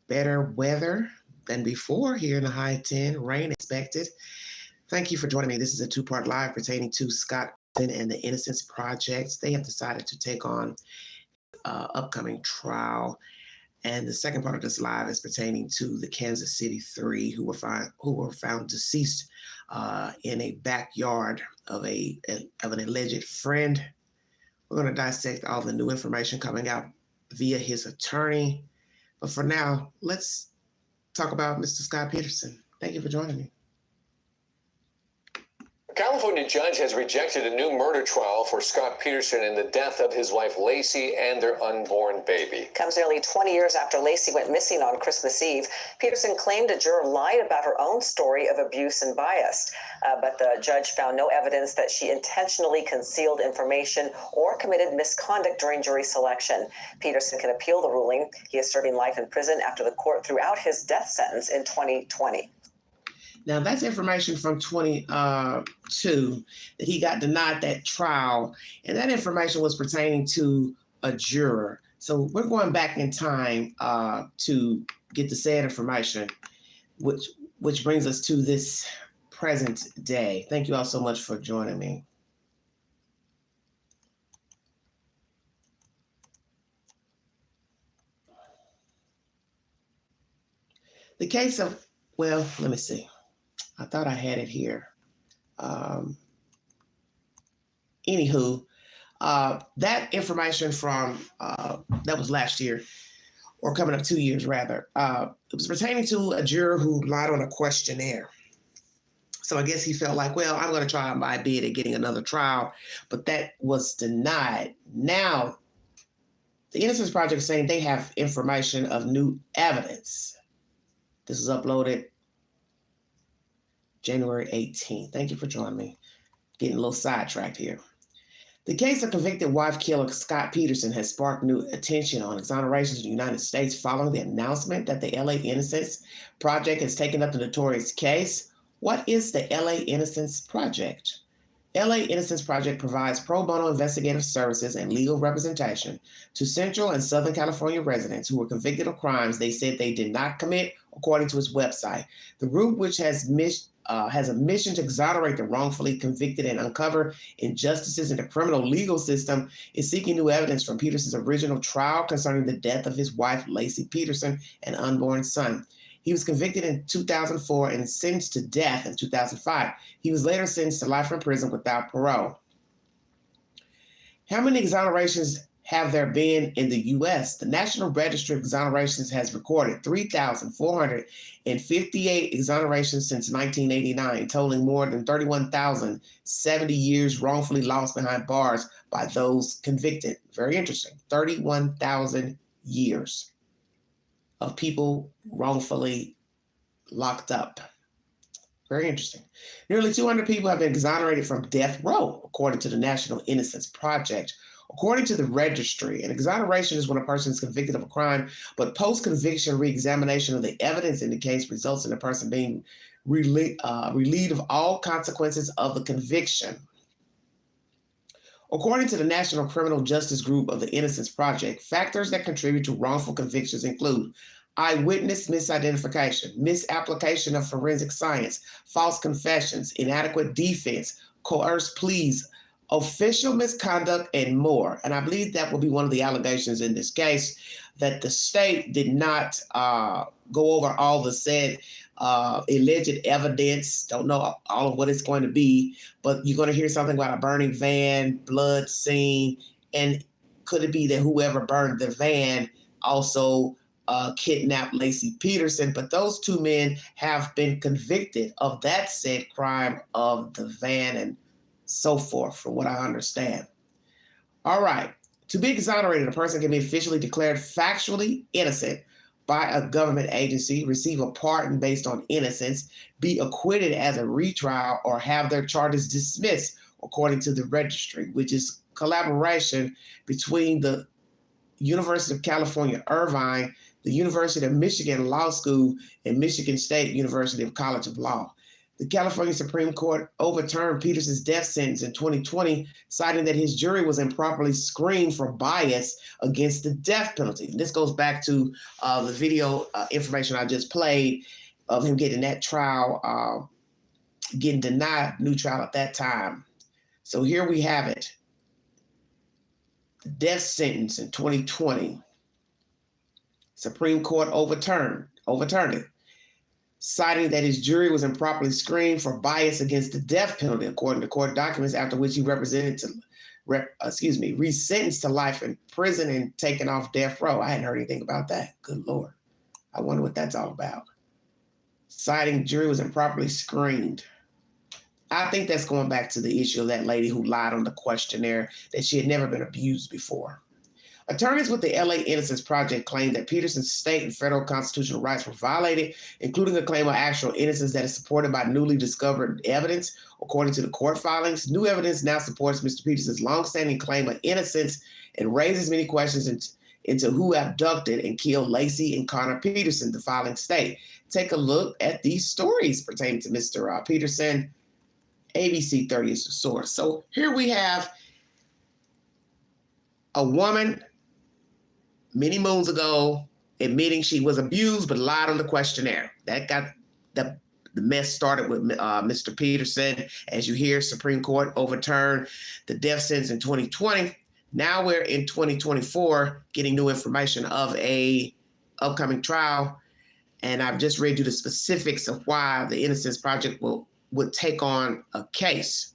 better weather than before here in the high 10, rain expected. Thank you for joining me. This is a two-part live pertaining to Scott Peterson and the Innocence Project. They have decided to take on upcoming trial. And the second part of this live is pertaining to the Kansas City Three who were found deceased in a backyard of an alleged friend. We're going to dissect all the new information coming out via his attorney. But for now, let's talk about Mr. Scott Peterson. Thank you for joining me. A California judge has rejected a new murder trial for Scott Peterson in the death of his wife Lacey and their unborn baby. Comes nearly 20 years after Lacey went missing on Christmas Eve. Peterson claimed a juror lied about her own story of abuse and bias, but the judge found no evidence that she intentionally concealed information or committed misconduct during jury selection. Peterson can appeal the ruling. He is serving life in prison after the court threw out his death sentence in 2020. Now, that's information from 22 that he got denied that trial, and that information was pertaining to a juror. So we're going back in time to get the said information, which brings us to this present day. Thank you all so much for joining me. The case of, well, let me see. I thought I had it here. Anywho, that information from, that was last year, or coming up 2 years rather, it was pertaining to a juror who lied on a questionnaire. So I guess he felt like, well, I'm going to try my bid at getting another trial, but that was denied. Now, the Innocence Project is saying they have information of new evidence. This is uploaded January 18th. Thank you for joining me. Getting a little sidetracked here. The case of convicted wife killer Scott Peterson has sparked new attention on exonerations in the United States following the announcement that the LA Innocence Project has taken up the notorious case. What is the LA Innocence Project? LA Innocence Project provides pro bono investigative services and legal representation to Central and Southern California residents who were convicted of crimes they said they did not commit, according to its website. The group, which has a mission to exonerate the wrongfully convicted and uncover injustices in the criminal legal system, is seeking new evidence from Peterson's original trial concerning the death of his wife, Lacey Peterson, and unborn son. He was convicted in 2004 and sentenced to death in 2005. He was later sentenced to life in prison without parole. How many exonerations have there been in the U.S.? The National Registry of Exonerations has recorded 3,458 exonerations since 1989, totaling more than 31,070 years wrongfully lost behind bars by those convicted. Very interesting. 31,000 years of people wrongfully locked up. Very interesting. Nearly 200 people have been exonerated from death row, according to the National Innocence Project. According to the registry, an exoneration is when a person is convicted of a crime, but post-conviction re-examination of the evidence in the case results in a person being relieved of all consequences of the conviction. According to the National Criminal Justice Group of the Innocence Project, factors that contribute to wrongful convictions include eyewitness misidentification, misapplication of forensic science, false confessions, inadequate defense, coerced pleas, official misconduct, and more. And I believe that will be one of the allegations in this case, that the state did not go over all the said alleged evidence. Don't know all of what it's going to be, but you're going to hear something about a burning van, blood scene, and could it be that whoever burned the van also kidnapped Lacey Peterson? But those two men have been convicted of that said crime of the van and so forth, from what I understand. All right. To be exonerated, a person can be officially declared factually innocent by a government agency, receive a pardon based on innocence, be acquitted as a retrial, or have their charges dismissed, according to the registry, which is collaboration between the University of California, Irvine, the University of Michigan Law School, and Michigan State University of College of Law. The California Supreme Court overturned Peterson's death sentence in 2020, citing that his jury was improperly screened for bias against the death penalty. And this goes back to the video information I just played of him getting that trial, getting denied new trial at that time. So here we have it. The death sentence in 2020. Supreme Court overturned it, citing that his jury was improperly screened for bias against the death penalty, according to court documents, after which he resentenced to life in prison and taken off death row. I hadn't heard anything about that. Good Lord. I wonder what that's all about. Citing jury was improperly screened. I think that's going back to the issue of that lady who lied on the questionnaire, that she had never been abused before. Attorneys with the LA Innocence Project claim that Peterson's state and federal constitutional rights were violated, including a claim of actual innocence that is supported by newly discovered evidence. According to the court filings, new evidence now supports Mr. Peterson's longstanding claim of innocence and raises many questions into who abducted and killed Laci and Connor Peterson, the filing state. Take a look at these stories pertaining to Mr. Peterson. ABC 30 is the source. So here we have a woman many moons ago admitting she was abused but lied on the questionnaire. That got the mess started with Mr. Peterson. As you hear, Supreme Court overturned the death sentence in 2020. Now we're in 2024 getting new information of a upcoming trial. And I've just read you the specifics of why the Innocence Project would take on a case.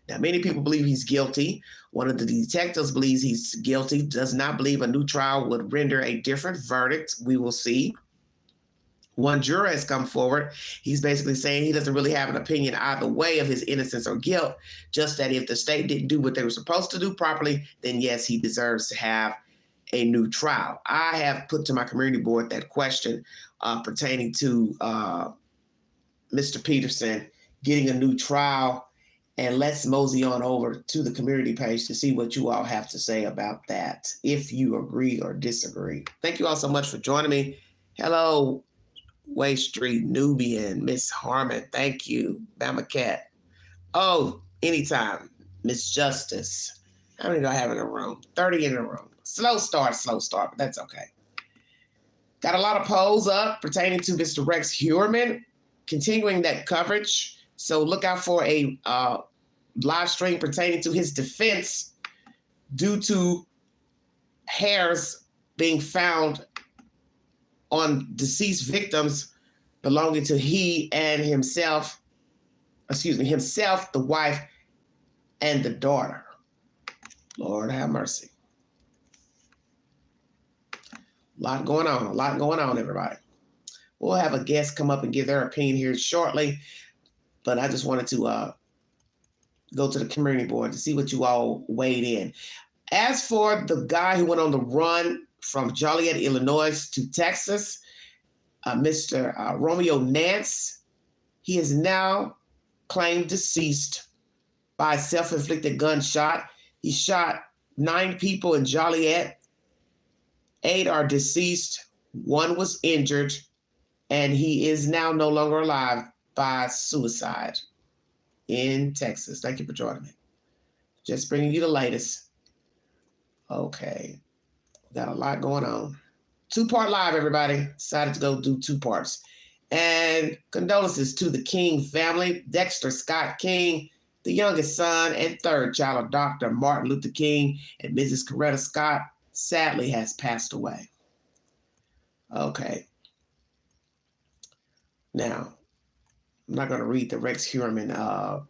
Now, many people believe he's guilty. One of the detectives believes he's guilty, does not believe a new trial would render a different verdict. We will see. One juror has come forward. He's basically saying he doesn't really have an opinion either way of his innocence or guilt, just that if the state didn't do what they were supposed to do properly, then yes, he deserves to have a new trial. I have put to my community board that question pertaining to Mr. Peterson getting a new trial. And let's mosey on over to the community page to see what you all have to say about that, if you agree or disagree. Thank you all so much for joining me. Hello, Way Street, Nubian, Miss Harmon. Thank you, Bama Cat. Oh, anytime, Miss Justice. How many do I have in a room? 30 in a room. Slow start, but that's okay. Got a lot of polls up pertaining to Mr. Rex Heuermann, continuing that coverage. So look out for a live stream pertaining to his defense due to hairs being found on deceased victims belonging to he and himself, the wife, and the daughter. Lord have mercy. A lot going on, everybody. We'll have a guest come up and give their opinion here shortly. But I just wanted to go to the community board to see what you all weighed in. As for the guy who went on the run from Joliet, Illinois to Texas, Mr. Romeo Nance, he is now claimed deceased by a self-inflicted gunshot. He shot 9 people in Joliet. 8 are deceased. 1 was injured, and he is now no longer alive by suicide in Texas. Thank you for joining me. Just bringing you the latest. Okay. Got a lot going on. 2-part live, everybody. Decided to go do 2 parts. And condolences to the King family. Dexter Scott King, the youngest son and 3rd child of Dr. Martin Luther King and Mrs. Coretta Scott, sadly has passed away. Okay. Now, I'm not going to read the Rex Heuermann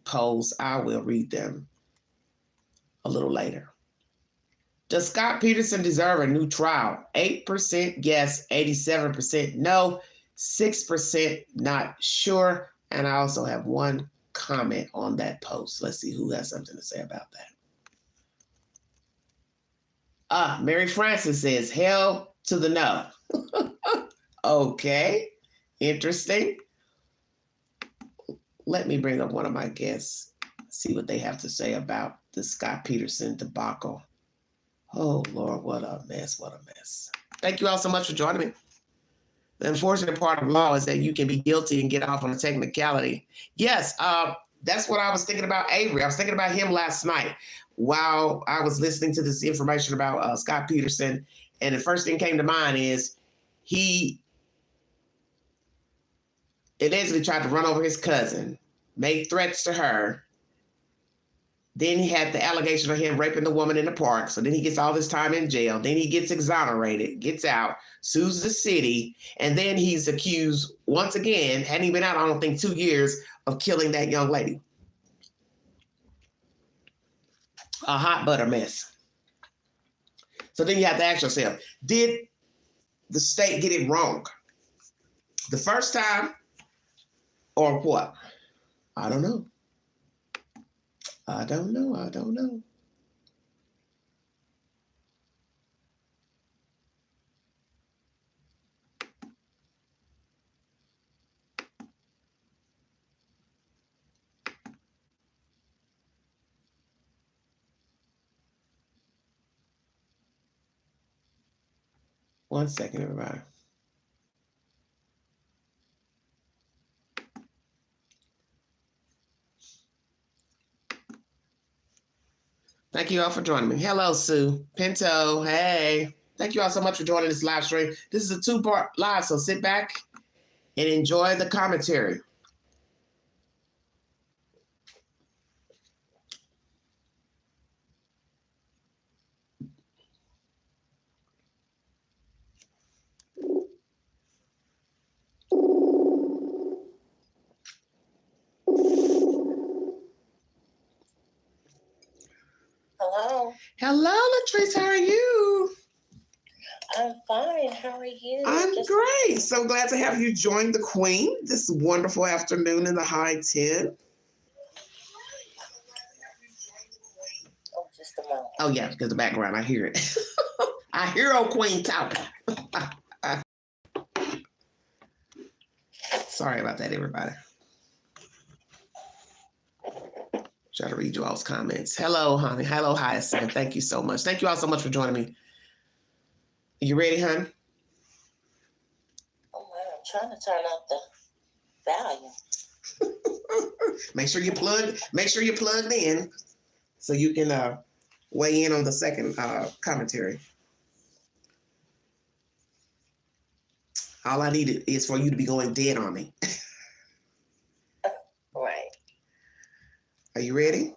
polls. I will read them a little later. Does Scott Peterson deserve a new trial? 8% yes, 87% no, 6% not sure. And I also have 1 comment on that post. Let's see who has something to say about that. Mary Francis says, hell to the no. Okay. Interesting. Let me bring up one of my guests, see what they have to say about the Scott Peterson debacle. Oh, Lord, what a mess, what a mess. Thank you all so much for joining me. The unfortunate part of law is that you can be guilty and get off on a technicality. Yes, that's what I was thinking about Avery. I was thinking about him last night while I was listening to this information about Scott Peterson. And the first thing came to mind is he allegedly tried to run over his cousin, made threats to her. Then he had the allegation of him raping the woman in the park. So then he gets all this time in jail. Then he gets exonerated, gets out, sues the city. And then he's accused once again, hadn't even been out, I don't think, 2 years, of killing that young lady. A hot butter mess. So then you have to ask yourself, did the state get it wrong the first time or what? I don't know. I don't know. One second, everybody. Thank you all for joining me. Hello, Sue. Pinto, hey. Thank you all so much for joining this live stream. This is a 2-part live, so sit back and enjoy the commentary. Hello. Hello, Latrice. How are you? I'm fine. How are you? I'm great. So glad to have you join the Queen this wonderful afternoon in the high 10. Oh, just a moment. Oh, yeah, because the background, I hear it. I hear old Queen talking. Sorry about that, everybody. Try to read you all's comments. Hello, honey. Hello, Hyacinth. Thank you so much. Thank you all so much for joining me. You ready, hon? Oh, man, I'm trying to turn up the volume. Make sure you're plugged in so you can weigh in on the second commentary. All I need is for you to be going dead on me. Right. Are you ready?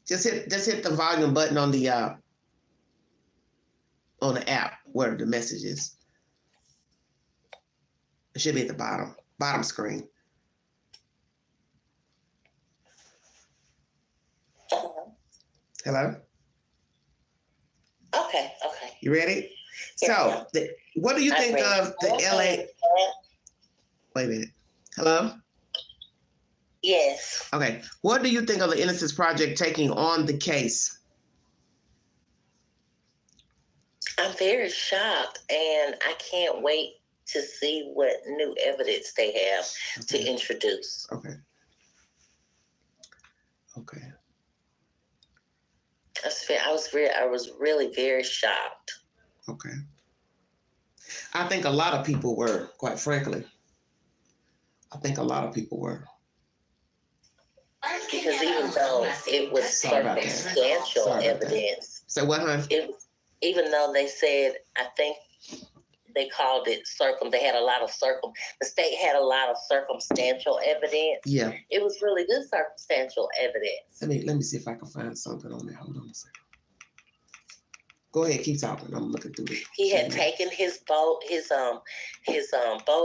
Just hit the volume button on the app where the message is. It should be at the bottom screen. Hello? Okay. You ready? Yeah. So, what do you think of the LA? Wait a minute. Hello? Yes. Okay. What do you think of the Innocence Project taking on the case? I'm very shocked, and I can't wait to see what new evidence they have to introduce. Okay. I was really very shocked. Okay. I think a lot of people were, quite frankly. Because even though it was circumstantial evidence. So what, hon? Even though they said, I think they called it they had a lot of the state had a lot of circumstantial evidence. Yeah. It was really good circumstantial evidence. Let me see if I can find something on there. Hold on a second. Go ahead, keep talking. I'm looking through it. He had taken his boat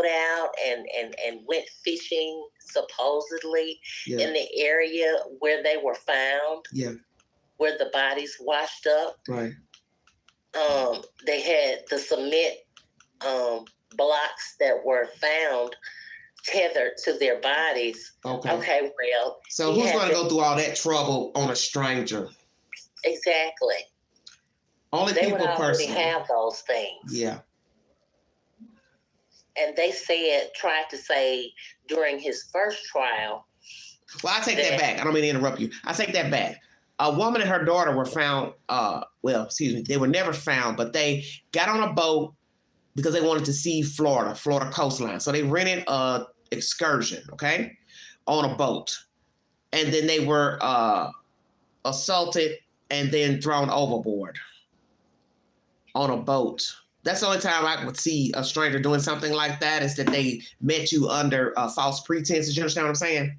out and went fishing supposedly in the area where they were found. Yeah. Where the bodies washed up. Right. They had the cement blocks that were found tethered to their bodies. Okay, well. So who's going to go through all that trouble on a stranger? Exactly. Only they people would already personally have those things. Yeah. And they tried to say during his first trial. Well, I take that back. I don't mean to interrupt you. I take that back. A woman and her daughter were found, they were never found, but they got on a boat because they wanted to see Florida coastline. So they rented a excursion, okay, on a boat. And then they were assaulted and then thrown overboard on a boat. That's the only time I would see a stranger doing something like that, is that they met you under false pretenses. You understand what I'm saying?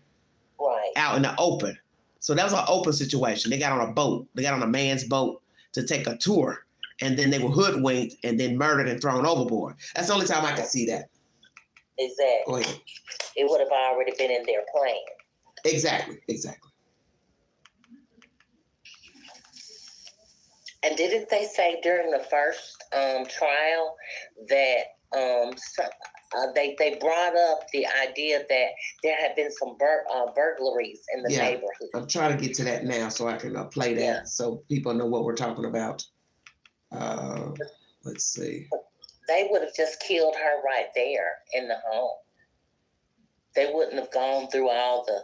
Right. Out in the open. So that was an open situation. They got on a boat. They got on a man's boat to take a tour, and then they were hoodwinked and then murdered and thrown overboard. That's the only time I can see that. Exactly. Go ahead. It would have already been in their plan. Exactly. And didn't they say during the first trial that they brought up the idea that there had been some burglaries in the neighborhood? I'm trying to get to that now so I can play that so people know what we're talking about. Let's see. They would have just killed her right there in the home. They wouldn't have gone through all the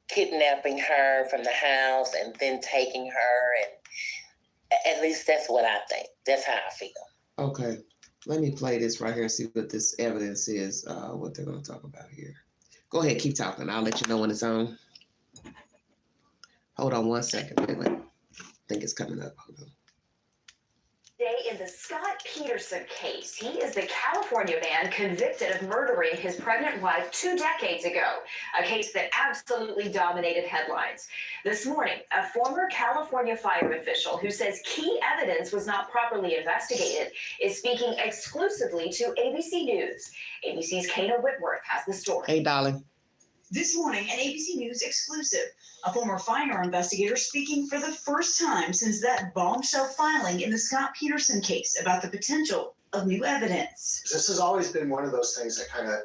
kidnapping her from the house and then taking her, and at least that's what I think. That's how I feel. Okay. Let me play this right here and see what this evidence is, what they're going to talk about here. Go ahead, keep talking. I'll let you know when it's on. Hold on one second. Wait. I think it's coming up. Hold on. Today in the Scott Peterson case, he is the California man convicted of murdering his pregnant wife 2 decades ago, a case that absolutely dominated headlines. This morning, a former California fire official who says key evidence was not properly investigated is speaking exclusively to ABC News. ABC's Kana Whitworth has the story. Hey, darling. This morning, an ABC News exclusive. A former fire investigator speaking for the first time since that bombshell filing in the Scott Peterson case about the potential of new evidence. This has always been one of those things that kind of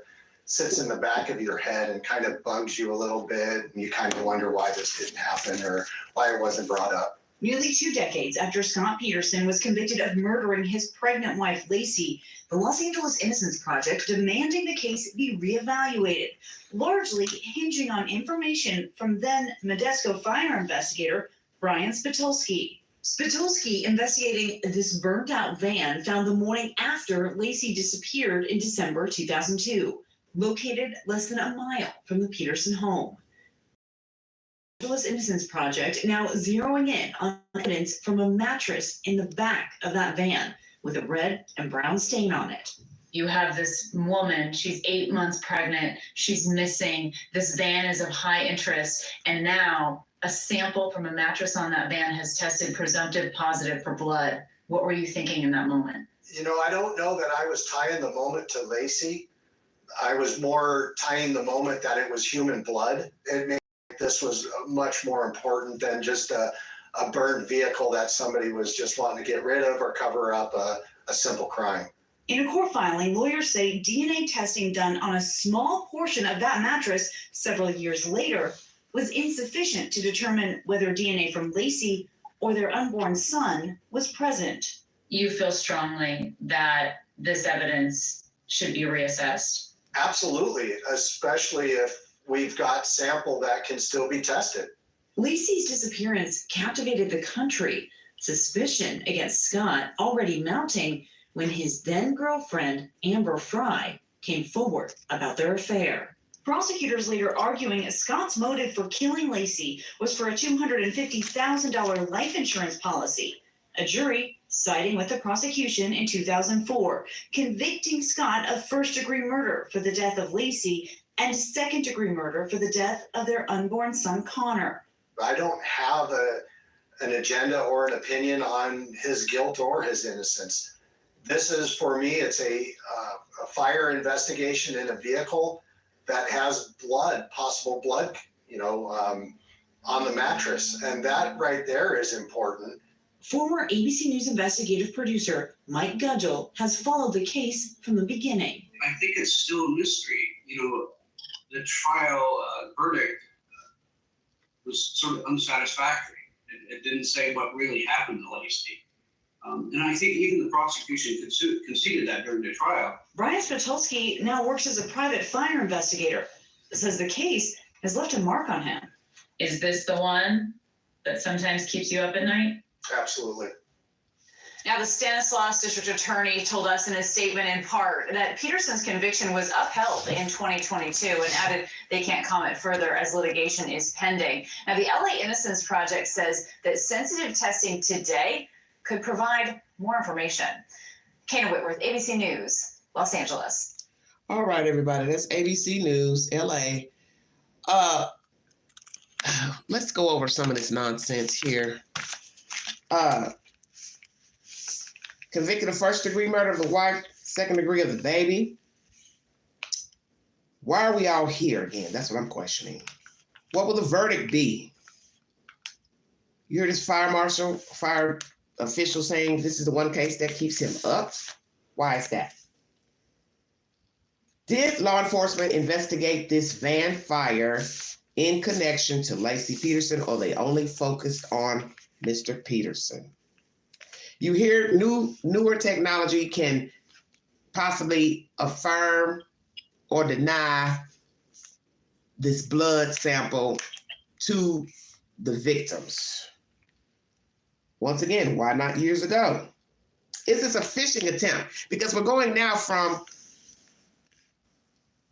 sits in the back of your head and kind of bugs you a little bit. And you kind of wonder why this didn't happen or why it wasn't brought up. Nearly 2 decades after Scott Peterson was convicted of murdering his pregnant wife, Lacey, the Los Angeles Innocence Project demanding the case be reevaluated, largely hinging on information from then Modesto fire investigator Brian Spitulski. Spitulski investigating this burnt-out van found the morning after Lacey disappeared in December 2002, located less than a mile from the Peterson home. Los Angeles Innocence Project now zeroing in on evidence from a mattress in the back of that van with a red and brown stain on it. You have this woman, she's 8 months pregnant, she's missing, this van is of high interest, and now a sample from a mattress on that van has tested presumptive positive for blood. What were you thinking in that moment? You know, I don't know that I was tying the moment to Lacey. I was more tying the moment that it was human blood. It made this was much more important than just a burned vehicle that somebody was just wanting to get rid of or cover up a simple crime. In a court filing, lawyers say DNA testing done on a small portion of that mattress several years later was insufficient to determine whether DNA from Lacey or their unborn son was present. You feel strongly that this evidence should be reassessed? Absolutely, especially if we've got sample that can still be tested. Lacey's disappearance captivated the country, suspicion against Scott already mounting when his then girlfriend, Amber Fry, came forward about their affair. Prosecutors later arguing Scott's motive for killing Lacey was for a $250,000 life insurance policy. A jury siding with the prosecution in 2004, convicting Scott of first-degree murder for the death of Lacey and second-degree murder for the death of their unborn son, Connor. I don't have an agenda or an opinion on his guilt or his innocence. This is, for me, it's a fire investigation in a vehicle that has blood, possible blood, on the mattress. And that right there is important. Former ABC News investigative producer Mike Gudgel has followed the case from the beginning. I think it's still a mystery. The trial verdict was sort of unsatisfactory. It didn't say what really happened to Lacey. And I think even the prosecution conceded that during the trial. Brian Spitulski now works as a private fire investigator. Says the case has left a mark on him. Is this the one? that sometimes keeps you up at night? Absolutely. Now, the Stanislaus District Attorney told us in a statement in part that Peterson's conviction was upheld in 2022 and added they can't comment further as litigation is pending. Now, the LA Innocence Project says that sensitive testing today could provide more information. Kana Whitworth, ABC News, Los Angeles. All right, everybody, that's ABC News, LA. Let's go over some of this nonsense here. Convicted of first-degree murder of the wife, second degree of the baby. Why are we all here again? That's what I'm questioning. What will the verdict be? You hear this fire official saying this is the one case that keeps him up? Why is that? Did law enforcement investigate this van fire in connection to Laci Peterson, or they only focused on Mr. Peterson? You hear newer technology can possibly affirm or deny this blood sample to the victims. Once again, why not years ago? Is this a phishing attempt? Because we're going now from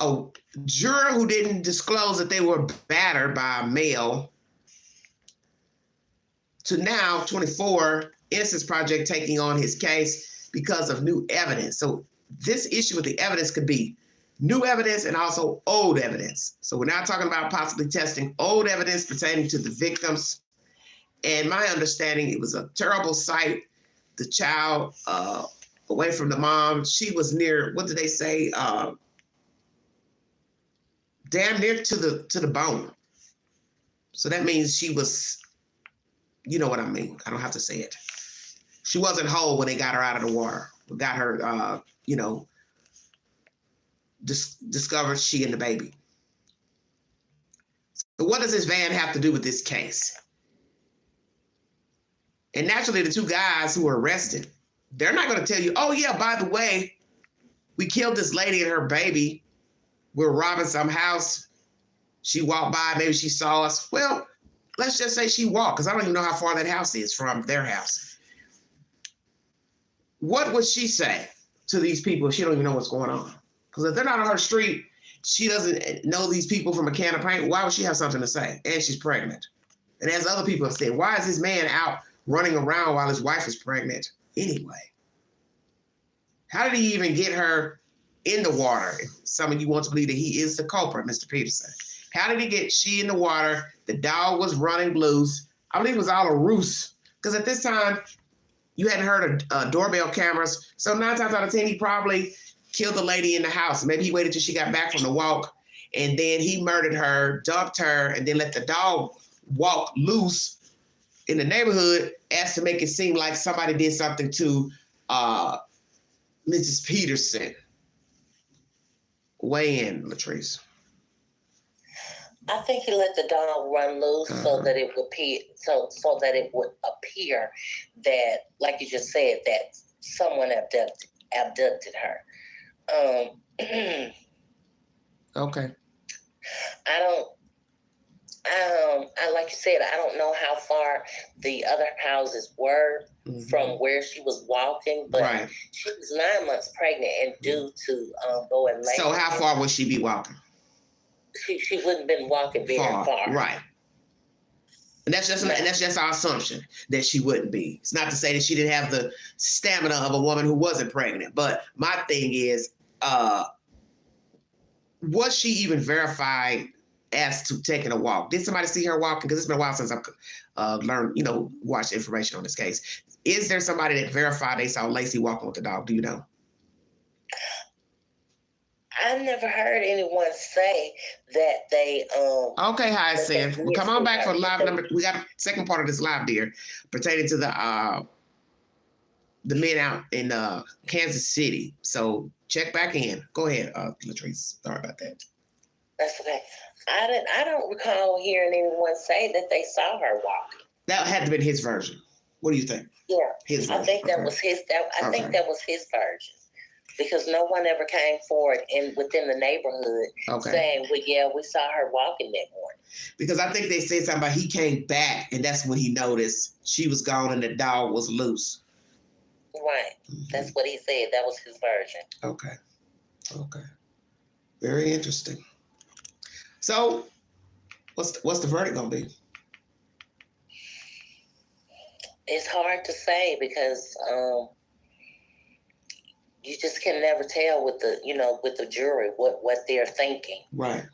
a juror who didn't disclose that they were battered by a male to now 24, Innocence Project taking on his case because of new evidence. So this issue with the evidence could be new evidence and also old evidence. So we're now talking about possibly testing old evidence pertaining to the victims. And my understanding, it was a terrible sight. The child away from the mom, she was near, what did they say? Damn near to the bone. So that means she was, you know what I mean. I don't have to say it. She wasn't whole when they got her out of the water. We got her, discovered she and the baby. So what does this van have to do with this case? And naturally, the two guys who were arrested, they're not going to tell you, oh, yeah, by the way, we killed this lady and her baby. We're robbing some house. She walked by, maybe she saw us. Well, let's just say she walked, because I don't even know how far that house is from their house. What would she say to these people if she don't even know what's going on? Because if they're not on her street, she doesn't know these people from a can of paint, why would she have something to say? And she's pregnant. And as other people have said, why is this man out running around while his wife is pregnant anyway? How did he even get her in the water? If some of you want to believe that he is the culprit, Mr. Peterson. How did he get she in the water? The dog was running loose. I believe it was all a ruse. Because at this time, you hadn't heard of doorbell cameras. So 9 times out of 10, he probably killed the lady in the house. Maybe he waited till she got back from the walk, and then he murdered her, dumped her, and then let the dog walk loose in the neighborhood as to make it seem like somebody did something to Mrs. Peterson. Weigh in, Latrice. I think he let the dog run loose so that it would appear, so that it would appear that, like you just said, that someone abducted her. Okay. I like you said, I don't know how far the other houses were from where she was walking, but she was 9 months pregnant and due to go in labor. So how far would she be walking? She wouldn't have been walking very far. Right. And that's just our assumption that she wouldn't be. It's not to say that she didn't have the stamina of a woman who wasn't pregnant. But my thing is, was she even verified as to taking a walk? Did somebody see her walking? Because it's been a while since I've watched information on this case. Is there somebody that verified they saw Laci walking with the dog? Do you know? I never heard anyone say that they Okay, Hyacinth. Well, come on back for live number. We got a second part of this live, dear, pertaining to the men out in Kansas City. So check back in. Go ahead, Latrice. Sorry about that. That's okay. I don't recall hearing anyone say that they saw her walking. That had to be his version. What do you think? Yeah, his version. I think that was his. I think that was his version. because no one ever came forward within the neighborhood saying, well, yeah, we saw her walking that morning. Because I think they said something about he came back, and that's when he noticed she was gone and the dog was loose. Right. That's what he said. That was his version. Okay. Okay. Very interesting. So, what's the verdict gonna be? It's hard to say because you just can never tell with the jury what they're thinking. Right.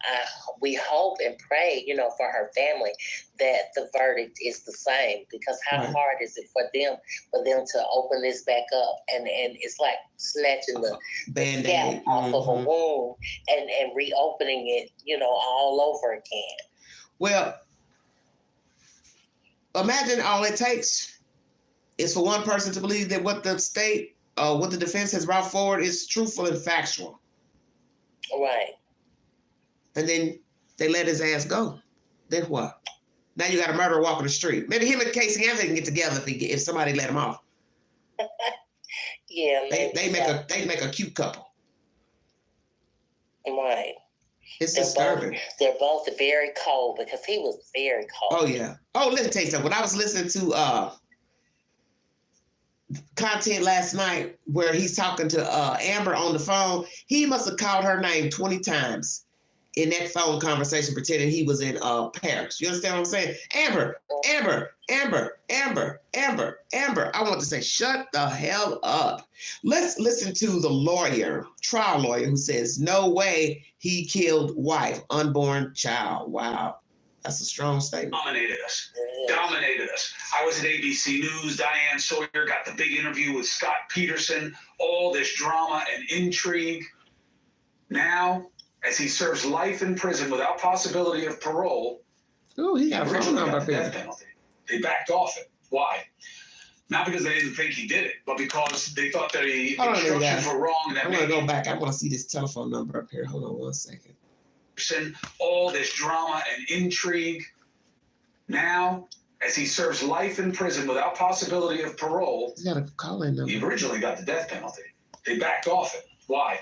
We hope and pray, for her family that the verdict is the same, because how hard is it for them to open this back up, and it's like snatching the scalp off of a wound and reopening it, all over again. Well, imagine all it takes is for one person to believe that what the state, what the defense has brought forward is truthful and factual. Right. And then they let his ass go. Then what? Now you got a murderer walking the street. Maybe him and Casey Anthony can get together if somebody let him off. Yeah. They make a cute couple. Right. It's disturbing. They're both very cold, because he was very cold. Oh yeah. Oh, let me tell you something. When I was listening to content last night where he's talking to Amber on the phone, he must have called her name 20 times in that phone conversation, pretending he was in Paris. You understand what I'm saying? Amber, Amber, Amber, Amber, Amber, Amber. I want to say, shut the hell up. Let's listen to the trial lawyer, who says, no way he killed wife, unborn child. Wow. That's a strong statement. Dominated us. I was at ABC News. Diane Sawyer got the big interview with Scott Peterson. All this drama and intrigue. Now, as he serves life in prison without possibility of parole, he got a phone number the death penalty. They backed off it. Why? Not because they didn't think he did it, but because they thought that the instructions were wrong. And that I want to go back. I want to see this telephone number up here. Hold on one second. All this drama and intrigue. Now, as he serves life in prison without possibility of parole, he's got a call-in number. He originally got the death penalty. They backed off it. Why?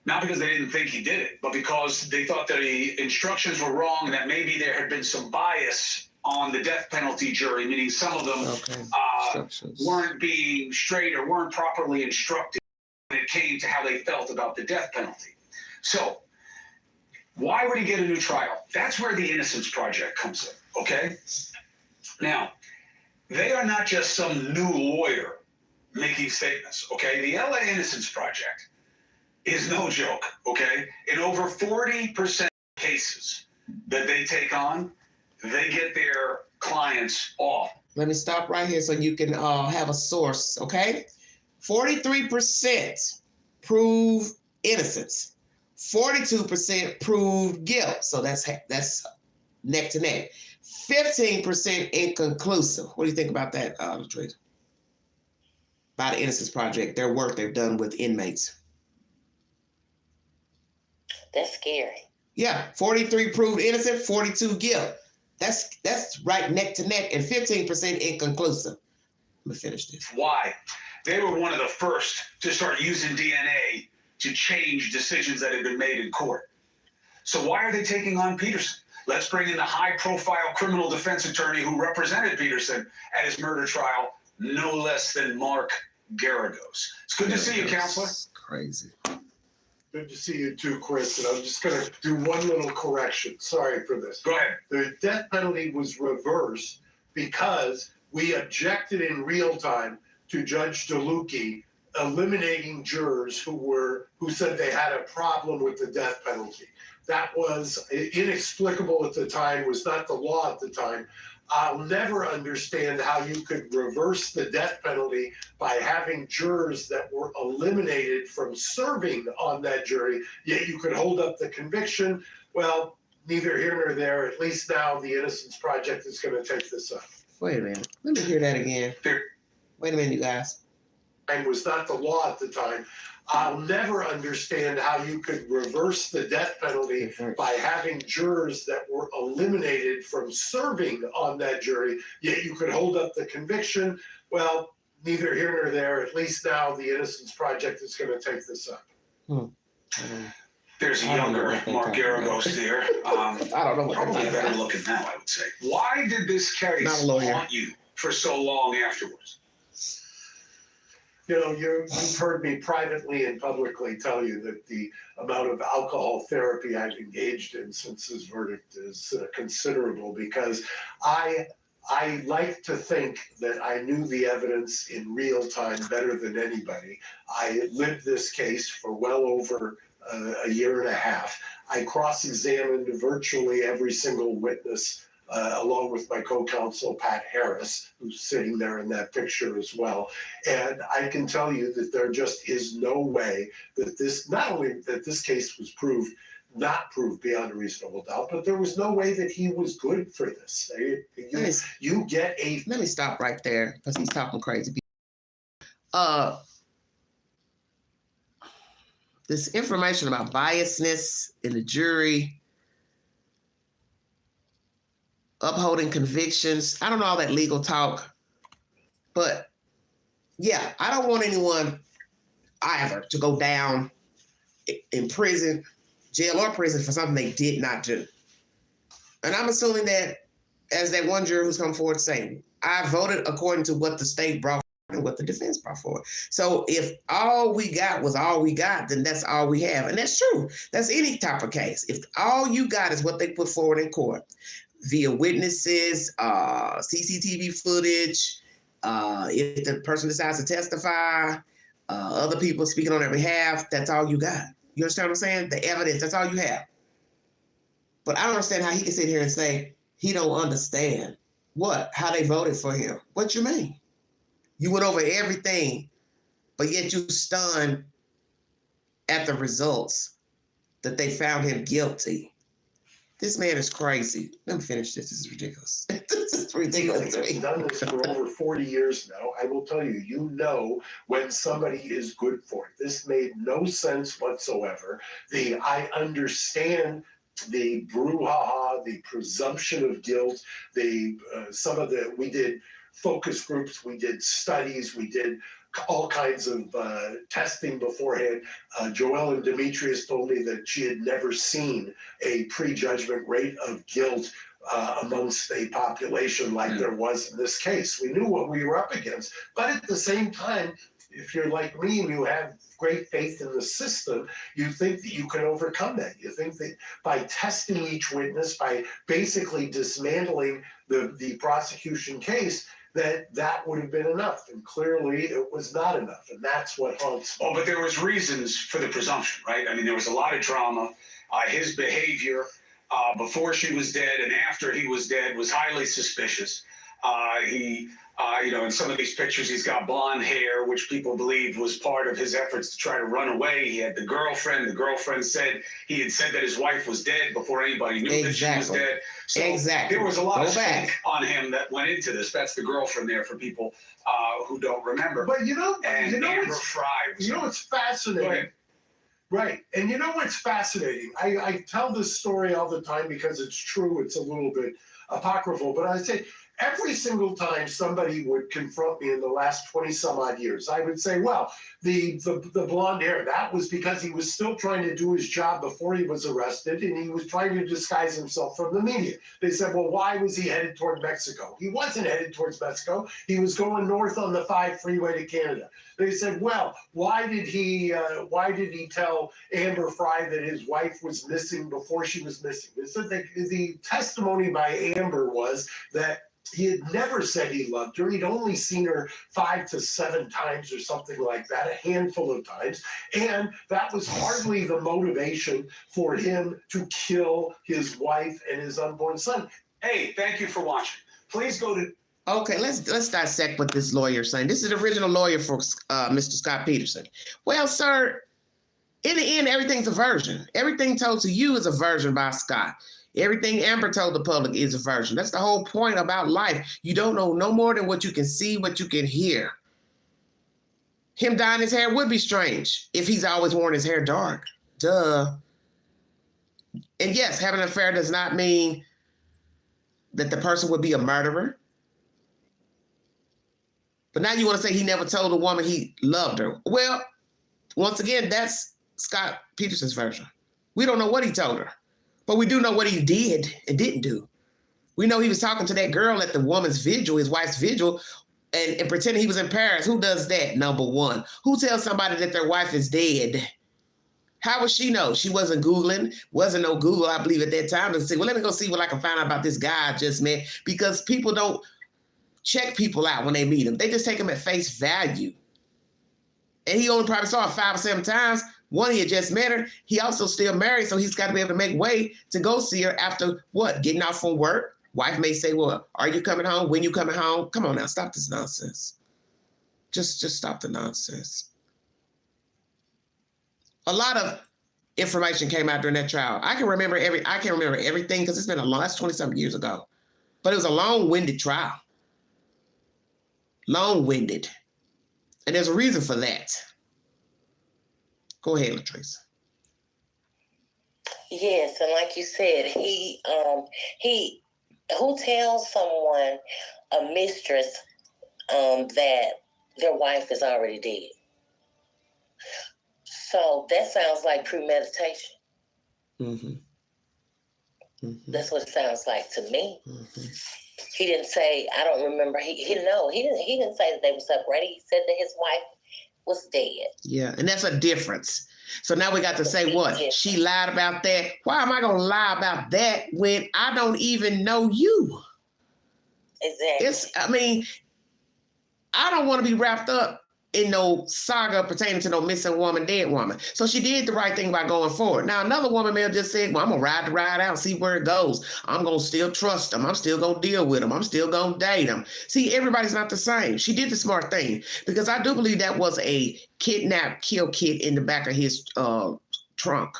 Not because they didn't think he did it, but because they thought that the instructions were wrong, and that maybe there had been some bias on the death penalty jury, meaning some of them weren't being straight or weren't properly instructed when it came to how they felt about the death penalty. So, why would he get a new trial? That's where the Innocence Project comes in, okay? Now, they are not just some new lawyer making statements, okay? The LA Innocence Project is no joke, okay? In over 40% of cases that they take on, they get their clients off. Let me stop right here so you can have a source, okay? 43% prove innocence. 42% proved guilt. So that's neck to neck. 15% inconclusive. What do you think about that, Latrice? By the Innocence Project, their work they've done with inmates. That's scary. Yeah, 43 proved innocent, 42 guilt. That's right neck to neck, and 15% inconclusive. Let me finish this. Why? They were one of the first to start using DNA to change decisions that had been made in court. So why are they taking on Peterson? Let's bring in the high-profile criminal defense attorney who represented Peterson at his murder trial, no less than Mark Garagos. It's good to see you, counselor. Crazy. Good to see you too, Chris. And I'm just going to do one little correction. Sorry for this. Go ahead. The death penalty was reversed because we objected in real time to Judge DeLucchi eliminating jurors who said they had a problem with the death penalty. That was inexplicable at the time, was not the law at the time. I'll never understand how you could reverse the death penalty by having jurors that were eliminated from serving on that jury, yet you could hold up the conviction. Well, neither here nor there. At least now the Innocence Project is going to take this up. Wait a minute. Let me hear that again. Wait a minute, you guys. And was not the law at the time. I'll never understand how you could reverse the death penalty by having jurors that were eliminated from serving on that jury, yet you could hold up the conviction. Well, neither here nor there. At least now the Innocence Project is going to take this up. There's a I don't know younger what they're Mark talking about. Garagos there. I don't know what they're Probably talking better about. looking now, I would say. Why did this Not case a lawyer. haunt you for so long afterwards? You know, you've heard me privately and publicly tell you that the amount of alcohol therapy I've engaged in since this verdict is considerable, because I like to think that I knew the evidence in real time better than anybody. I lived this case for well over a year and a half. I cross-examined virtually every single witness, along with my co-counsel, Pat Harris, who's sitting there in that picture as well. And I can tell you that there just is no way that this, not only that this case was not proved beyond a reasonable doubt, but there was no way that he was good for this. You get a... Let me stop right there, because he's talking crazy. This information about biasness in the jury, upholding convictions. I don't know all that legal talk, but yeah, I don't want anyone either to go down in prison, jail or prison for something they did not do. And I'm assuming that, as that one juror who's come forward saying, I voted according to what the state brought and what the defense brought forward. So if all we got was all we got, then that's all we have. And that's true. That's any type of case. If all you got is what they put forward in court, via witnesses, CCTV footage, if the person decides to testify, other people speaking on their behalf, that's all you got. You understand what I'm saying? The evidence, that's all you have. But I don't understand how he can sit here and say he don't understand how they voted for him. What you mean? You went over everything, but yet you stunned at the results that they found him guilty. This man is crazy. Let me finish this. This is ridiculous. This is ridiculous. I've done this for over 40 years now. I will tell you, you know when somebody is good for it. This made no sense whatsoever. I understand the brouhaha, the presumption of guilt, we did focus groups, we did studies, we did all kinds of testing beforehand. Joelle and Demetrius told me that she had never seen a prejudgment rate of guilt amongst a population like there was in this case. We knew what we were up against, but at the same time, if you're like me and you have great faith in the system, you think that you can overcome that. You think that by testing each witness, by basically dismantling the prosecution case, that would have been enough. And clearly it was not enough. And that's what haunts me. Oh, but there was reasons for the presumption, right? I mean, there was a lot of drama. His behavior before she was dead and after he was dead was highly suspicious. In some of these pictures, he's got blonde hair, which people believe was part of his efforts to try to run away. He had the girlfriend. The girlfriend said he had said that his wife was dead before anybody knew that she was dead. So there was a lot of stink on him that went into this. That's the girlfriend there for people who don't remember. But Amber Fry. It's fascinating. Right. And you know what's fascinating? I tell this story all the time because it's true. It's a little bit apocryphal, but I say every single time somebody would confront me in the last 20 some odd years, I would say, well, the blonde hair, that was because he was still trying to do his job before he was arrested, and he was trying to disguise himself from the media. They said, well, why was he headed toward Mexico? He wasn't headed towards Mexico. He was going north on the 5 freeway to Canada. They said, well, why did he tell Amber Fry that his wife was missing before she was missing? They said the testimony by Amber was that he had never said he loved her. He'd only seen her 5 to 7 times or something like that, a handful of times. And that was hardly the motivation for him to kill his wife and his unborn son. Hey, thank you for watching. Please go to... Okay, let's dissect what this lawyer is saying. This is the original lawyer for Mr. Scott Peterson. Well, sir, in the end, everything's a version. Everything told to you is a version by Scott. Everything Amber told the public is a version. That's the whole point about life. You don't know no more than what you can see, what you can hear. Him dyeing his hair would be strange if he's always worn his hair dark. Duh. And yes, having an affair does not mean that the person would be a murderer. But now you want to say he never told the woman he loved her. Well, once again, that's Scott Peterson's version. We don't know what he told her, but we do know what he did and didn't do. We know he was talking to that girl at the woman's vigil, his wife's vigil, and pretending he was in Paris. Who does that, number one? Who tells somebody that their wife is dead? How would she know? She wasn't Googling. Wasn't no Google, I believe, at that time to say, well, let me go see what I can find out about this guy I just met. Because people don't check people out when they meet them. They just take them at face value. And he only probably saw her 5 or 7 times. One, he had just met her. He also still married, so he's got to be able to make way to go see her after what? Getting off from work. Wife may say, well, are you coming home? When you coming home? Come on now, stop this nonsense. Just stop the nonsense. A lot of information came out during that trial. I can't remember everything because it's been that's 20-something years ago. But it was a long-winded trial. Long-winded. And there's a reason for that. Go ahead, Latrice. Yes, and like you said, he who tells someone, a mistress, that their wife is already dead? So that sounds like premeditation. Mm-hmm. Mm-hmm. That's what it sounds like to me. Mm-hmm. He didn't say, I don't remember. He didn't say that they were separated. He said that his wife was dead. Yeah, and that's a difference. So now we got to say what? She lied about that. Why am I going to lie about that when I don't even know you? Exactly. I don't want to be wrapped up in no saga pertaining to no missing woman, dead woman. So she did the right thing by going forward. Now, another woman may have just said, well, I'm going to ride the ride out, see where it goes. I'm going to still trust him. I'm still going to deal with him. I'm still going to date him. See, everybody's not the same. She did the smart thing because I do believe that was a kidnap, kill kit in the back of his trunk.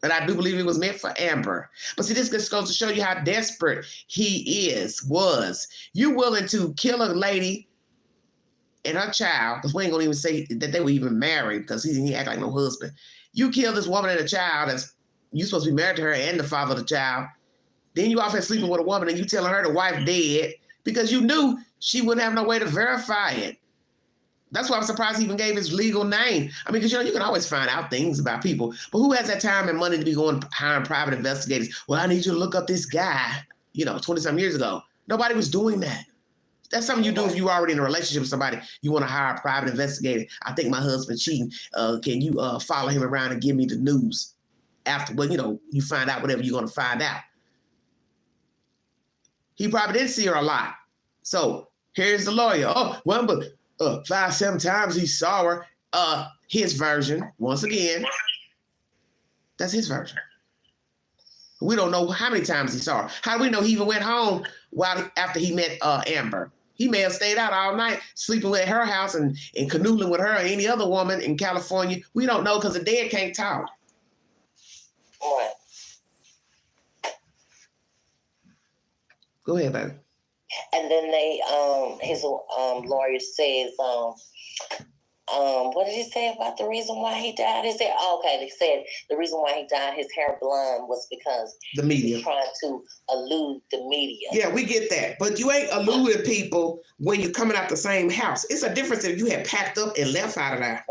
And I do believe it was meant for Amber. But see, this just goes to show you how desperate he was. You willing to kill a lady and her child, because we ain't gonna even say that they were even married because he didn't act like no husband. You kill this woman and a child that's you supposed to be married to her and the father of the child. Then you off here sleeping with a woman and you telling her the wife dead because you knew she wouldn't have no way to verify it. That's why I'm surprised he even gave his legal name. Because you can always find out things about people, but who has that time and money to be going hiring private investigators? Well, I need you to look up this guy, 20-some years ago. Nobody was doing that. That's something you do if you're already in a relationship with somebody. You want to hire a private investigator. I think my husband's cheating. Can you follow him around and give me the news after? Well, you find out whatever you're going to find out. He probably didn't see her a lot. So here's the lawyer. Oh, well, but 5-7 times he saw her. His version, once again, that's his version. We don't know how many times he saw her. How do we know he even went home after he met Amber? He may have stayed out all night, sleeping at her house and canoodling with her or any other woman in California. We don't know because the dead can't talk. Right. Go ahead, baby. And then his lawyer says, what did he say about the reason why he died? He said, they said the reason why he died, his hair blonde, was because the media. He was trying to elude the media. Yeah, we get that. But you ain't eluding people when you're coming out the same house. It's a difference if you had packed up and left out of there.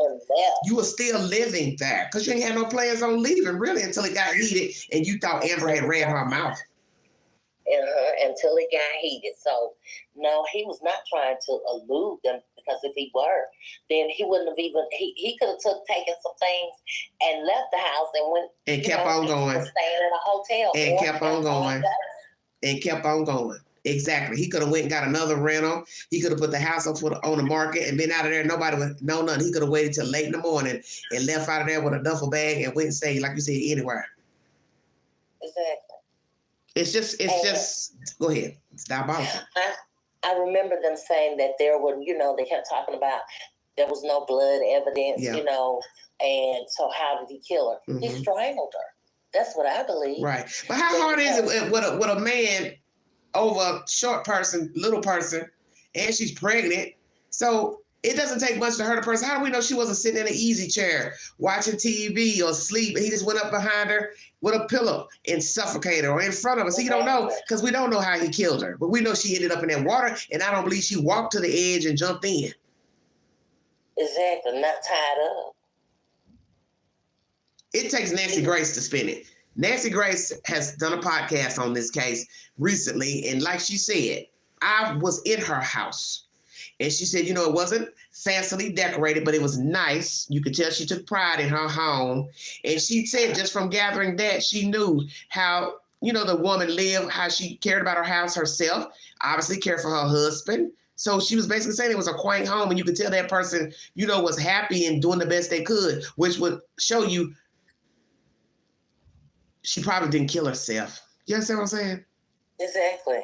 You were still living there because you ain't had no plans on leaving, really, until it got heated and you thought Amber had ran her mouth. Until it got heated. So, no, he was not trying to elude them, because if he were, then he wouldn't have even, he could have taken some things and left the house and went and kept on going. Staying in a hotel. And kept on going. And kept on going. Exactly. He could have went and got another rental. He could have put the house up on the market and been out of there. Nobody would know nothing. He could have waited till late in the morning and left out of there with a duffel bag and went and stayed, like you said, anywhere. Exactly. It's just, go ahead. It's diabolical. I remember them saying that there were, they kept talking about there was no blood evidence, and so how did he kill her? Mm-hmm. He strangled her. That's what I believe. Right. But how hard is it with a man over a short person, little person, and she's pregnant? So It doesn't take much to hurt a person. How do we know she wasn't sitting in an easy chair watching TV or sleep and he just went up behind her with a pillow and suffocated her or in front of us? He don't know because we don't know how he killed her. But we know she ended up in that water, and I don't believe she walked to the edge and jumped in. Exactly, not tied up. It takes Nancy Grace to spin it. Nancy Grace has done a podcast on this case recently, and like she said, I was in her house. And she said, you know, it wasn't fancily decorated, but it was nice. You could tell she took pride in her home. And she said just from gathering that, she knew how, you know, the woman lived, how she cared about her house herself, obviously cared for her husband. So she was basically saying it was a quaint home, and you could tell that person, you know, was happy and doing the best they could, which would show you she probably didn't kill herself. You understand what I'm saying? Exactly.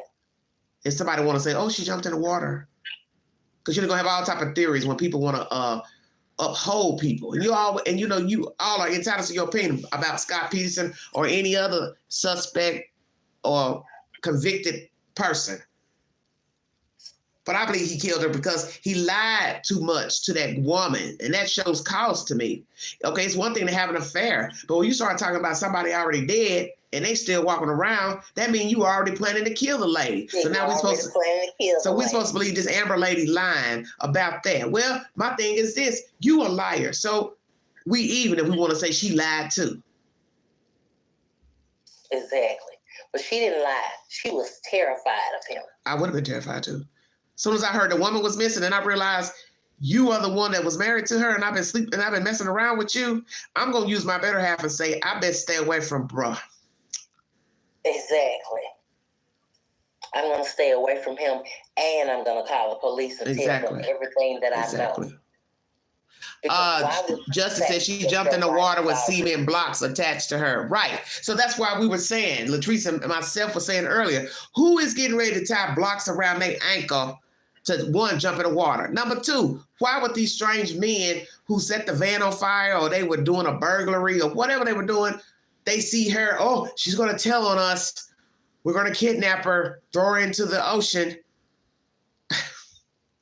If somebody want to say, oh, she jumped in the water. Because you're going to have all type of theories when people want to uphold people. And you all are entitled to your opinion about Scott Peterson or any other suspect or convicted person. But I believe he killed her because he lied too much to that woman. And that shows cause to me. Okay, it's one thing to have an affair. But when you start talking about somebody already dead and they still walking around, that means you are already planning to kill the lady. So now we're supposed to believe this Amber lady lying about that. Well, my thing is this. You a liar. So we even if we want to say she lied too. Exactly. But she didn't lie. She was terrified of him. I would have been terrified too. As soon as I heard the woman was missing and I realized you are the one that was married to her and I've been sleeping and I've been messing around with you, I'm going to use my better half and say, I best stay away from bruh. Exactly. I'm going to stay away from him, and I'm going to call the police and tell them everything that I know. Justice said she jumped in the water with cement blocks attached to her. Right. So that's why we were saying, Latrice and myself were saying earlier, who is getting ready to tie blocks around their ankle to, one, jump in the water? Number two, why would these strange men who set the van on fire or they were doing a burglary or whatever they were doing, they see her, oh, she's going to tell on us. We're going to kidnap her, throw her into the ocean.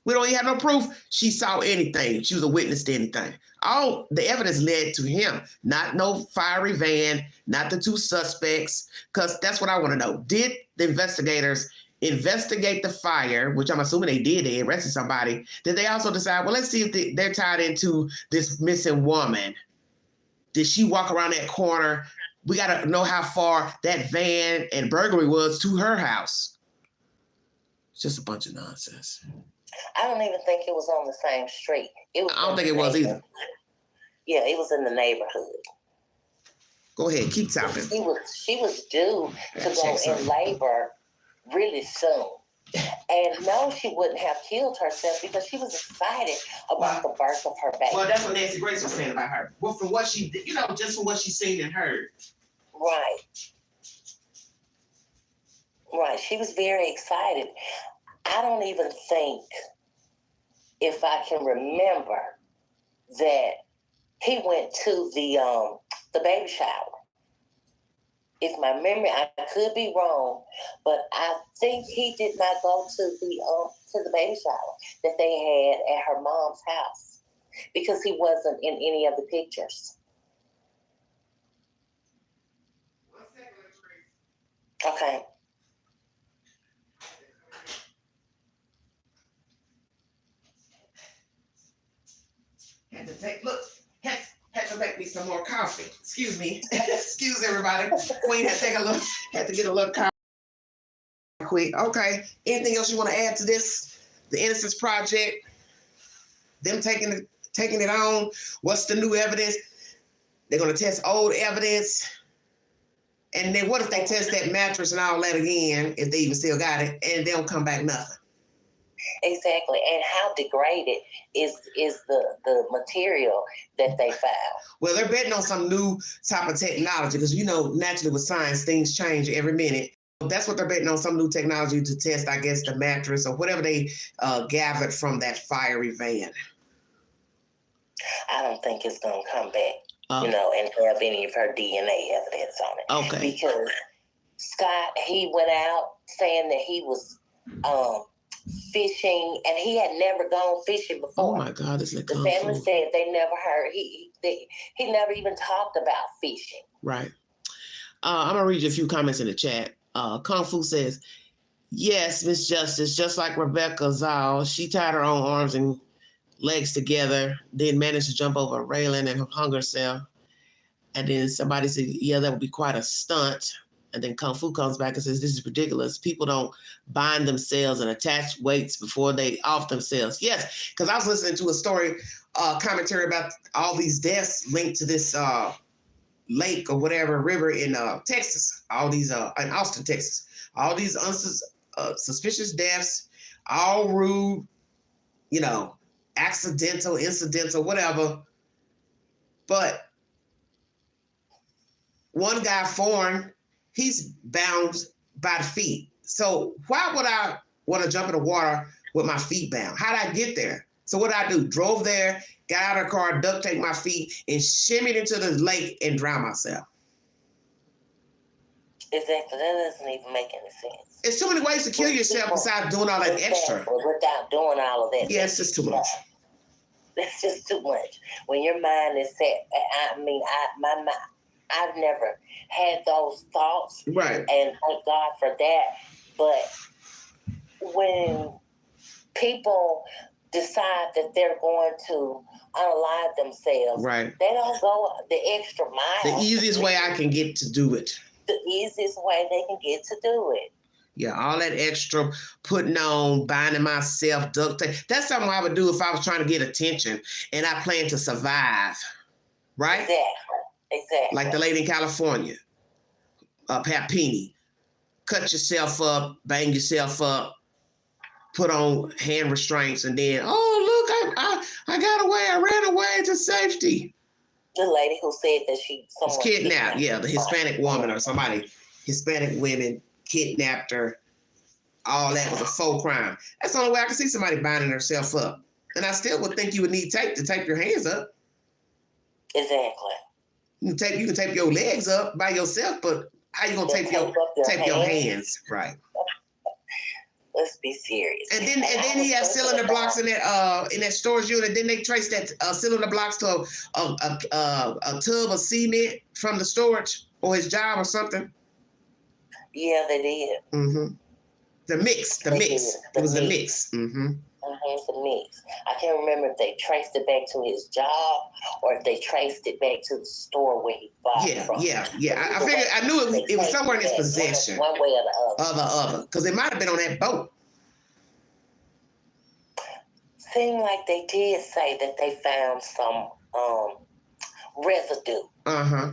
We don't even have no proof she saw anything. She was a witness to anything. All the evidence led to him, not no fiery van, not the two suspects, because that's what I want to know. Did the investigators investigate the fire, which I'm assuming they did, they arrested somebody. Did they also decide, well, let's see if they're tied into this missing woman? Did she walk around that corner? We got to know how far that van and burglary was to her house. It's just a bunch of nonsense. I don't even think it was on the same street. I don't think it was either. Yeah, it was in the neighborhood. Go ahead, keep talking. She was due to go in labor really soon. And no, she wouldn't have killed herself because she was excited about the birth of her baby. Well, that's what Nancy Grace was saying about her. Well, from what she did, just from what she's seen and heard. Right. Right. She was very excited. I don't even think, if I can remember, that he went to the baby shower. If my memory, I could be wrong, but I think he did not go to the baby shower that they had at her mom's house because he wasn't in any of the pictures. Okay. Had to make me some more coffee. Excuse me. Excuse everybody. Queen had to get a little coffee quick. Okay. Anything else you want to add to this? The Innocence Project, them taking it on. What's the new evidence? They're gonna test old evidence. And then what if they test that mattress and all that again, if they even still got it, and they don't come back nothing? Exactly. And how degraded is the material that they found? Well, they're betting on some new type of technology because, naturally with science, things change every minute. That's what they're betting on, some new technology to test, I guess, the mattress or whatever they gathered from that fiery van. I don't think it's going to come back, and have any of her DNA evidence on it. Okay. Because Scott, he went out saying that he was fishing, and he had never gone fishing before. Oh my God, it's like the kung family fu. said they never heard. He never even talked about fishing. Right. I'm gonna read you a few comments in the chat. Kung Fu says, "Yes, Miss Justice, just like Rebecca Zhao, she tied her own arms and legs together, then managed to jump over a railing and hung herself." And then somebody said, "Yeah, that would be quite a stunt." And then Kung Fu comes back and says, "This is ridiculous. People don't bind themselves and attach weights before they off themselves." Yes, because I was listening to a story, commentary about all these deaths linked to this lake or whatever river in Texas. All these in Austin, Texas. All these suspicious deaths, all rude, accidental, incidental, whatever. But one guy, foreign, he's bound by the feet. So why would I want to jump in the water with my feet bound? How did I get there? So what did I do? Drove there, got out of the car, duct taped my feet, and shimmied into the lake and drowned myself. Exactly. That doesn't even make any sense. It's too many ways to kill yourself besides doing all that extra. Without doing all of that. Yeah, it's just too much. It's just too much. When your mind is set, my mind, I've never had those thoughts. Right. And thank God for that. But when people decide that they're going to unalive themselves, right, they don't go the extra mile. The easiest way I can get to do it. The easiest way they can get to do it. Yeah, all that extra putting on, binding myself, duct tape. That's something I would do if I was trying to get attention and I plan to survive. Right? Exactly. Like the lady in California, Pat Penny. Cut yourself up, bang yourself up, put on hand restraints, and then, oh, look, I got away. I ran away to safety. The lady who said that she was kidnapped. Yeah, the Hispanic woman or somebody, Hispanic women kidnapped her. All that was a faux crime. That's the only way I can see somebody binding herself up. And I still would think you would need tape to tape your hands up. Exactly. You can tape your legs up by yourself, but how you gonna tape your hands? Right. Let's be serious. And then he has cylinder blocks in that storage unit. Then they trace that cylinder blocks to a tub of cement from the storage or his job or something. Yeah, they did. Mm-hmm. The mix. It was the mix. Mm-hmm. The mix. I can't remember if they traced it back to his job or if they traced it back to the store where he bought it from. Yeah. I figured, I knew it was somewhere in his possession. One way or the other. Because it might have been on that boat. Seemed like they did say that they found some residue. Uh-huh.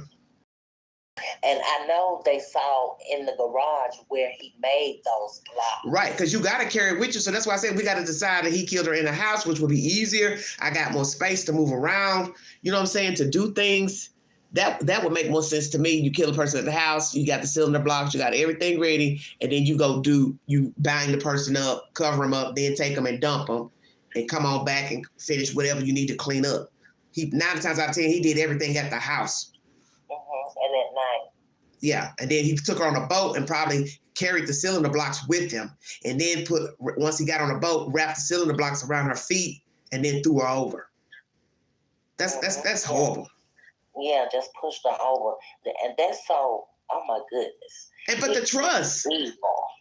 And I know they saw in the garage where he made those blocks. Right, because you got to carry it with you. So that's why I said we got to decide that he killed her in the house, which would be easier. I got more space to move around. You know what I'm saying? To do things. That would make more sense to me. You kill a person at the house. You got the cylinder blocks. You got everything ready. And then you bind the person up, cover them up, then take them and dump them. And come on back and finish whatever you need to clean up. 9 times out of 10, he did everything at the house. And at night. Yeah, and then he took her on a boat and probably carried the cylinder blocks with him. And then once he got on a boat, wrapped the cylinder blocks around her feet and then threw her over. That's horrible. Yeah, just pushed her over. And that's so, oh my goodness. But the trust.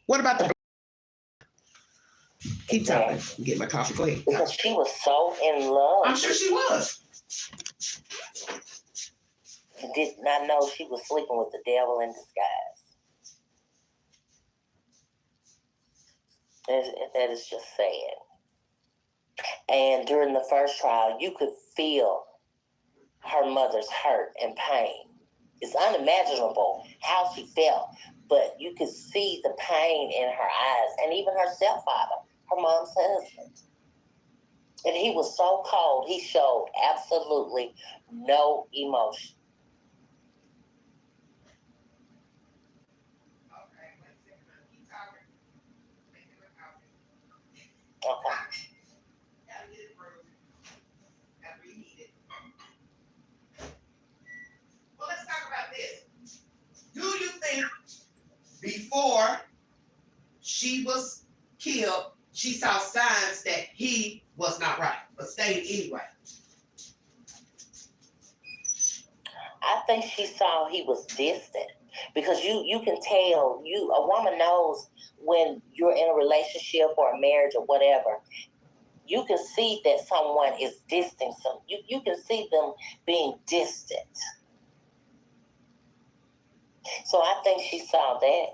What about the... Keep talking. Get my coffee. Go ahead. Because she was so in love. I'm sure she was. She did not know she was sleeping with the devil in disguise. That is just sad. And during the first trial, you could feel her mother's hurt and pain. It's unimaginable how she felt, but you could see the pain in her eyes, and even her stepfather, her mom's husband. And he was so cold, he showed absolutely no emotion. Okay. Well, let's talk about this. Do you think before she was killed, she she saw signs that he was not right, but stayed anyway. I think she saw he was distant because you can tell a woman knows when you're in a relationship or a marriage or whatever. You can see that someone is distant. You can see them being distant. So I think she saw that.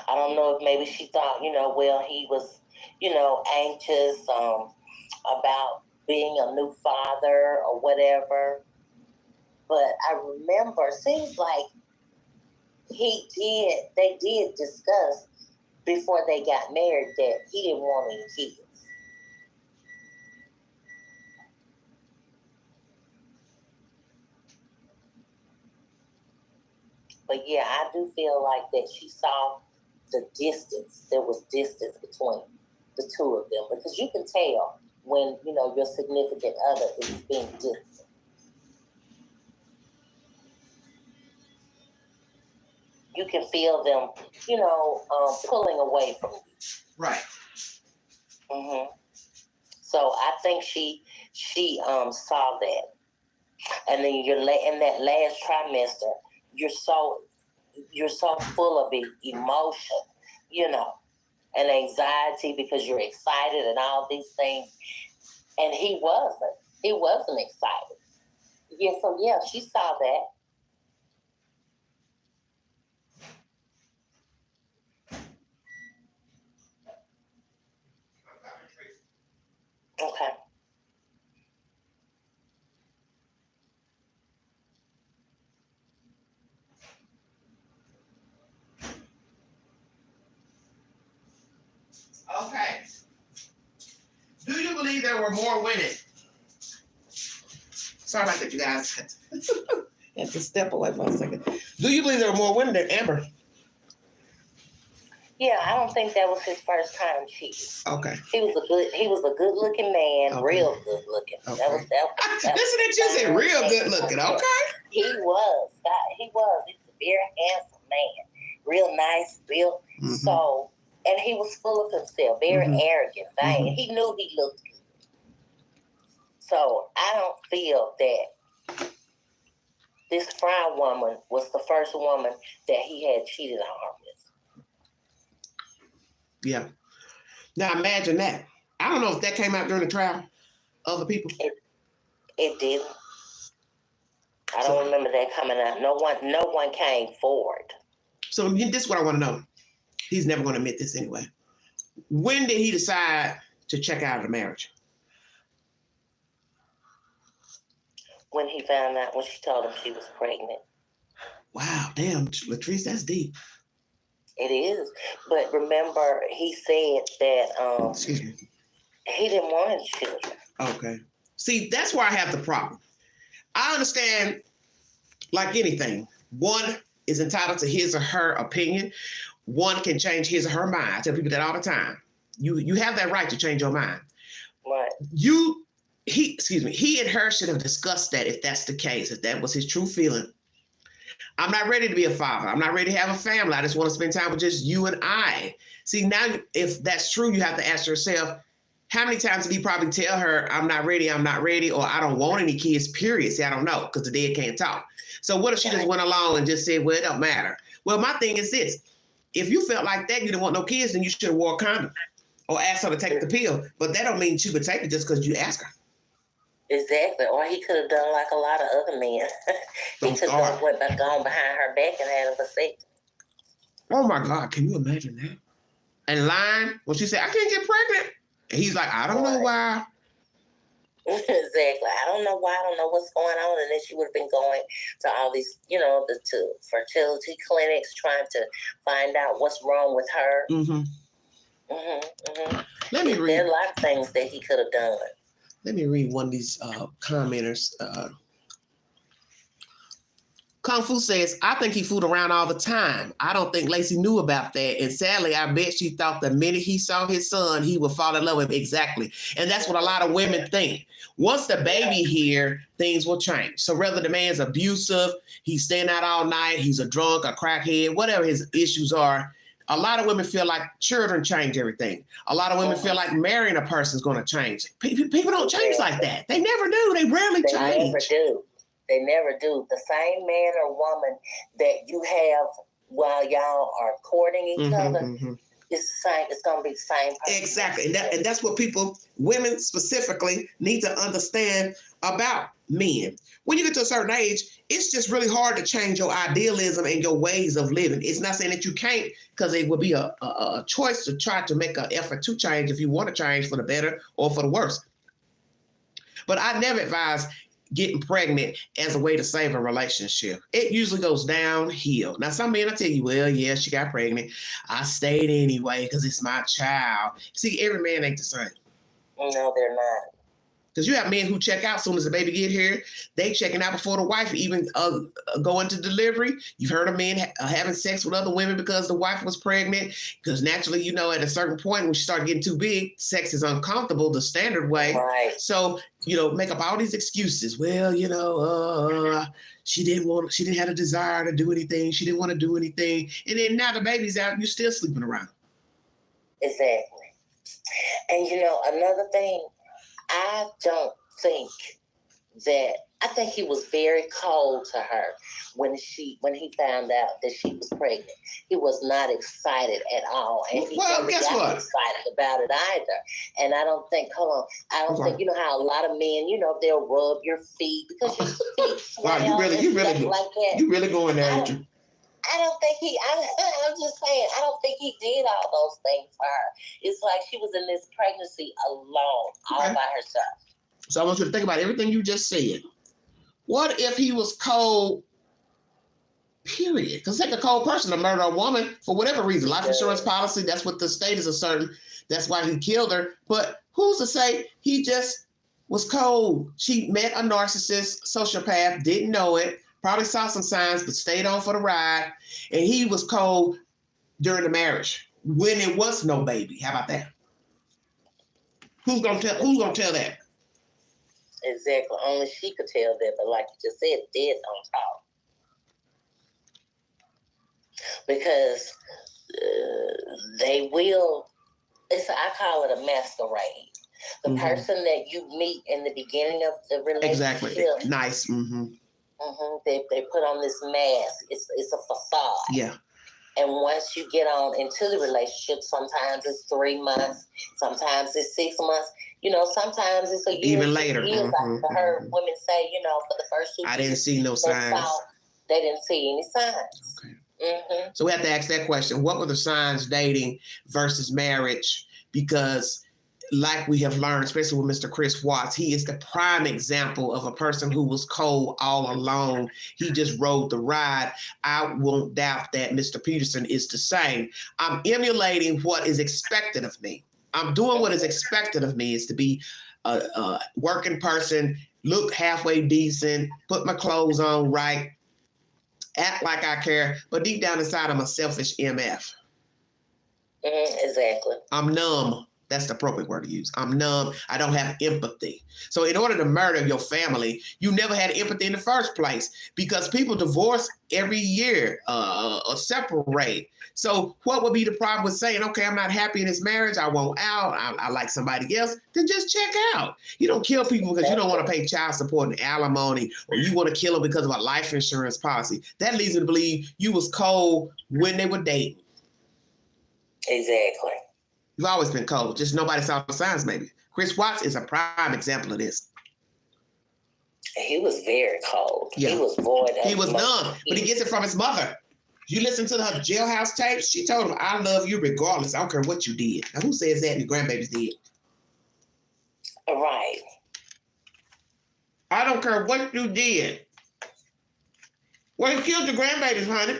I don't know if maybe she thought, well, he was, anxious about being a new father or whatever. But I remember, seems like they did discuss before they got married that he didn't want any kids. But yeah, I do feel like that she saw the distance. There was distance between the two of them because you can tell when, your significant other is being distant. You can feel them, pulling away from you. Right. Mm-hmm. So I think she saw that. And then in that last trimester, you're so full of emotion, and anxiety because you're excited and all these things. And he wasn't excited. Yeah, so yeah, she saw that. Okay. Okay. Do you believe there were more women? Sorry about that, you guys. I had to step away for a second. Do you believe there were more women than Amber? Yeah, I don't think that was his first time cheating. Okay. He was a good looking man, Okay. real good looking. Okay. That was Listen at you say real good looking, okay? He was. He's a very handsome man. Real nice, real so, and he was full of himself, very arrogant. He knew he looked good. So I don't feel that this Fry woman was the first woman that he had cheated on her with. Yeah. Now imagine that. I don't know if that came out during the trial. Other people. It didn't. I don't remember that coming out. No one came forward. So this is what I want to know. He's never going to admit this anyway. When did he decide to check out of the marriage? When he found out, when she told him she was pregnant. Wow, damn, Latrice, that's deep. It is. But remember, he said that Excuse me. He didn't want any children. Okay. See, that's where I have the problem. I understand, like anything, one is entitled to his or her opinion. One can change his or her mind. I tell people that all the time. You have that right to change your mind. Right. He and her should have discussed that if that's the case, if that was his true feeling. I'm not ready to be a father. I'm not ready to have a family. I just want to spend time with just you and I. See, now, if that's true, you have to ask yourself, how many times did he probably tell her, I'm not ready, or I don't want any kids, period? See, I don't know, because the dead can't talk. So what if she just went along and just said, well, it don't matter? Well, my thing is this. If you felt like that, you didn't want no kids, then you should have wore a condom or asked her to take the pill. But that don't mean she would take it just because you ask her. Exactly. Or he could have done like a lot of other men. He could have gone behind her back and had a vasectomy. Oh, my God. Can you imagine that? And lying when she said, I can't get pregnant. And he's like, I don't know why. Exactly. I don't know why. I don't know what's going on. And then she would have been going to all these, to fertility clinics trying to find out what's wrong with her. Let me read. There are a lot of things that he could have done. Let me read one of these commenters' Kung Fu says, I think he fooled around all the time. I don't think Lacey knew about that. And sadly, I bet she thought the minute he saw his son, he would fall in love with him. Exactly. And that's what a lot of women think. Once the baby here, things will change. So whether the man's abusive, he's staying out all night, he's a drunk, a crackhead, whatever his issues are, a lot of women feel like children change everything. A lot of women feel like marrying a person is going to change. People don't change like that. They never do. They rarely change. They never do. They never do. The same man or woman that you have while y'all are courting each other, it's the same. It's going to be the same person. Exactly. And that's what women specifically, need to understand about men. When you get to a certain age, it's just really hard to change your idealism and your ways of living. It's not saying that you can't, because it would be a choice to try to make an effort to change if you want to change for the better or for the worse. But I never advise getting pregnant as a way to save a relationship. It usually goes downhill. Now, some men will tell you, well, yeah, she got pregnant. I stayed anyway because it's my child. See, every man ain't the same. No, they're not. Because you have men who check out as soon as the baby get here. They checking out before the wife even go into delivery. You've heard of men having sex with other women because the wife was pregnant. Because naturally, you know, at a certain point when she started getting too big, sex is uncomfortable the standard way. Right. So, you know, make up all these excuses. Well, you know, she didn't have a desire to do anything. She didn't want to do anything. And then now the baby's out, you're still sleeping around. Exactly. And you know, another thing, I think he was very cold to her when he found out that she was pregnant. He was not excited at all. And he never got excited about it either. And I don't think, you know how a lot of men, you know, they'll rub your feet because your feet swell. Wow, you really going there, Andrew. I'm just saying, I don't think he did all those things for her. It's like she was in this pregnancy alone, all by herself. So I want you to think about everything you just said. What if he was cold, period? Because take a cold person to murder a woman for whatever reason. Life insurance policy, that's what the state is asserting. That's why he killed her. But who's to say he just was cold? She met a narcissist, sociopath, didn't know it. Probably saw some signs, but stayed on for the ride. And he was cold during the marriage when it was no baby. How about that? Who's gonna tell that? Exactly. Only she could tell that. But like you just said, dead on top. Because they will. I call it a masquerade. The person that you meet in the beginning of the relationship. Exactly. Nice. They put on this mask. It's a facade. Yeah. And once you get on into the relationship, sometimes it's 3 months, sometimes it's 6 months. You know, sometimes it's a year. Even later. I heard women say, you know, for the first 2 years, I didn't see no signs. They didn't see any signs. Okay. So we have to ask that question. What were the signs dating versus marriage? Because like we have learned, especially with Mr. Chris Watts, he is the prime example of a person who was cold all alone. He just rode the ride. I won't doubt that Mr. Peterson is the same. I'm emulating what is expected of me. I'm doing what is expected of me, is to be a working person, look halfway decent, put my clothes on right, act like I care, but deep down inside, I'm a selfish MF. Exactly. I'm numb. That's the appropriate word to use. I'm numb. I don't have empathy. So in order to murder your family, you never had empathy in the first place, because people divorce every year or separate. So what would be the problem with saying, okay, I'm not happy in this marriage, I want out, I like somebody else? Then just check out. You don't kill people because you don't want to pay child support and alimony, or you want to kill them because of a life insurance policy. That leads me to believe you was cold when they were dating. Exactly. You've always been cold. Just nobody saw the signs, maybe. Chris Watts is a prime example of this. He was very cold. Yeah. He was void of He was numb, but he gets it from his mother. You listen to her jailhouse tapes, she told him, I love you regardless. I don't care what you did. Now, who says that your grandbabies did? Right. I don't care what you did. Well, he killed your grandbabies, honey.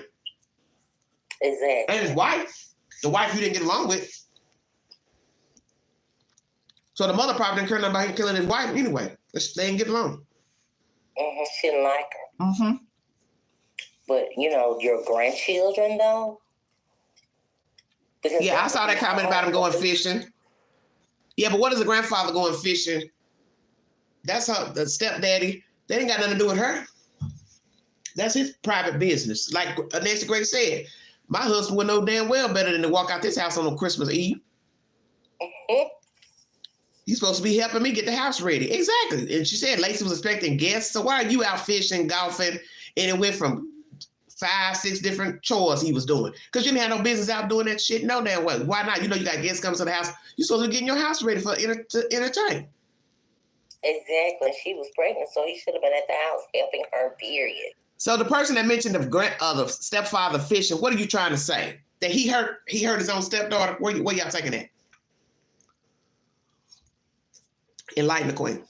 Exactly. And his wife. The wife you didn't get along with. So the mother probably didn't care nothing about him killing his wife anyway. They didn't get along. She didn't like her. But you know, your grandchildren though. Because Yeah, I saw that comment about him going fishing. Yeah, but what is the grandfather going fishing? That's her, the stepdaddy. They ain't got nothing to do with her. That's his private business. Like Nancy Grace said, my husband would know damn well better than to walk out this house on Christmas Eve. He's supposed to be helping me get the house ready. Exactly. And she said Lacey was expecting guests. So why are you out fishing, golfing? And it went from 5, 6 different chores he was doing. Because you didn't have no business out doing that shit no damn way. Why not? You know you got guests coming to the house. You're supposed to be getting your house ready to entertain. Exactly. She was pregnant, so he should have been at the house helping her, period. So the person that mentioned the stepfather fishing, what are you trying to say? That he hurt his own stepdaughter? Where y'all taking that? Enlighten the queen.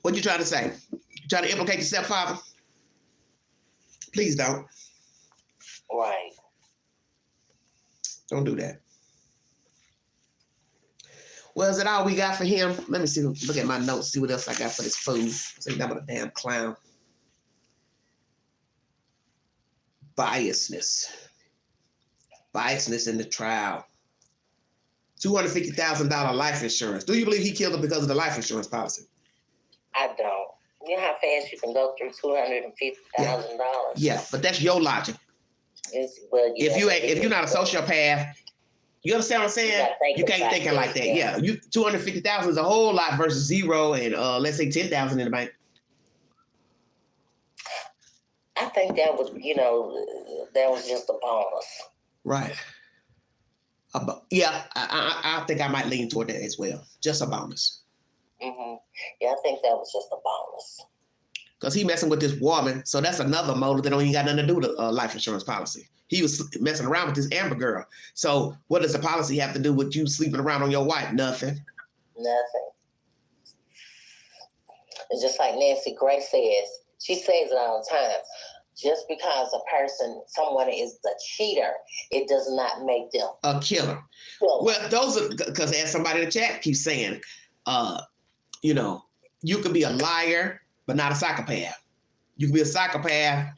What you trying to say? You trying to implicate the stepfather? Please don't. Right. Don't do that. Well, is that all we got for him? Let me see. Look at my notes. See what else I got for this fool. See that with a damn clown. Biasness in the trial. $250,000 life insurance. Do you believe he killed her because of the life insurance policy? I don't. You know how fast you can go through $250,000? Yeah, but that's your logic. Well, if you're not a sociopath, you understand what I'm saying? You can't think like that. Yeah, you $250,000 is a whole lot versus zero and let's say $10,000 in the bank. I think that was, that was just a bonus. Right. Yeah, I think I might lean toward that as well. Just a bonus. Mm-hmm. Yeah, I think that was just a bonus. Because he messing with this woman, so that's another motive that don't even got nothing to do with a life insurance policy. He was messing around with this Amber girl. So what does the policy have to do with you sleeping around on your wife? Nothing. Nothing. It's just like Nancy Grace says. She says it all the time. Just because someone is a cheater, it does not make them a killer. Well, those are, because as somebody in the chat keeps saying, you could be a liar, but not a psychopath. You could be a psychopath,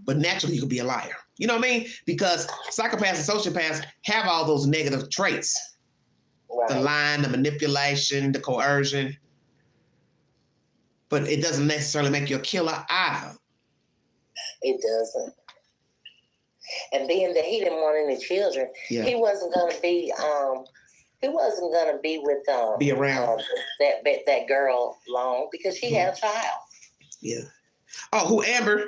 but naturally you could be a liar. You know what I mean? Because psychopaths and sociopaths have all those negative traits. Right. The lying, the manipulation, the coercion. But it doesn't necessarily make you a killer either. It doesn't. And being that he didn't want any children, he wasn't going to be with be around that girl long because she had a child. Yeah. Oh, who, Amber?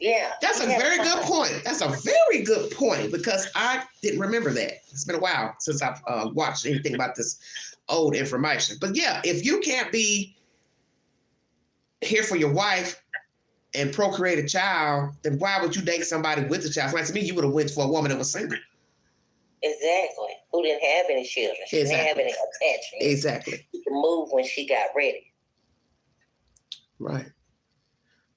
Yeah. That's a very good point. That's a very good point because I didn't remember that. It's been a while since I've watched anything about this old information. But yeah, if you can't be here for your wife and procreate a child, then why would you date somebody with a child? Like to me, you would have went for a woman that was single. Exactly. Who didn't have any children. She didn't have any attachment. Exactly. She could move when she got ready. Right.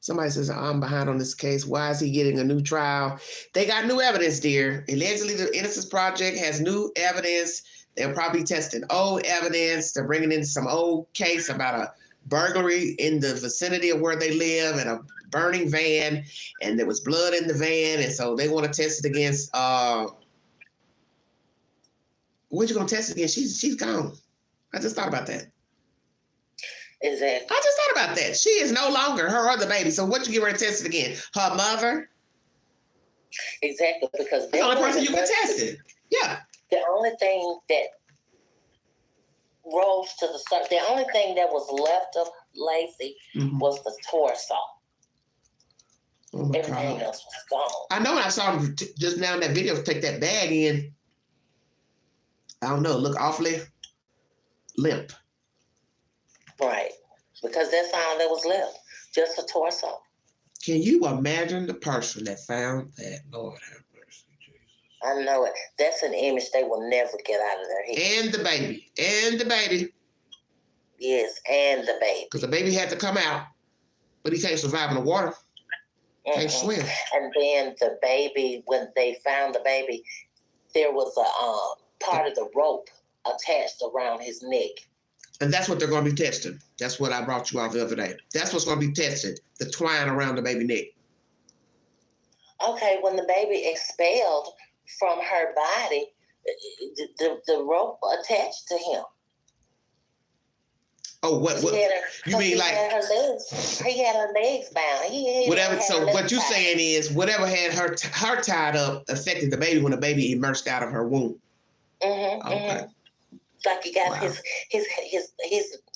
Somebody says, I'm behind on this case. Why is he getting a new trial? They got new evidence, dear. Allegedly, the Innocence Project has new evidence. They're probably testing old evidence. They're bringing in some old case about a burglary in the vicinity of where they live and a burning van, and there was blood in the van, and so they want to test it against what you gonna test it against? She's gone. I just thought about that. Exactly. I just thought about that. She is no longer her other baby. So what you get ready to test it again? Her mother? Exactly, because that's the only person you can test it. Yeah. The only thing that rose to the surface, the only thing that was left of Lacey was the torso. Oh my Everything God. else was gone. I know when I saw him just now in that video take that bag in, I don't know, look awfully limp. Right. Because that's all that was left. Just a torso. Can you imagine the person that found that? Lord have mercy, Jesus. I know it. That's an image they will never get out of their head. And the baby. And the baby. Yes, and the baby. Because the baby had to come out, but he can't survive in the water. Can't swim. And then the baby, when they found the baby, there was a part of the rope attached around his neck. And that's what they're going to be testing. That's what I brought you out the other day. That's what's going to be tested, the twine around the baby neck. Okay, when the baby expelled from her body, the rope attached to him. Oh, what you mean, like he had her legs bound. Whatever. So what you're saying is whatever had her tied up affected the baby when the baby emerged out of her womb. Mm-hmm. Okay. Mm-hmm. Like he got his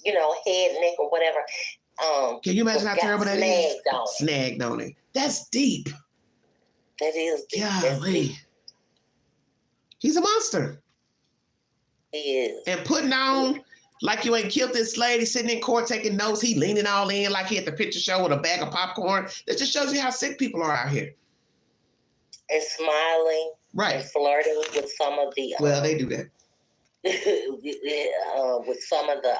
you know, head, neck, or whatever. Can you imagine how terrible that is? Snagged on it. That's deep. That is deep. Golly. He's a monster. He is. And putting on like you ain't killed this lady, sitting in court taking notes. He leaning all in like he at the picture show with a bag of popcorn. That just shows you how sick people are out here. And smiling. Right. And flirting with some of the. Well, they do that. With some of the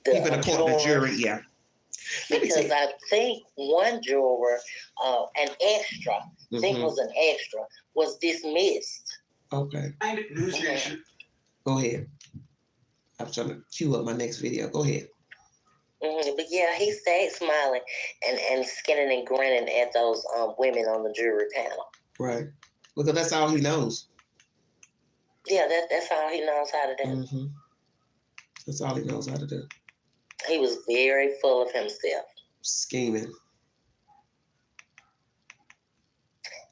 people in the court, the jury, yeah. Because I think one juror, an extra, I think was an extra, was dismissed. Okay. Negotiation. Go ahead. I'm trying to cue up my next video. Go ahead. But yeah, he stayed smiling and skinning and grinning at those women on the jury panel. Right. Because that's all he knows. Yeah, that's all he knows how to do. Mm-hmm. That's all he knows how to do. He was very full of himself. Scheming.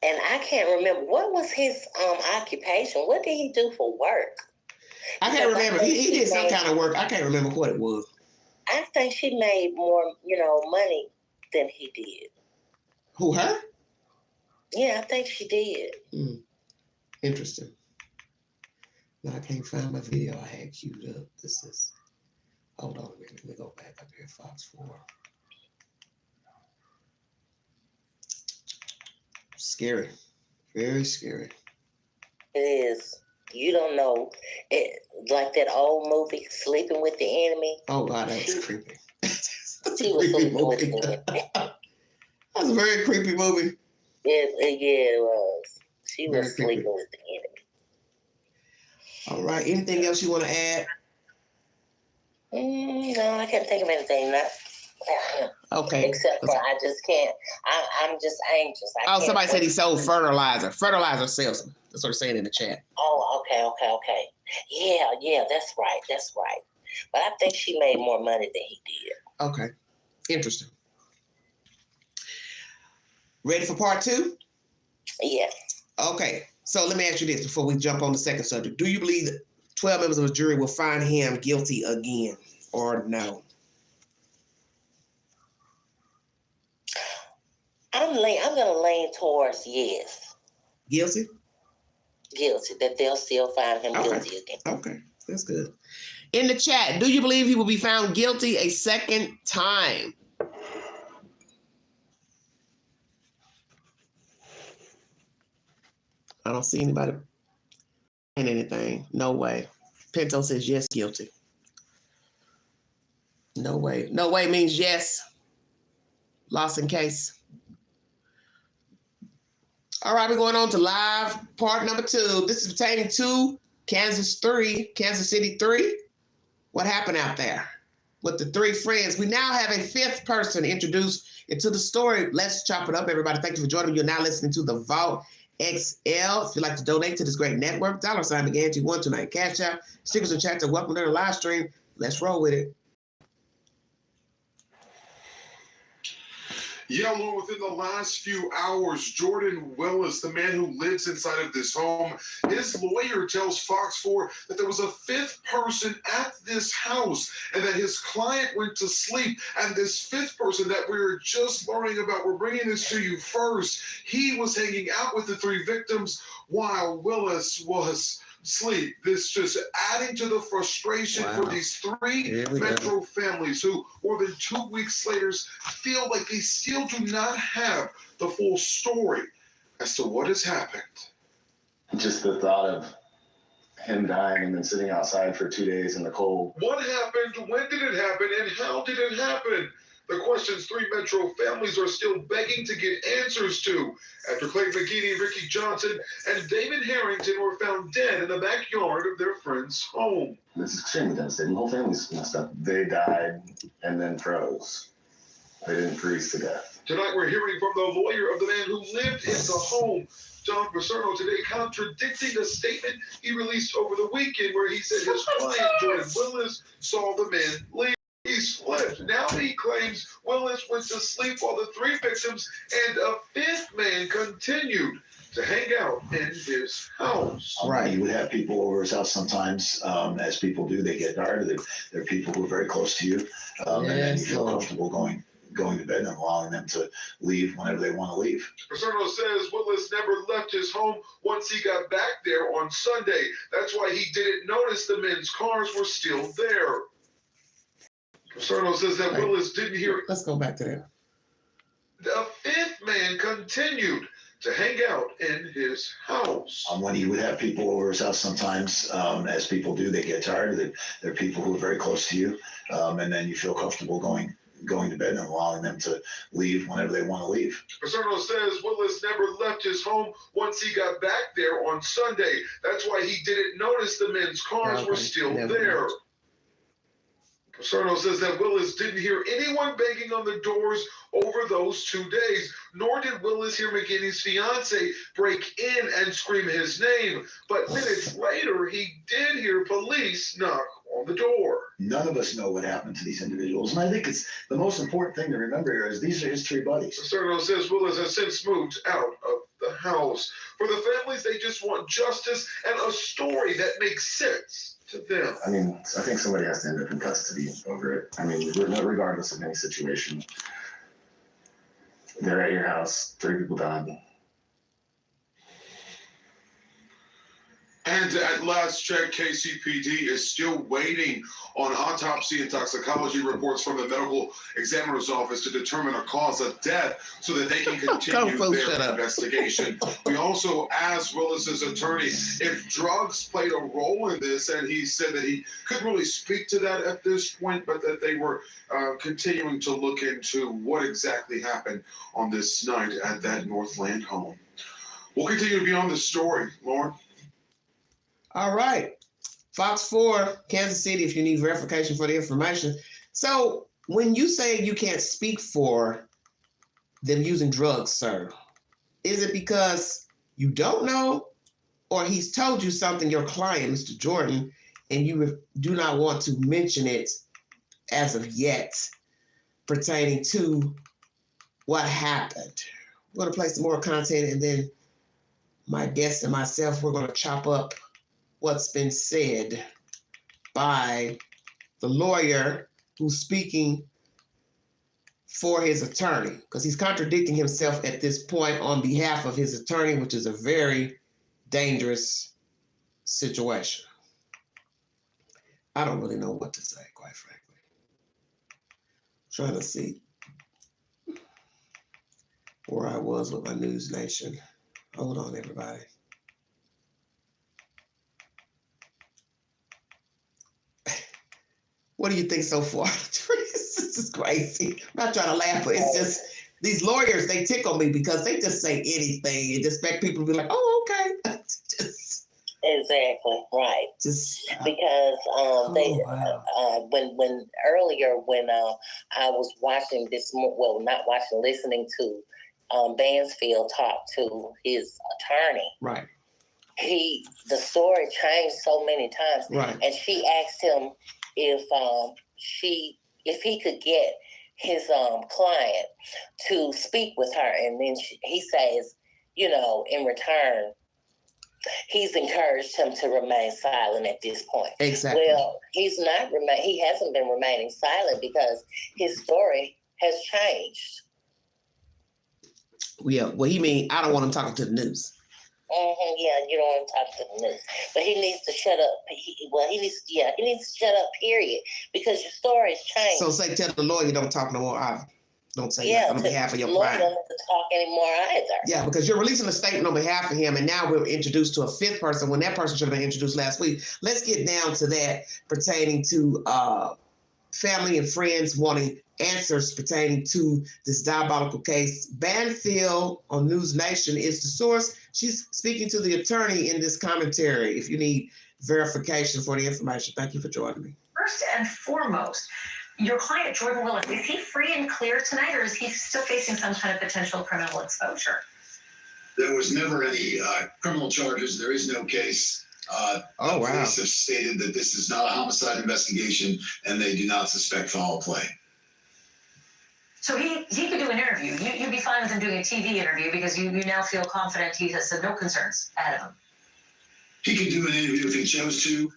And I can't remember, what was his occupation? What did he do for work? I can't remember. He did some kind of work. I can't remember what it was. I think she made more, money than he did. Who, her? Yeah, I think she did. Interesting. No, I can't find my video I had queued up. This is, hold on a minute. Let me go back up here, Fox 4. Scary. Very scary. It is. You don't know. Like that old movie, Sleeping with the Enemy. Oh, God, that was creepy. She was sleeping with the enemy. That was a very creepy movie. Yeah, it was. She Very was creepy. sleeping with the enemy. All right. Anything else you want to add? No, I can't think of anything. Okay. Except for I just can't. I'm just anxious. Somebody said he sold fertilizer. Fertilizer salesman. That's what they're saying in the chat. Oh, okay. Yeah, that's right. But I think she made more money than he did. Okay. Interesting. Ready for part 2? Yeah. Okay. So let me ask you this before we jump on the second subject. Do you believe that 12 members of the jury will find him guilty again or no? I'm going to lean towards yes. Guilty? Guilty, that they'll still find him guilty again. Okay, that's good. In the chat, do you believe he will be found guilty a second time? I don't see anybody saying anything. No way. Pinto says yes, guilty. No way. No way means yes. Lost in case. All right, we're going on to live part number 2. This is pertaining to Kansas City 3. What happened out there with the 3 friends? We now have a 5th person introduced into the story. Let's chop it up, everybody. Thank you for joining me. You're now listening to the Vault XL. If you'd like to donate to this great network, $ McGanty 129 Cash App. Stickers and chat to welcome to the live stream. Let's roll with it. Yeah, Lord, within the last few hours, Jordan Willis, the man who lives inside of this home, his lawyer tells Fox 4 that there was a 5th person at this house and that his client went to sleep. And this 5th person that we were just learning about, we're bringing this to you first, he was hanging out with the 3 victims while Willis was asleep. This just adding to the frustration for these 3 Metro families who, more than 2 weeks later, feel like they still do not have the full story as to what has happened. Just the thought of him dying and then sitting outside for 2 days in the cold. What happened? When did it happen? And how did it happen? The questions 3 Metro families are still begging to get answers to after Clayton McGeady, Ricky Johnson, and David Harrington were found dead in the backyard of their friend's home. This is extremely devastating. The whole family's messed up. They died and then froze. They didn't freeze to death. Tonight we're hearing from the lawyer of the man who lived in the home, John Paserno, today contradicting a statement he released over the weekend where he said his client, Jordan Willis, saw the men leave. He's flipped. Now he claims Willis went to sleep while the 3 victims and a 5th man continued to hang out in his house. Right. You would have people over his house sometimes, as people do. They get tired. They're people who are very close to you, and then you feel comfortable going to bed and allowing them to leave whenever they want to leave. Paserno says Willis never left his home once he got back there on Sunday. That's why he didn't notice the men's cars were still there. Paserno says that Willis didn't hear. Let's go back to that. The 5th man continued to hang out in his house. When you would have people over his house sometimes, as people do, they get tired. They're people who are very close to you, and then you feel comfortable going to bed and allowing them to leave whenever they want to leave. Paserno says Willis never left his home once he got back there on Sunday. That's why he didn't notice the men's cars were still there. Paserno says that Willis didn't hear anyone banging on the doors over those 2 days, nor did Willis hear McGinney's fiance break in and scream his name. But minutes later, he did hear police knock on the door. None of us know what happened to these individuals, and I think it's the most important thing to remember here is these are his 3 buddies. Paserno says Willis has since moved out of the house. For the families, they just want justice and a story that makes sense to them. I mean, I think somebody has to end up in custody over it. I mean, regardless of any situation, they're at your house, 3 people died. And at last check, KCPD is still waiting on autopsy and toxicology reports from the medical examiner's office to determine a cause of death so that they can continue their investigation. We also asked Willis's attorney if drugs played a role in this, and he said that he couldn't really speak to that at this point, but that they were continuing to look into what exactly happened on this night at that Northland home. We'll continue to be on this story, Lauren. All right. Fox 4, Kansas City, if you need verification for the information. So when you say you can't speak for them using drugs, sir, is it because you don't know, or he's told you something, your client, Mr. Jordan, and you do not want to mention it as of yet pertaining to what happened? We're going to play some more content, and then my guest and myself, we're going to chop up what's been said by the lawyer who's speaking for his attorney, because he's contradicting himself at this point on behalf of his attorney, which is a very dangerous situation. I don't really know what to say, quite frankly. Trying to see where I was with my News Nation. Hold on, everybody. What do you think so far? This is crazy. I'm not trying to laugh, but it's just these lawyers, they tickle me because they just say anything and expect people to be like, oh, okay. Exactly, right. Because when earlier when I was watching this, well, not watching, listening to Bansfield talk to his attorney. Right. The story changed so many times. Right. And she asked him if he could get his client to speak with her, and then he says, in return, he's encouraged him to remain silent at this point. Exactly. Well, he hasn't been remaining silent because his story has changed. Yeah, well, he mean I don't want him talking to the news. Mm-hmm, yeah, you don't want to talk to the news, but he needs to shut up. He needs to shut up. Period, because your story's changed. So say tell the lawyer don't talk no more. Don't say that on behalf of your client. Don't have to talk anymore either. Yeah, because you're releasing a statement on behalf of him, and now we're introduced to a 5th person when that person should have been introduced last week. Let's get down to that pertaining to family and friends wanting answers pertaining to this diabolical case. Banfield on News Nation is the source. She's speaking to the attorney in this commentary if you need verification for the information. Thank you for joining me. First and foremost, your client, Jordan Willis, is he free and clear tonight, or is he still facing some kind of potential criminal exposure? There was never any criminal charges. There is no case. Oh, wow. Police have stated that this is not a homicide investigation and they do not suspect foul play. So he could do an interview. You'd be fine with him doing a TV interview because you now feel confident he has no concerns ahead of him. He could do an interview if he chose to.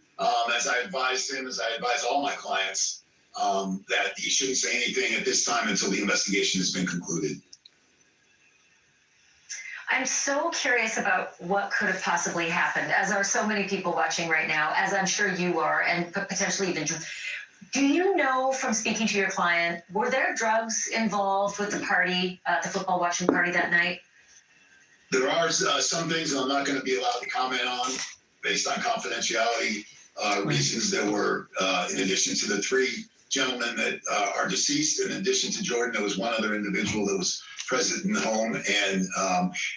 As I advised him, as I advise all my clients, that he shouldn't say anything at this time until the investigation has been concluded. I'm so curious about what could have possibly happened, as are so many people watching right now, as I'm sure you are, and potentially even. Do you know from speaking to your client, were there drugs involved with the party, the football watching party that night? There are some things that I'm not going to be allowed to comment on based on confidentiality reasons. There were, in addition to the three gentlemen that are deceased, in addition to Jordan, there was one other individual that was present in the home. And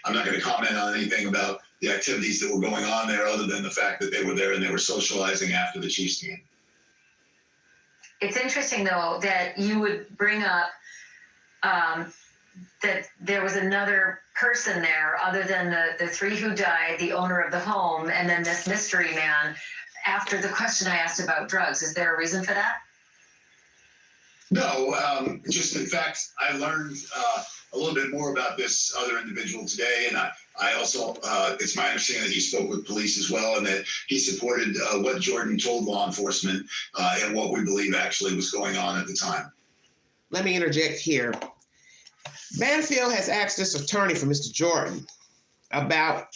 I'm not going to comment on anything about the activities that were going on there other than the fact that they were there and they were socializing after the Chiefs game. It's interesting, though, that you would bring up that there was another person there other than the three who died, the owner of the home, and then this mystery man, after the question I asked about drugs. Is there a reason for that? No, just in fact, I learned a little bit more about this other individual today, and I also, it's my understanding that he spoke with police as well, and that he supported what Jordan told law enforcement and what we believe actually was going on at the time. Let me interject here. Banfield has asked this attorney for Mr. Jordan about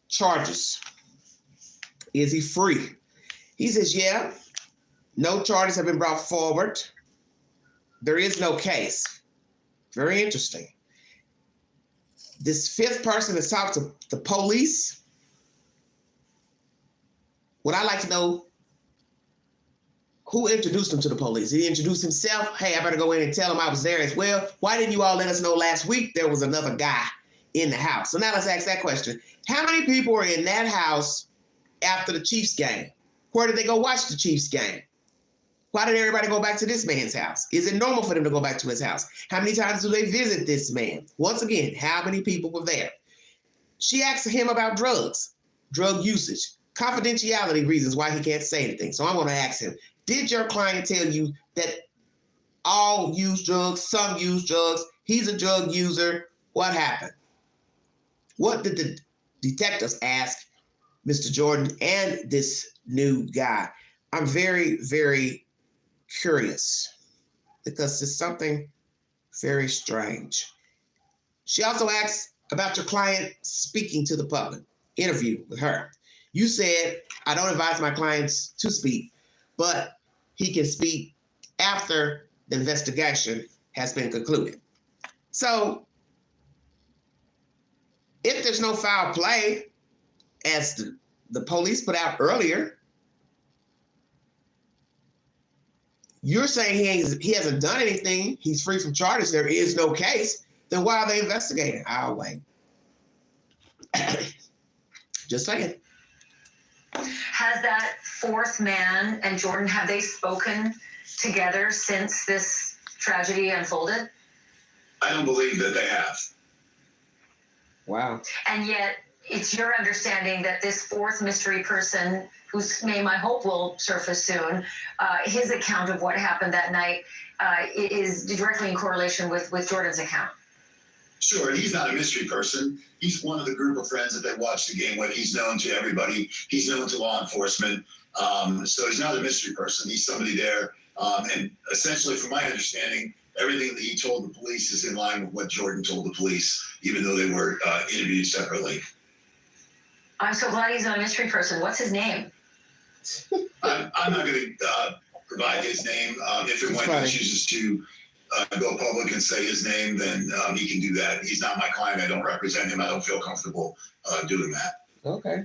charges. Is he free? He says, yeah, no charges have been brought forward. There is no case. Very interesting. This fifth person has talked to the police. What I'd like to know, who introduced him to the police? Did he introduce himself? Hey, I better go in and tell him I was there as well. Why didn't you all let us know last week there was another guy in the house? So now let's ask that question. How many people were in that house after the Chiefs game? Where did they go watch the Chiefs game? Why did everybody go back to this man's house? Is it normal for them to go back to his house? How many times do they visit this man? Once again, how many people were there? She asked him about drugs, drug usage, confidentiality reasons why he can't say anything. So I'm going to ask him, did your client tell you that all use drugs, some use drugs, he's a drug user? What happened? What did the detectives ask Mr. Jordan and this new guy? I'm very, very curious because it's something very strange. She also asked about your client speaking to the public, interview with her. You said, I don't advise my clients to speak, but he can speak after the investigation has been concluded. So if there's no foul play, as the police put out earlier, you're saying he hasn't done anything, he's free from charges, there is no case, then why are they investigating? I'll wait. Just saying. Has that fourth man and Jordan, have they spoken together since this tragedy unfolded? I don't believe that they have. Wow. And yet it's your understanding that this fourth mystery person, whose name I hope will surface soon, his account of what happened that night is directly in correlation with Jordan's account. Sure, he's not a mystery person. He's one of the group of friends that they watched the game with. He's known to everybody. He's known to law enforcement. So he's not a mystery person. He's somebody there. And essentially, from my understanding, everything that he told the police is in line with what Jordan told the police, even though they were interviewed separately. I'm so glad he's not a mystery person. What's his name? I'm not going to provide his name. If and when he chooses to go public and say his name, then he can do that. He's not my client. I don't represent him. I don't feel comfortable doing that. Okay.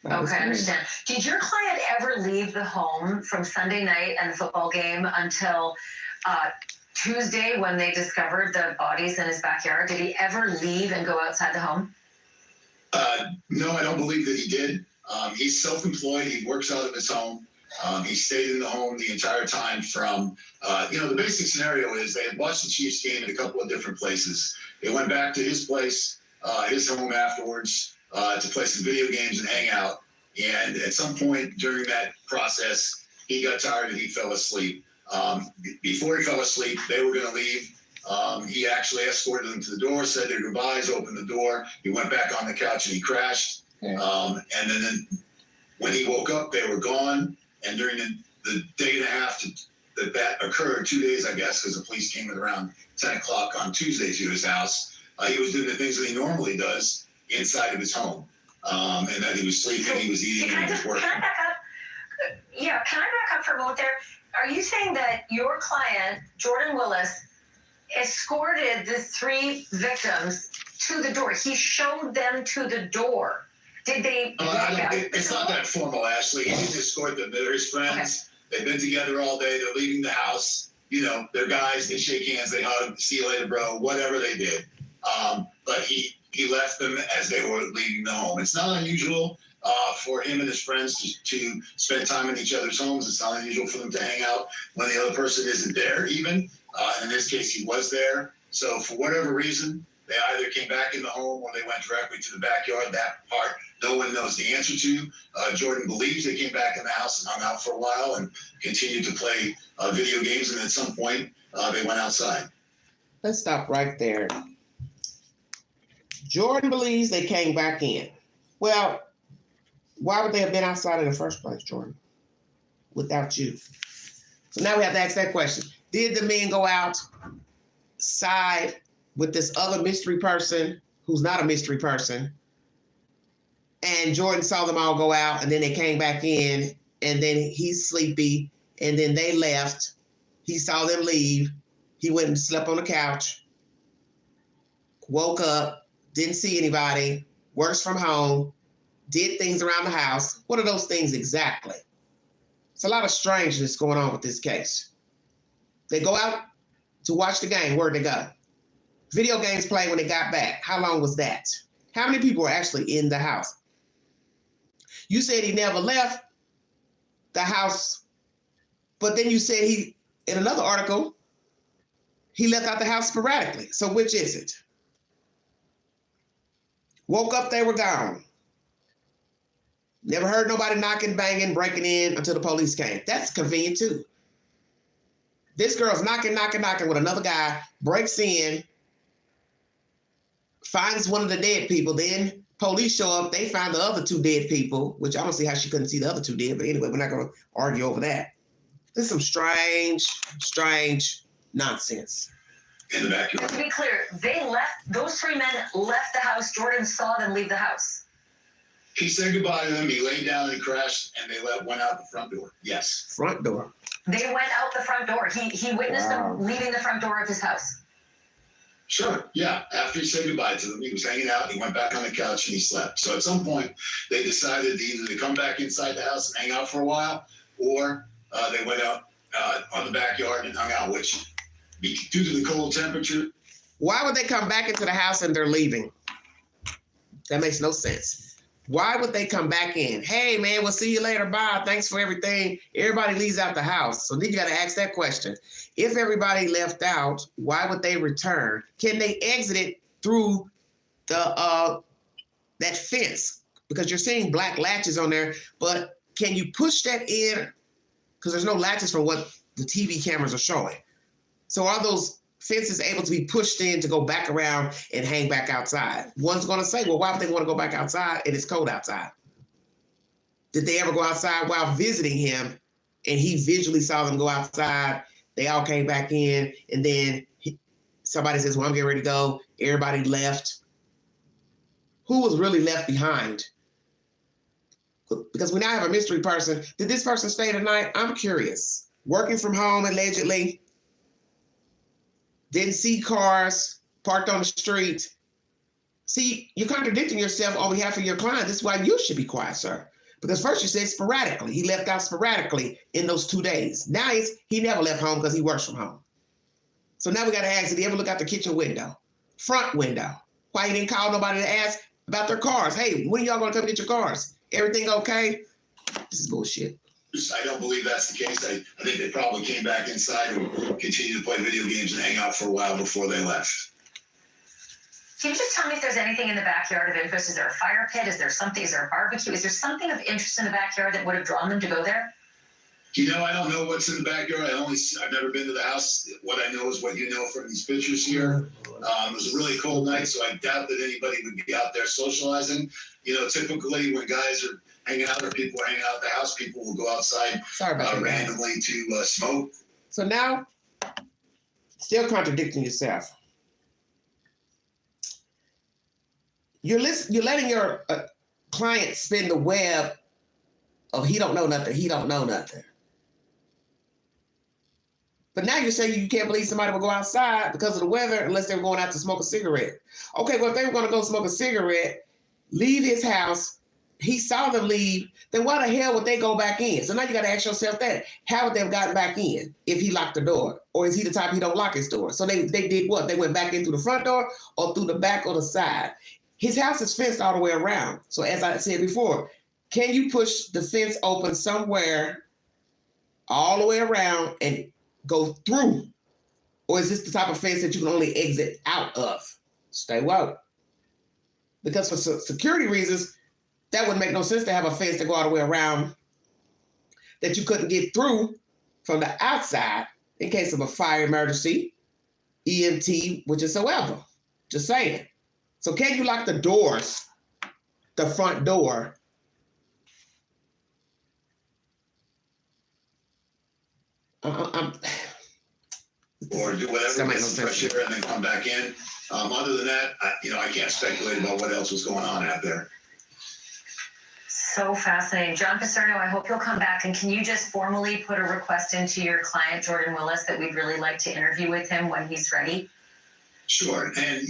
Okay, I understand. Did your client ever leave the home from Sunday night and the football game until Tuesday when they discovered the bodies in his backyard? Did he ever leave and go outside the home? No, I don't believe that he did. He's self-employed. He works out of his home. He stayed in the home the entire time from, the basic scenario is they had watched the Chiefs game in a couple of different places. They went back to his place, his home afterwards, to play some video games and hang out. And at some point during that process, he got tired and he fell asleep. Before he fell asleep, they were going to leave. He actually escorted them to the door, said their goodbyes, opened the door. He went back on the couch and he crashed. And then when he woke up, they were gone. And during the day and a half that occurred, 2 days, I guess, because the police came at around 10 o'clock on Tuesday to his house, he was doing the things that he normally does inside of his home. And that he was sleeping, he was eating, and he was working. Can I back up? Yeah, can I back up for a moment there? Are you saying that your client, Jordan Willis, escorted the 3 victims to the door? He showed them to the door. Did they? It's not that formal, Ashley. He didn't escort them. They're his friends. Okay. They've been together all day. They're leaving the house. They're guys. They shake hands. They hug. See you later, bro. Whatever they did. But he left them as they were leaving the home. It's not unusual for him and his friends to spend time in each other's homes. It's not unusual for them to hang out when the other person isn't there even. In this case, he was there. So for whatever reason, they either came back in the home or they went directly to the backyard. That part, no one knows the answer to. Jordan believes they came back in the house and hung out for a while and continued to play video games. And at some point, they went outside. Let's stop right there. Jordan believes they came back in. Well, why would they have been outside in the first place, Jordan, without you? So now we have to ask that question. Did the men go outside with this other mystery person who's not a mystery person, and Jordan saw them all go out, and then they came back in, and then he's sleepy, and then they left. He saw them leave. He went and slept on the couch, woke up, didn't see anybody, works from home, did things around the house. What are those things exactly? It's a lot of strangeness going on with this case. They go out to watch the game. Where'd they go? Video games played when they got back. How long was that? How many people were actually in the house? You said he never left the house, but then you said in another article, he left out the house sporadically. So which is it? Woke up, they were gone. Never heard nobody knocking, banging, breaking in until the police came. That's convenient too. This girl's knocking with another guy, breaks in, finds one of the dead people. Then police show up. They find the other 2 dead people, which I don't see how she couldn't see the other 2 dead. But anyway, we're not going to argue over that. This is some strange nonsense. In the backyard. To be clear, those 3 men left the house. Jordan saw them leave the house. He said goodbye to them. He laid down and crashed, and they went out the front door. Yes. Front door. They went out the front door. He witnessed them leaving the front door of his house. Sure, yeah. After he said goodbye to them, he was hanging out, he went back on the couch and he slept. So at some point, they decided either to come back inside the house and hang out for a while, or they went out on the backyard and hung out, which, due to the cold temperature. Why would they come back into the house and they're leaving? That makes no sense. Why would they come back in? Hey, man, we'll see you later. Bye. Thanks for everything. Everybody leaves out the house. So then you got to ask that question. If everybody left out, why would they return? Can they exit it through that fence? Because you're seeing black latches on there, but can you push that in? Because there's no latches from what the TV cameras are showing. So are those fences able to be pushed in to go back around and hang back outside? One's going to say, well, why would they want to go back outside and it's cold outside? Did they ever go outside while visiting him and he visually saw them go outside? They all came back in, and then somebody says, well, I'm getting ready to go. Everybody left. Who was really left behind? Because we now have a mystery person. Did this person stay tonight? I'm curious. Working from home, allegedly. Didn't see cars parked on the street. See, you're contradicting yourself on behalf of your client. This is why you should be quiet, sir. Because first you said sporadically. He left out sporadically in those 2 days. Now he never left home because he works from home. So now we got to ask, did he ever look out the kitchen window? Front window? Why he didn't call nobody to ask about their cars? Hey, when are y'all going to come get your cars? Everything okay? This is bullshit. I don't believe that's the case. I think they probably came back inside and continued to play video games and hang out for a while before they left. Can you just tell me if there's anything in the backyard of interest? Is there a fire pit? Is there something? Is there a barbecue? Is there something of interest in the backyard that would have drawn them to go there? You know, I don't know what's in the backyard. I've never been to the house. What I know is what you know from these pictures here. It was a really cold night, so I doubt that anybody would be out there socializing. You know, typically when guys are hanging out or people are hanging out at the house, people will go outside randomly to smoke. So now, still contradicting yourself. You're letting your client spin the web of he don't know nothing, he don't know nothing. But now you're saying you can't believe somebody will go outside because of the weather unless they were going out to smoke a cigarette. Okay, well, if they were going to go smoke a cigarette, leave his house, he saw them leave, then why the hell would they go back in? So now you got to ask yourself that. How would they have gotten back in if he locked the door? Or is he the type he don't lock his door? So they did what? They went back in through the front door or through the back or the side? His house is fenced all the way around. So as I said before, can you push the fence open somewhere all the way around and go through? Or is this the type of fence that you can only exit out of? Stay woke. Because for security reasons, that would make no sense to have a fence to go all the way around that you couldn't get through from the outside in case of a fire emergency, EMT, whatsoever. Just saying. So can you lock the doors, the front door? Or do whatever, get some fresh air and then come back in. Other than that, I can't speculate about what else was going on out there. So fascinating. John Paserno, I hope you'll come back. And can you just formally put a request into your client, Jordan Willis, that we'd really like to interview with him when he's ready? Sure. And,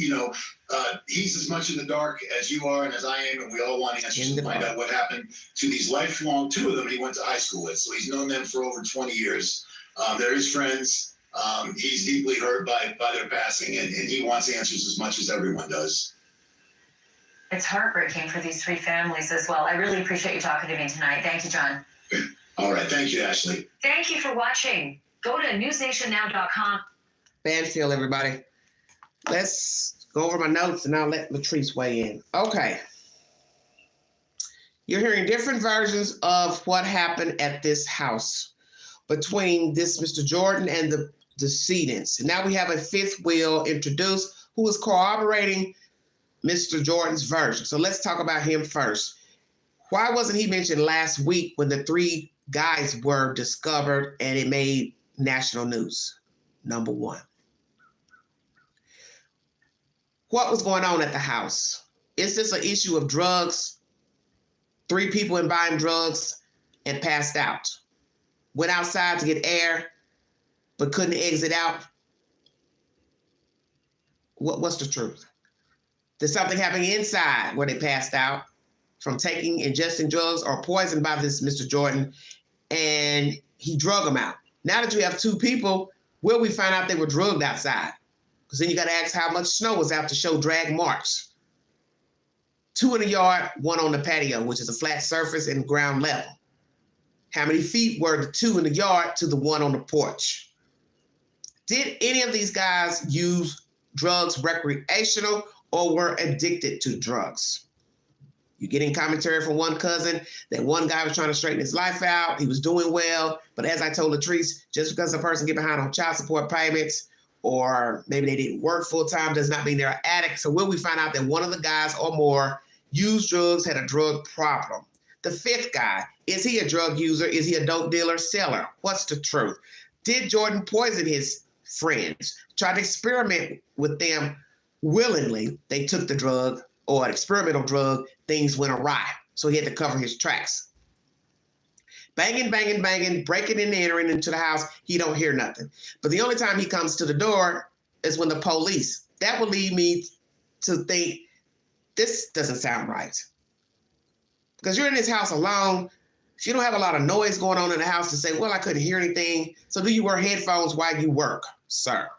he's as much in the dark as you are and as I am, and we all want answers to find out what happened to these lifelong, two of them he went to high school with. So he's known them for over 20 years. They're his friends. He's deeply hurt by their passing, and he wants answers as much as everyone does. It's heartbreaking for these three families as well. I really appreciate you talking to me tonight. Thank you, John. All right. Thank you, Ashley. Thank you for watching. Go to newsnationnow.com. Banfield, everybody. Let's go over my notes and I'll let Latrice weigh in. Okay. You're hearing different versions of what happened at this house between this Mr. Jordan and the decedents. And now we have a fifth wheel introduced who is corroborating Mr. Jordan's version. So let's talk about him first. Why wasn't he mentioned last week when the three guys were discovered and it made national news? Number one. What was going on at the house? Is this an issue of drugs? 3 people in buying drugs and passed out. Went outside to get air, but couldn't exit out. What's the truth? Did something happen inside where they passed out from ingesting drugs or poisoned by this Mr. Jordan, and he drug them out? Now that you have 2 people, will we find out they were drugged outside? Because then you got to ask how much snow was out to show drag marks. 2 in the yard, 1 on the patio, which is a flat surface and ground level. How many feet were the 2 in the yard to the 1 on the porch? Did any of these guys use drugs recreational or were addicted to drugs? You're getting commentary from one cousin that one guy was trying to straighten his life out. He was doing well. But as I told Latrice, just because a person get behind on child support payments or maybe they didn't work full time does not mean they're an addict. So will we find out that one of the guys or more used drugs, had a drug problem? The 5th guy, is he a drug user? Is he a dope dealer, seller? What's the truth? Did Jordan poison his friends? Try to experiment with them willingly. They took the drug or an experimental drug, things went awry. So he had to cover his tracks. Banging, banging, banging, breaking and entering into the house. He don't hear nothing. But the only time he comes to the door is when the police. That would lead me to think this doesn't sound right. Because you're in this house alone. If you don't have a lot of noise going on in the house to say, well, I couldn't hear anything. So do you wear headphones while you work, sir?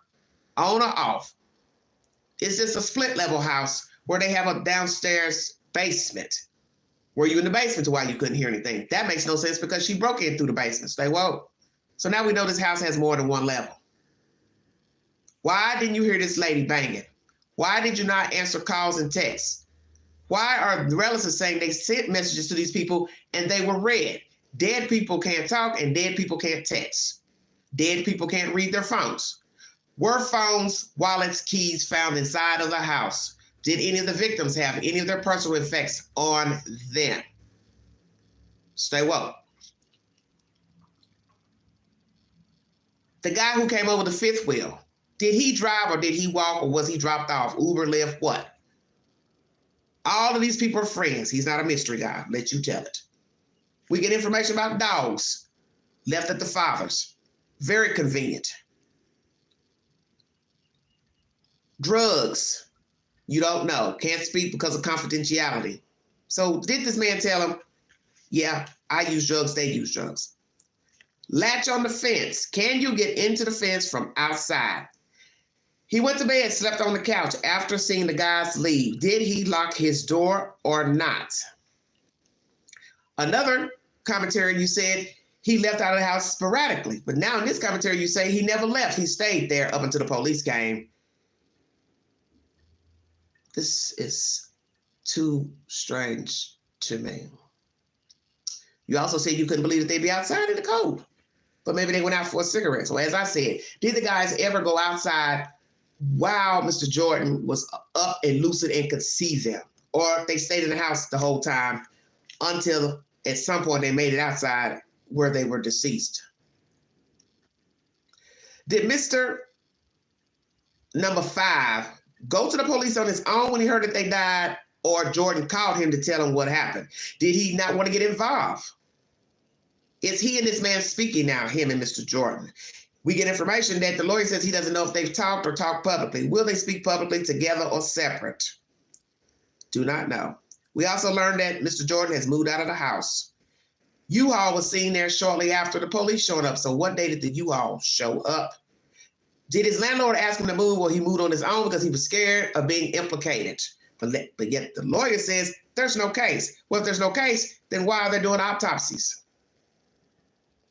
On or off? Is this a split level house where they have a downstairs basement? Were you in the basement while you couldn't hear anything? That makes no sense because she broke in through the basement. Say, whoa. So now we know this house has more than one level. Why didn't you hear this lady banging? Why did you not answer calls and texts? Why are the relatives saying they sent messages to these people and they were read? Dead people can't talk and dead people can't text. Dead people can't read their phones. Were phones, wallets, keys found inside of the house? Did any of the victims have any of their personal effects on them? Stay woke. The guy who came over the fifth wheel, did he drive or did he walk or was he dropped off? Uber, Lyft, what? All of these people are friends. He's not a mystery guy. Let you tell it. We get information about dogs left at the father's. Very convenient. Drugs. You don't know. Can't speak because of confidentiality. So did this man tell him, yeah, I use drugs, they use drugs. Latch on the fence. Can you get into the fence from outside? He went to bed, slept on the couch after seeing the guys leave. Did he lock his door or not? Another commentary, you said he left out of the house sporadically. But now in this commentary, you say he never left. He stayed there up until the police came. This is too strange to me. You also said you couldn't believe that they'd be outside in the cold. But maybe they went out for a cigarette. So as I said, did the guys ever go outside while Mr. Jordan was up and lucid and could see them? Or they stayed in the house the whole time until at some point they made it outside where they were deceased? Did Mr. Number 5 go to the police on his own when he heard that they died, or Jordan called him to tell him what happened? Did he not want to get involved? Is he and this man speaking now, him and Mr. Jordan? We get information that the lawyer says he doesn't know if they've talked or talked publicly. Will they speak publicly together or separate? Do not know. We also learned that Mr. Jordan has moved out of the house. U-Haul was seen there shortly after the police showed up. So what day did the U-Haul show up? Did his landlord ask him to move, or he moved on his own because he was scared of being implicated? But yet the lawyer says there's no case. Well, if there's no case, then why are they doing autopsies?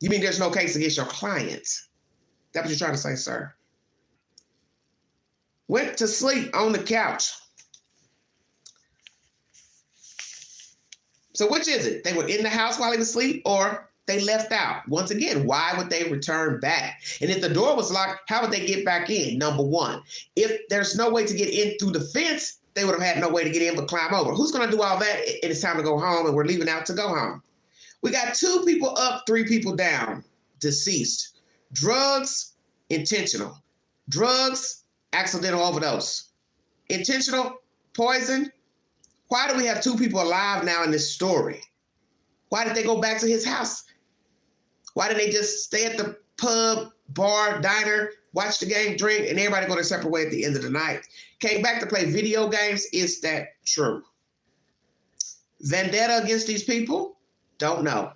You mean there's no case against your client? That's what you're trying to say, sir. Went to sleep on the couch. So which is it? They were in the house while he was asleep, or they left out? Once again, why would they return back? And if the door was locked, how would they get back in? Number one, if there's no way to get in through the fence, they would have had no way to get in but climb over. Who's going to do all that? It's time to go home, and we're leaving out to go home. We got 2 people up, 3 people down, deceased. Drugs, intentional. Drugs, accidental overdose. Intentional, poison. Why do we have 2 people alive now in this story? Why did they go back to his house? Why didn't they just stay at the pub, bar, diner, watch the game, drink, and everybody go their separate way at the end of the night? Came back to play video games. Is that true? Vendetta against these people? Don't know.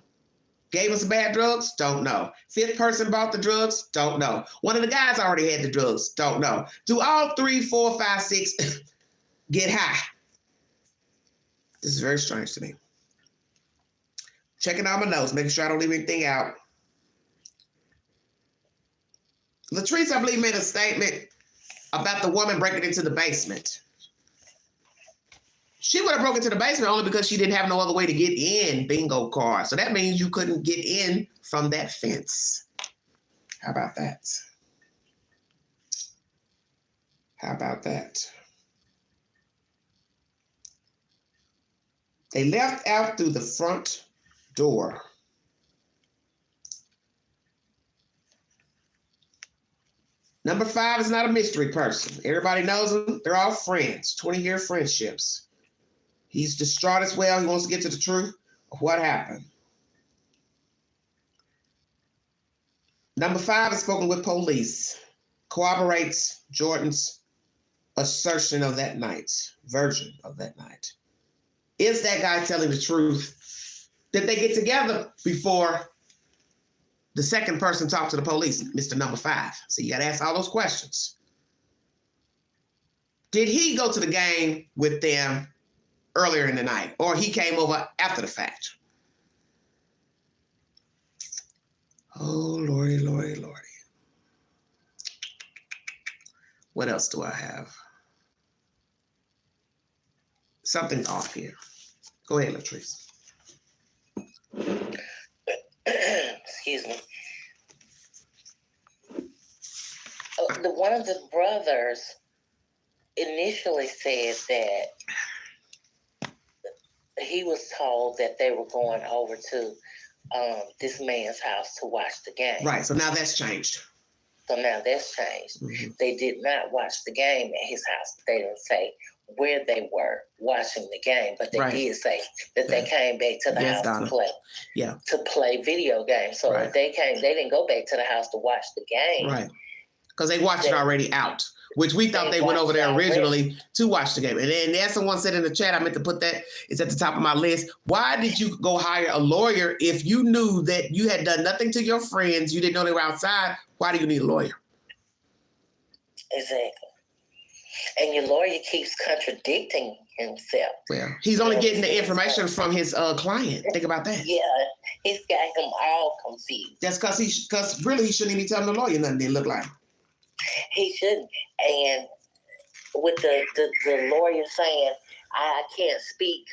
Gave us bad drugs? Don't know. 5th person bought the drugs? Don't know. One of the guys already had the drugs? Don't know. Do all 3, 4, 5, 6 get high? This is very strange to me. Checking out my notes, making sure I don't leave anything out. Latrice, I believe, made a statement about the woman breaking into the basement. She would have broken into the basement only because she didn't have no other way to get in, bingo card. So that means you couldn't get in from that fence. How about that? How about that? They left out through the front door. Number 5 is not a mystery person. Everybody knows them. They're all friends, 20-year friendships. He's distraught as well. He wants to get to the truth of what happened. Number 5 is spoken with police. Corroborates Jordan's assertion of that night, version of that night. Is that guy telling the truth Did they get together before the second person talked to the police, Mr. Number 5? So you got to ask all those questions. Did he go to the game with them earlier in the night, or he came over after the fact? Oh, Lordy, Lordy, Lordy. What else do I have? Something's off here. Go ahead, Latrice. Excuse me. One of the brothers initially said that he was told that they were going over to this man's house to watch the game. Right, so now that's changed. So now that's changed. Mm-hmm. They did not watch the game at his house. They didn't say where they were watching the game, but they did say that they came back to the house to play. Yeah. To play video games. So if they came, they didn't go back to the house to watch the game. Right. Because they watched it already out, which we thought they went over there originally to watch the game. And then there's someone said in the chat, I meant to put that, it's at the top of my list. Why did you go hire a lawyer if you knew that you had done nothing to your friends, you didn't know they were outside? Why do you need a lawyer? Exactly. And your lawyer keeps contradicting himself. Well, he's only getting the information from his client. Think about that. Yeah, he's got him all confused. That's because really he shouldn't even tell the lawyer nothing they look like. He shouldn't. And with the lawyer saying, I can't speak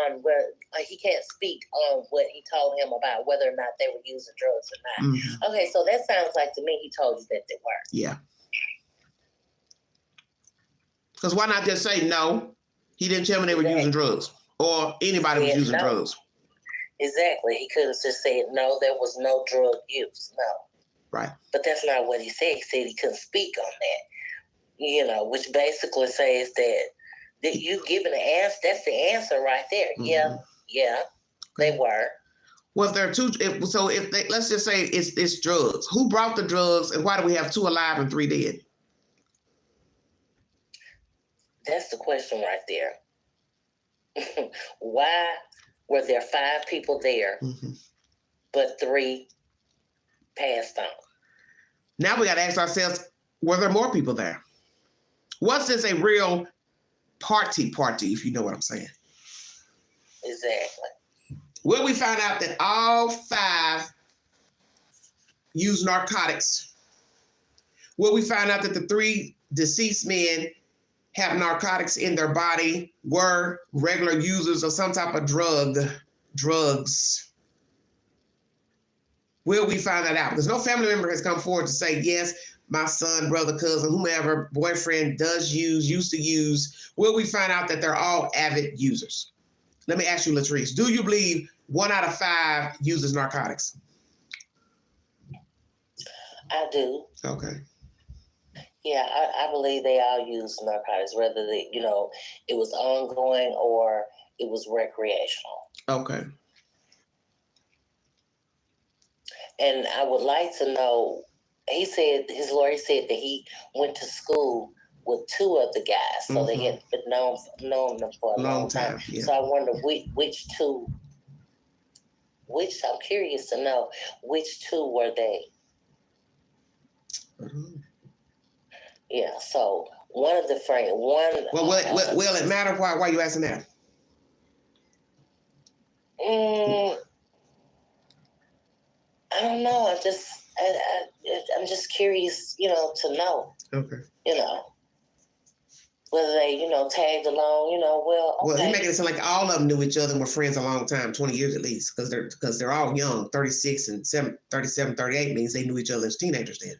on where he can't speak on what he told him about whether or not they were using drugs or not. Mm-hmm. Okay, so that sounds like to me he told you that they were. Yeah. Because why not just say no? He didn't tell me they were using drugs, or anybody was using drugs. Exactly. He could have just said no. There was no drug use. No. Right. But that's not what he said. He said he couldn't speak on that. Which basically says that you giving the answer. That's the answer right there. Mm-hmm. Yeah, they were. Was there two? If they, let's just say it's drugs. Who brought the drugs, and why do we have 2 alive and 3 dead? That's the question right there. Why were there 5 people there, but 3 passed on? Now we got to ask ourselves, were there more people there? Was this a real party, if you know what I'm saying? Exactly. Will we find out that all 5 used narcotics? Will we find out that the 3 deceased men have narcotics in their body, were regular users of some type of drugs? Will we find that out? Because no family member has come forward to say, yes, my son, brother, cousin, whomever, boyfriend used to use. Will we find out that they're all avid users? Let me ask you, Latrice, do you believe 1 out of 5 uses narcotics? I do. Okay. Yeah, I believe they all use narcotics, whether it was ongoing or it was recreational. Okay. And I would like to know, his lawyer said that he went to school with 2 of the guys, so they had been known them for a long time. Yeah. So I wonder which 2, I'm curious to know, which 2 were they? Yeah, so one of the friends, Well, will it matter? Why are you asking that? I don't know. I'm just curious, to know. Okay. Whether they, tagged along, well. Okay. Well, he's making it sound like all of them knew each other and were friends a long time, 20 years at least, because they're all young. 36 and 37, 38 means they knew each other as teenagers then.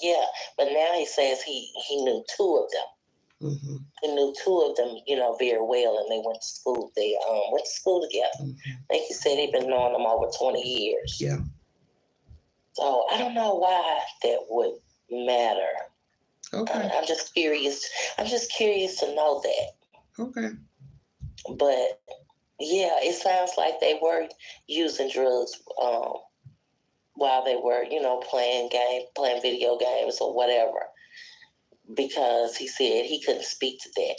Yeah, but now he says he knew 2 of them. He knew 2 of them, very well, and they went to school. They went to school together. I think he said he'd been knowing them over 20 years. Yeah. So I don't know why that would matter. Okay. I'm just curious. I'm just curious to know that. Okay. But yeah, it sounds like they were using drugs while they were, playing video games or whatever, because he said he couldn't speak to that.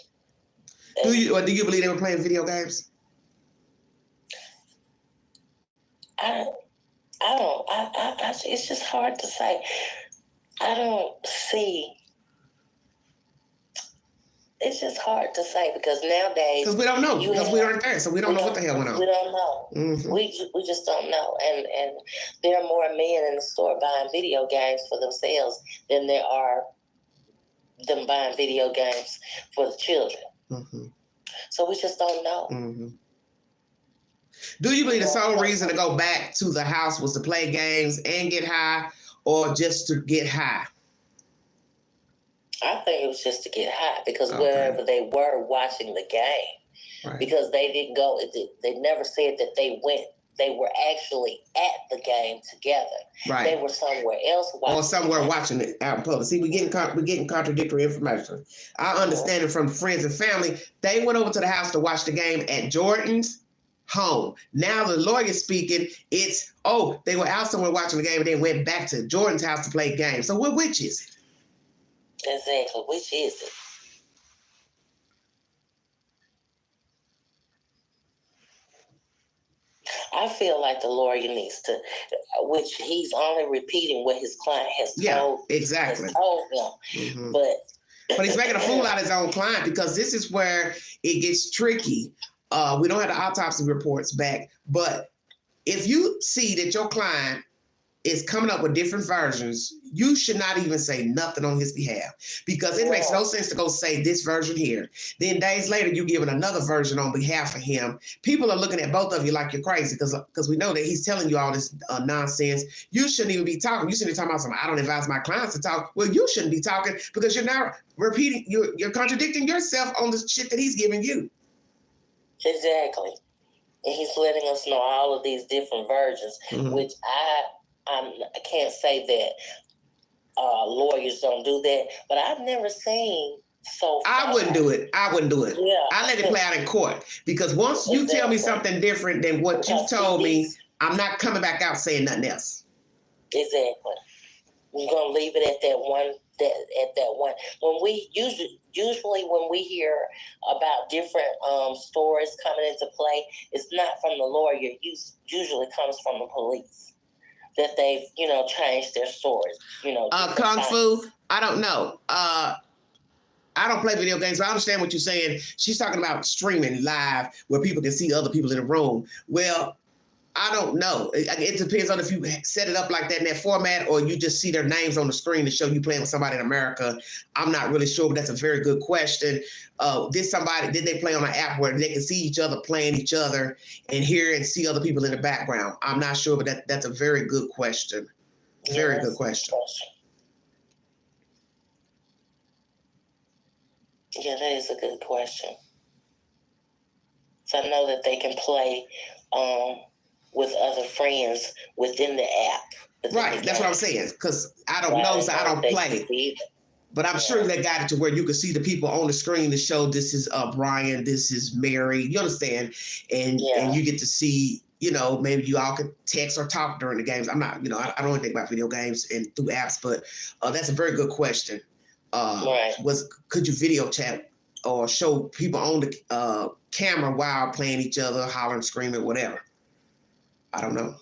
Do you believe they were playing video games? It's just hard to say. I don't see. It's just hard to say because nowadays. Because we don't know. Because we aren't there, so we don't know what the hell went on. We don't know. Mm-hmm. We just don't know. And there are more men in the store buying video games for themselves than there are them buying video games for the children. Mm-hmm. So we just don't know. Mm-hmm. Do you believe the sole reason to go back to the house was to play games and get high, or just to get high? I think it was just to get high because wherever they were watching the game, right. Because they didn't go, they never said that they went. They were actually at the game together. Right. They were somewhere else watching. Or somewhere watching it out in public. See, we're getting contradictory information. I understand it from friends and family. They went over to the house to watch the game at Jordan's home. Now the lawyer speaking, it's, they were out somewhere watching the game and then went back to Jordan's house to play games. So which is it? Exactly. Which is it? I feel like the lawyer needs to, which he's only repeating what his client has told. Yeah, exactly. Has told him. Mm-hmm. But he's making a fool out of his own client because this is where it gets tricky. We don't have the autopsy reports back, but if you see that your client is coming up with different versions, you should not even say nothing on his behalf because it makes no sense to go say this version here. Then days later, you giving another version on behalf of him. People are looking at both of you like you're crazy because we know that he's telling you all this nonsense. You shouldn't even be talking. You shouldn't be talking about something. I don't advise my clients to talk. Well, you shouldn't be talking because you're now repeating, you're contradicting yourself on the shit that he's giving you. Exactly. And he's letting us know all of these different versions, which I can't say that lawyers don't do that, but I've never seen so far. I wouldn't do it. Yeah, I let it play out in court because once you tell me something different than what you told me, I'm not coming back out saying nothing else. Exactly. We're gonna leave it at that one. When we usually when we hear about different stories coming into play, it's not from the lawyer. It usually comes from the police. That they've, changed their stories, Kung Fu, I don't know. I don't play video games, but I understand what you're saying. She's talking about streaming live where people can see other people in the room. Well, I don't know. It depends on if you set it up like that in that format or you just see their names on the screen to show you playing with somebody in America. I'm not really sure, but that's a very good question. Did they play on an app where they can see each other playing each other and hear and see other people in the background? I'm not sure, but that's a very good question. Very good question. Yeah, that is a good question. So I know that they can play with other friends within the app. Right, that's what I'm saying. Because I don't know, so I don't play. But I'm sure they got it to where you can see the people on the screen to show this is Brian, this is Mary. You understand? And you get to see, maybe you all could text or talk during the games. I'm not, I don't think about video games and through apps, but that's a very good question. Could you video chat or show people on the camera while playing each other, hollering, screaming, whatever? I don't know.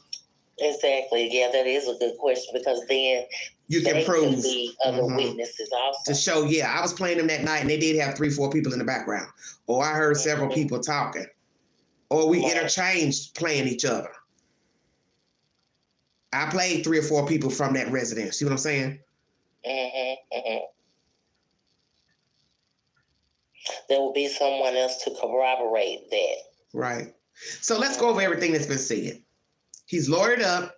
Exactly. Yeah, that is a good question because then you can prove the other witnesses also. To show, I was playing them that night and they did have 3-4 people in the background. Or I heard several people talking. Or we interchanged playing each other. I played 3 or 4 people from that residence. See what I'm saying? There will be someone else to corroborate that. Right. So let's go over everything that's been said. He's lawyered up.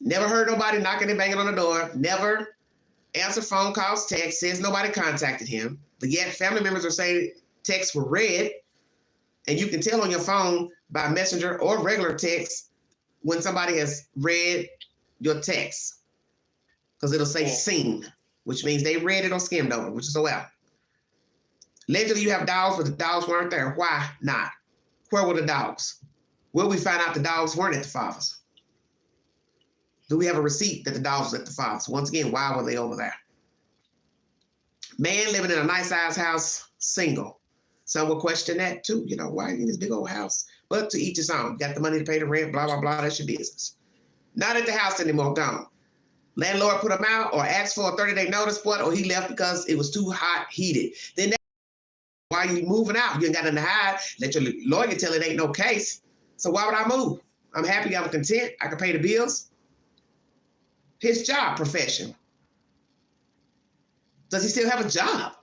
Never heard nobody knocking and banging on the door. Never answered phone calls, texts, says nobody contacted him. But yet family members are saying texts were read. And you can tell on your phone by messenger or regular text when somebody has read your text. Because it'll say seen, which means they read it or skimmed over, which is well. Allegedly, you have dogs, but the dogs weren't there. Why not? Where were the dogs? Will we find out the dogs weren't at the father's? Do we have a receipt that the dogs were at the father's? Once again, why were they over there? Man living in a nice-sized house, single. Some will question that too. Why are you in this big old house? But to each his own. Got the money to pay the rent, blah, blah, blah. That's your business. Not at the house anymore, gone. Landlord put him out or asked for a 30-day notice, what, or he left because it was too hot, heated. Then that, why you moving out? You ain't got nothing to hide. Let your lawyer tell it ain't no case. So why would I move? I'm happy, I'm content, I can pay the bills. His job, profession. Does he still have a job?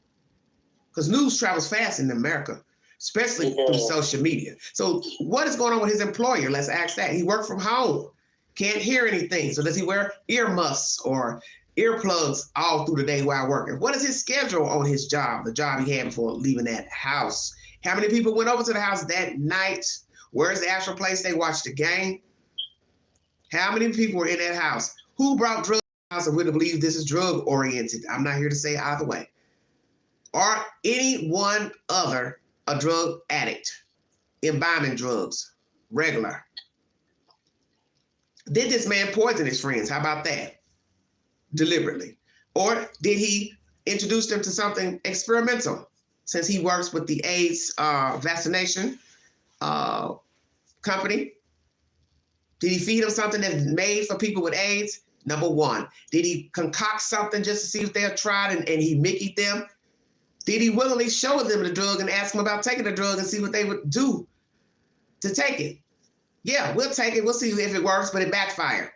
Because news travels fast in America, especially through social media. So what is going on with his employer? Let's ask that. He worked from home, can't hear anything. So does he wear earmuffs or earplugs all through the day while working? What is his schedule on his job, the job he had before leaving that house? How many people went over to the house that night? Where's the actual place they watched the game? How many people were in that house? Who brought drugs to the house and would have believed this is drug oriented? I'm not here to say either way. Or any one other a drug addict, imbibing drugs, regular. Did this man poison his friends? How about that? Deliberately. Or did he introduce them to something experimental? Since he works with the AIDS vaccination company, did he feed them something that's made for people with AIDS? Number one. Did he concoct something just to see if they'll try it and he Mickeyed them? Did he willingly show them the drug and ask them about taking the drug and see what they would do to take it? Yeah, we'll take it. We'll see if it works, but it backfired.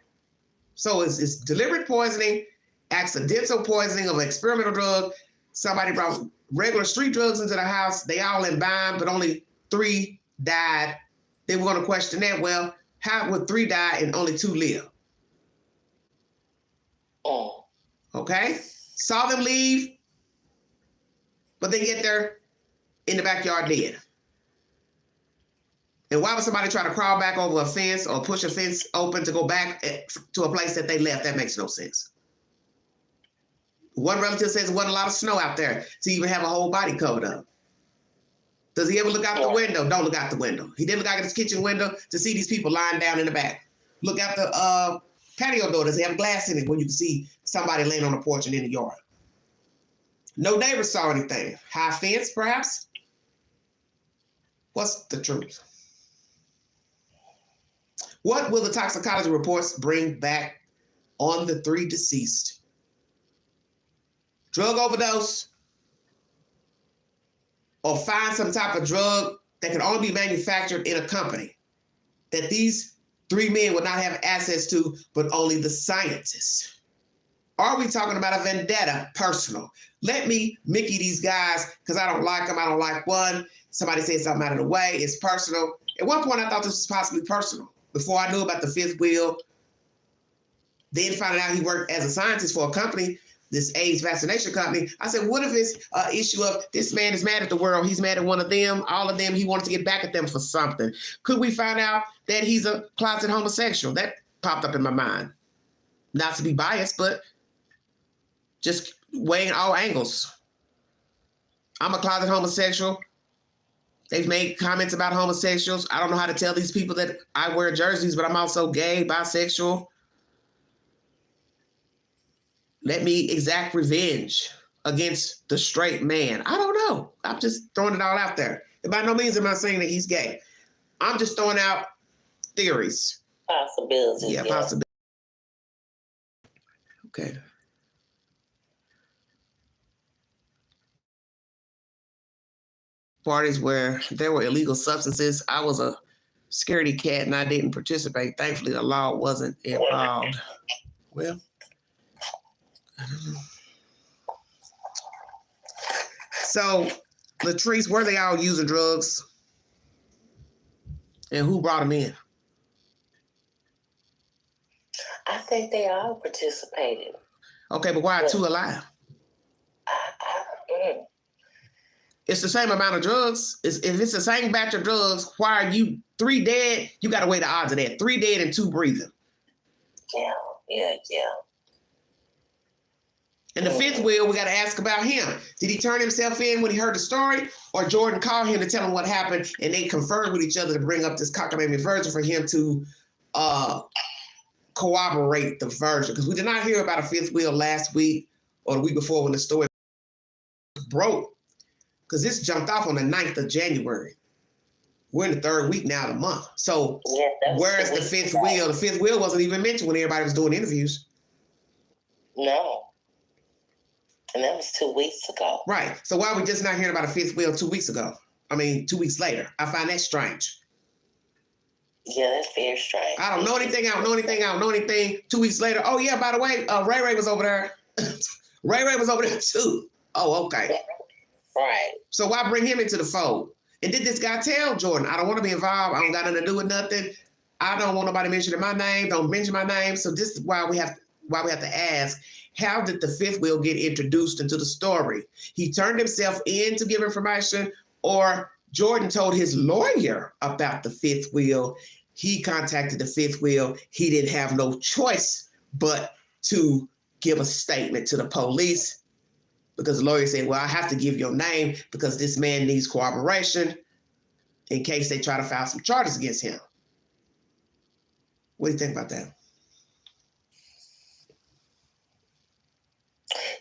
So it's deliberate poisoning, accidental poisoning of an experimental drug. Somebody brought regular street drugs into the house. They all imbibed, but only 3 died. They were going to question that. Well, how would 3 die and only 2 live? Oh. Okay. Saw them leave, but they get there in the backyard dead. And why would somebody try to crawl back over a fence or push a fence open to go back to a place that they left? That makes no sense. One relative says there wasn't a lot of snow out there to even have a whole body covered up. Does he ever look out the window? Don't look out the window. He didn't look out his kitchen window to see these people lying down in the back. Look out the patio door. Does he have glass in it where you can see somebody laying on the porch and in the yard? No neighbors saw anything. High fence, perhaps? What's the truth? What will the toxicology reports bring back on the 3 deceased? Drug overdose? Or find some type of drug that can only be manufactured in a company that these 3 men would not have access to, but only the scientists? Are we talking about a vendetta, personal? Let me Mickey these guys because I don't like them. I don't like one. Somebody said something out of the way. It's personal. At one point, I thought this was possibly personal. Before I knew about the 5th wheel, then finding out he worked as a scientist for a company, this AIDS vaccination company, I said, what if it's an issue of this man is mad at the world, he's mad at one of them, all of them, he wants to get back at them for something. Could we find out that he's a closet homosexual? That popped up in my mind. Not to be biased, but just weighing all angles. I'm a closet homosexual. They've made comments about homosexuals. I don't know how to tell these people that I wear jerseys, but I'm also gay, bisexual. Let me exact revenge against the straight man. I don't know. I'm just throwing it all out there. And by no means am I saying that he's gay. I'm just throwing out theories. Possibilities. Yeah, possibilities. Okay. Parties where there were illegal substances. I was a scaredy cat and I didn't participate. Thankfully, the law wasn't involved. Well, I don't know. So, Latrice, were they all using drugs? And who brought them in? I think they all participated. Okay, but why are 2 alive? It's the same amount of drugs. If it's the same batch of drugs, why are you 3 dead? You got to weigh the odds of that. 3 dead and 2 breathing. Yeah. And the 5th wheel, we got to ask about him. Did he turn himself in when he heard the story? Or Jordan called him to tell him what happened and they conferred with each other to bring up this cockamamie version for him to corroborate the version? Because we did not hear about a 5th wheel last week or the week before when the story broke. Because this jumped off on the 9th of January. We're in the third week now of the month. So Yeah, that was where's 2 the weeks fifth ago. wheel? The fifth wheel wasn't even mentioned when everybody was doing interviews. No. And that was 2 weeks ago. Right. So why are we just not hearing about a fifth wheel 2 weeks ago? I mean, 2 weeks later. I find that strange. Yeah, that's very strange. I don't know anything. 2 weeks later. Oh, yeah, by the way, Ray Ray was over there. Ray Ray was over there too. Oh, okay. Right. So why bring him into the fold? And did this guy tell Jordan, I don't want to be involved. I don't got nothing to do with nothing. I don't want nobody mentioning my name. Don't mention my name. So this is why we have to ask, how did the fifth wheel get introduced into the story? He turned himself in to give information, or Jordan told his lawyer about the fifth wheel. He contacted the fifth wheel. He didn't have no choice but to give a statement to the police, because the lawyer said, well, I have to give your name because this man needs cooperation in case they try to file some charges against him. What do you think about that?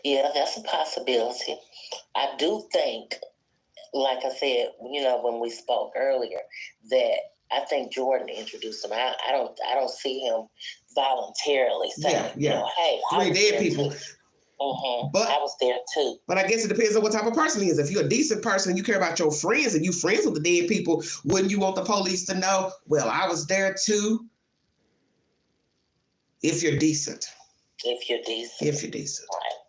Yeah, that's a possibility. I do think, like I said, when we spoke earlier, that I think Jordan introduced him. I don't see him voluntarily saying, hey, 3 dead people. But I was there too. But I guess it depends on what type of person he is. If you're a decent person and you care about your friends and you friends with the dead people, wouldn't you want the police to know, well, I was there too? If you're decent. If you're decent. Right.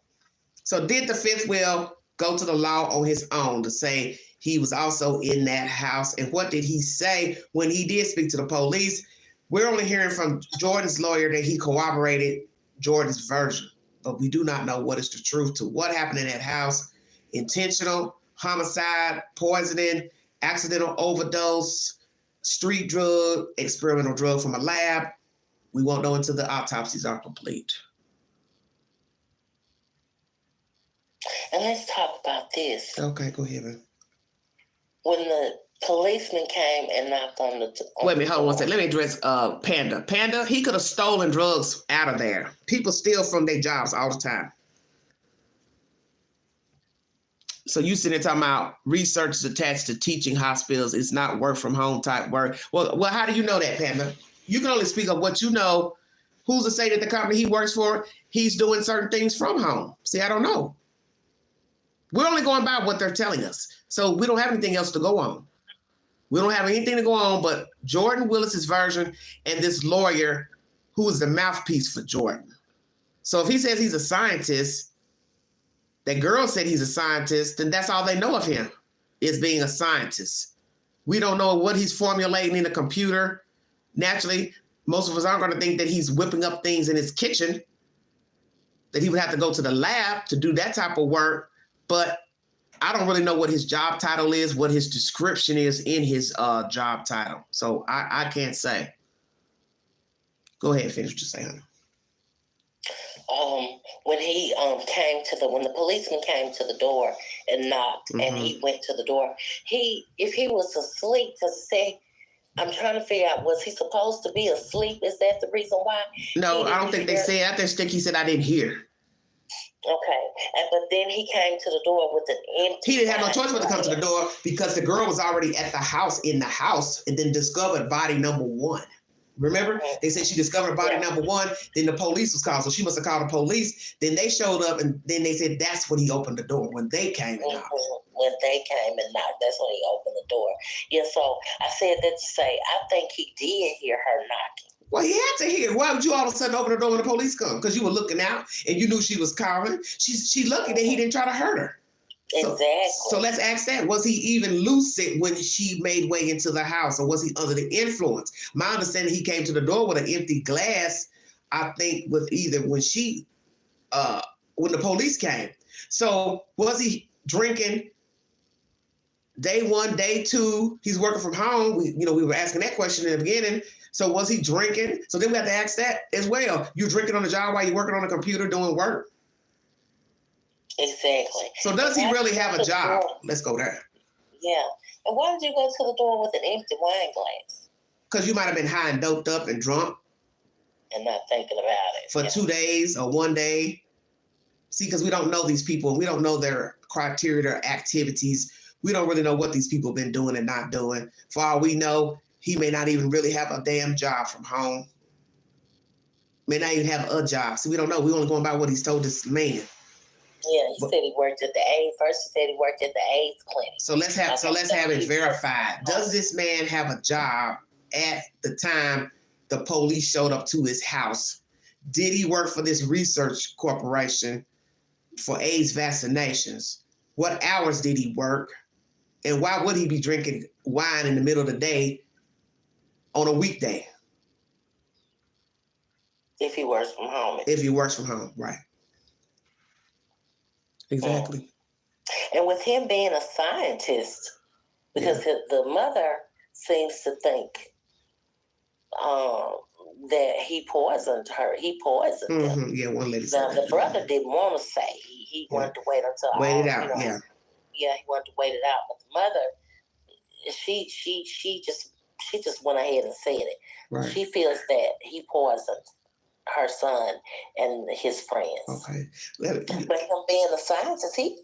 So did the fifth wheel go to the law on his own to say he was also in that house? And what did he say when he did speak to the police? We're only hearing from Jordan's lawyer that he corroborated Jordan's version, but we do not know what is the truth to what happened in that house. Intentional, homicide, poisoning, accidental overdose, street drug, experimental drug from a lab. We won't know until the autopsies are complete. And let's talk about this. Okay, go ahead, man. When the policeman came and knocked on the door. Wait a minute, hold on one second. Let me address Panda. Panda, he could have stolen drugs out of there. People steal from their jobs all the time. So you sitting there talking about research is attached to teaching hospitals. It's not work from home type work. Well, how do you know that, Panda? You can only speak of what you know. Who's to say that the company he works for, he's doing certain things from home? See, I don't know. We're only going by what they're telling us. So we don't have anything else to go on. We don't have anything to go on but Jordan Willis's version and this lawyer who is the mouthpiece for Jordan. So if he says he's a scientist, that girl said he's a scientist, then that's all they know of him, is being a scientist. We don't know what he's formulating in a computer. Naturally, most of us aren't going to think that he's whipping up things in his kitchen, that he would have to go to the lab to do that type of work. But I don't really know what his job title is, what his description is in his job title. So I can't say. Go ahead, finish what you're saying. When he when the policeman came to the door and knocked, and he went to the door, if he was asleep, I'm trying to figure out, was he supposed to be asleep? Is that the reason why? No, I don't think they said. I just think he said, I didn't hear. Okay, but then he came to the door with an empty. He didn't have no choice but to come to the door because the girl was already at the house, in the house, and then discovered body number 1. Remember? They said she discovered body number 1, then the police was called. So she must have called the police. Then they showed up, and then they said that's when he opened the door, when they came and knocked. When they came and knocked, that's when he opened the door. Yeah, so I said that to say, I think he did hear her knocking. Well, he had to hear. Why would you all of a sudden open the door when the police come? Because you were looking out and you knew she was calling. She lucky that he didn't try to hurt her. Exactly. So let's ask that. Was he even lucid when she made way into the house, or was he under the influence? My understanding, he came to the door with an empty glass, I think, with either when the police came. So was he drinking day 1, day 2? He's working from home. We were asking that question in the beginning. So was he drinking? So then we have to ask that as well. You drinking on the job while you're working on a computer doing work? Exactly. So does he really have a job? Let's go there. Yeah. And why did you go to the door with an empty wine glass? Because you might have been high and doped up and drunk. And not thinking about it. For 2 days or 1 day. See, because we don't know these people and we don't know their criteria, their activities. We don't really know what these people been doing and not doing. For all we know, he may not even really have a damn job from home. May not even have a job. So we don't know. We only going by what he's told this man. Yeah, he said he worked at the AIDS. First, he said he worked at the AIDS clinic. So let's have it verified. Does this man have a job at the time the police showed up to his house? Did he work for this research corporation for AIDS vaccinations? What hours did he work? And why would he be drinking wine in the middle of the day on a weekday? If he works from home. If he works from home, right. Exactly. And with him being a scientist, because the mother seems to think that he poisoned her. He poisoned them. Yeah, one lady Now, said the that. brother didn't want to say. He wanted to wait until wait it out. Yeah, he wanted to wait it out. But the mother, she just went ahead and said it. Right. She feels that he poisoned her son and his friends. Okay. But him being a scientist, he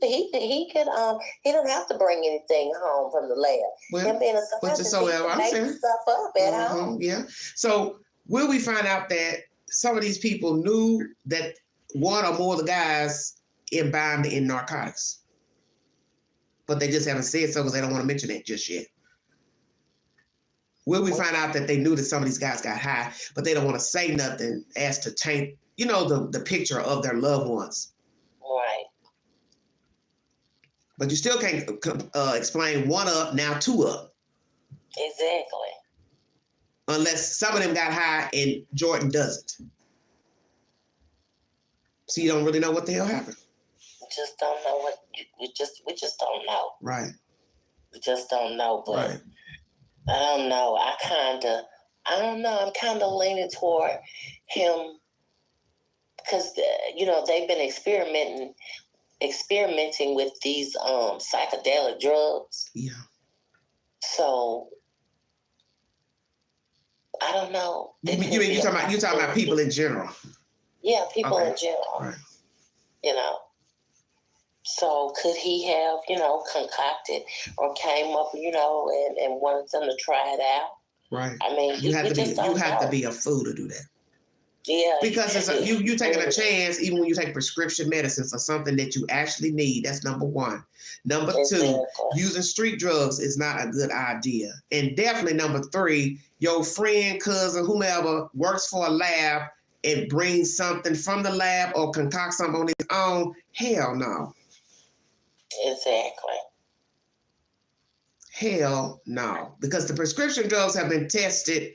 don't have to bring anything home from the lab. Well, him being a scientist, he can make stuff up at home. Yeah. So will we find out that some of these people knew that one or more of the guys imbibed in narcotics, but they just haven't said so because they don't want to mention it just yet? Will we find out that they knew that some of these guys got high, but they don't want to say nothing as to taint, the picture of their loved ones? Right. But you still can't explain one up, now two up. Exactly. Unless some of them got high and Jordan doesn't. So you don't really know what the hell happened. We just don't know we just don't know. Right. We just don't know, but right. I don't know. I'm kind of leaning toward him because, they've been experimenting with these psychedelic drugs. Yeah. So I don't know. You talking about people in general? Yeah, people in general. Right. So could he have, concocted or came up, and wanted them to try it out? Right. I mean, you have to be a fool to do that. Yeah. Because you taking a chance even when you take prescription medicine for something that you actually need. That's number one. Number two, using street drugs is not a good idea. And definitely number three, your friend, cousin, whomever works for a lab and brings something from the lab or concoct something on his own. Hell no. Exactly. Hell no. Because the prescription drugs have been tested,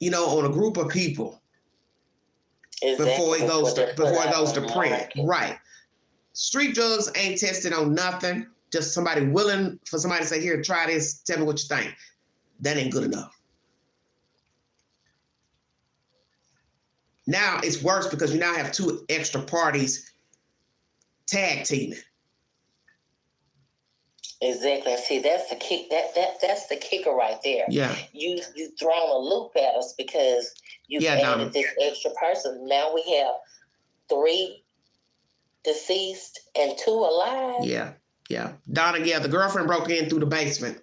on a group of people. Exactly. Before it goes to print. Right. Street drugs ain't tested on nothing. Just somebody willing for somebody to say, here, try this, tell me what you think. That ain't good enough. Now it's worse because you now have two extra parties tag teaming. Exactly. See, that's the kick. That's the kicker right there. Yeah. You thrown a loop at us because you added this extra person. Now we have 3 deceased and 2 alive. Yeah. Yeah. Donna, the girlfriend broke in through the basement.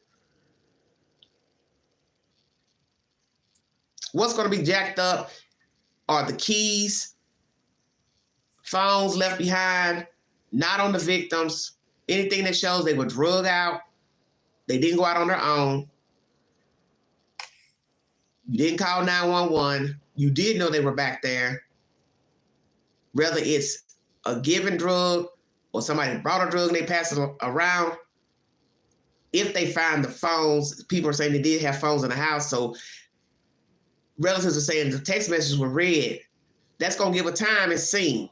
What's going to be jacked up are the keys, phones left behind, not on the victims. Anything that shows they were drugged out, they didn't go out on their own. You didn't call 911. You did know they were back there. Whether it's a given drug or somebody brought a drug and they passed it around. If they find the phones, people are saying they did have phones in the house. So relatives are saying the text messages were read. That's going to give a time and scene.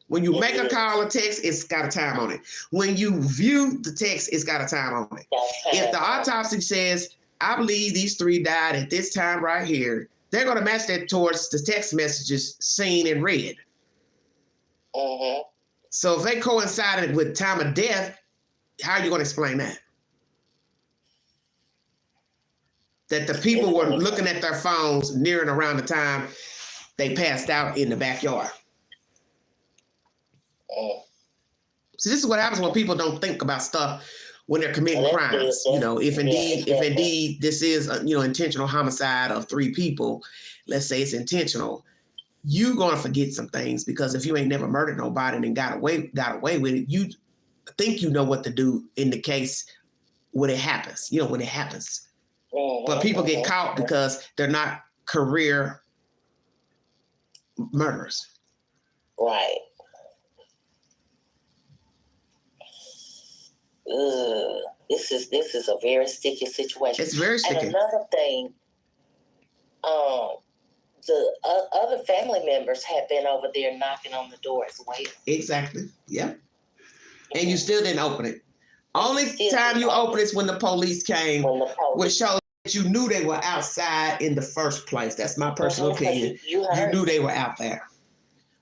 When you make a call or text, it's got a time on it. When you view the text, it's got a time on it. If the autopsy says, I believe these 3 died at this time right here, they're going to match that towards the text messages seen and read. Mm-hmm. So if they coincided with time of death, how are you going to explain that? That the people were looking at their phones near and around the time they passed out in the backyard. So this is what happens when people don't think about stuff when they're committing crimes. You know, if indeed this is intentional homicide of 3 people, let's say it's intentional, you gonna forget some things, because if you ain't never murdered nobody and then got away with it, you think you know what to do in the case when it happens. When it happens. But people get caught because they're not career murderers. Right. This is a very sticky situation. It's very sticky. And another thing, the other family members have been over there knocking on the door as well. Exactly. Yeah. And you still didn't open it. Only time you open it is when the police came, which shows that you knew they were outside in the first place. That's my personal opinion. You knew they were out there.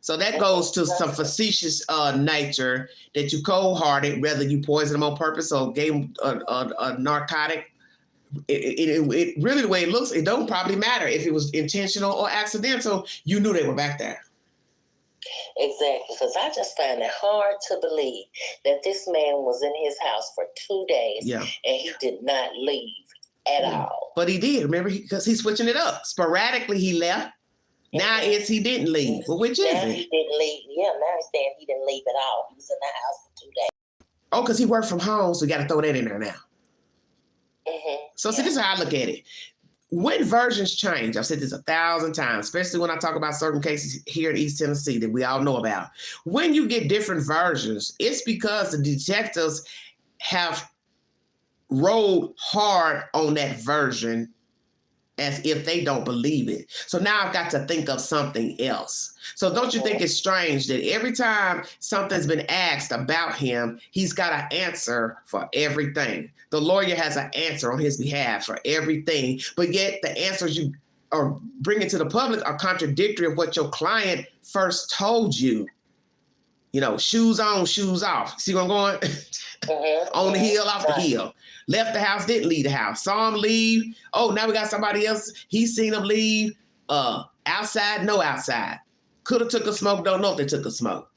So that goes to some facetious nature, that you cold-hearted, whether you poisoned them on purpose or gave them a narcotic. It really, the way it looks, it don't probably matter if it was intentional or accidental. You knew they were back there. Exactly, because I just find it hard to believe that this man was in his house for 2 days and he did not leave at all. But he did, remember, because he's switching it up. Sporadically, he left. Now he didn't leave. Well, which is it? He didn't leave. Yeah, now he's saying he didn't leave at all. He was in the house for 2 days. Oh, because he worked from home, so we got to throw that in there now. So see, this is how I look at it. When versions change, I've said this 1,000 times, especially when I talk about certain cases here in East Tennessee that we all know about. When you get different versions, it's because the detectives have rolled hard on that version as if they don't believe it. So now I've got to think of something else. So don't you think it's strange that every time something's been asked about him, he's got an answer for everything? The lawyer has an answer on his behalf for everything, but yet the answers you are bringing to the public are contradictory of what your client first told you. Shoes on, shoes off. See where I'm going? On the hill, off the hill. Left the house, didn't leave the house. Saw him leave. Oh, now we got somebody else. He's seen him leave. Outside, no outside. Could have took a smoke, don't know if they took a smoke.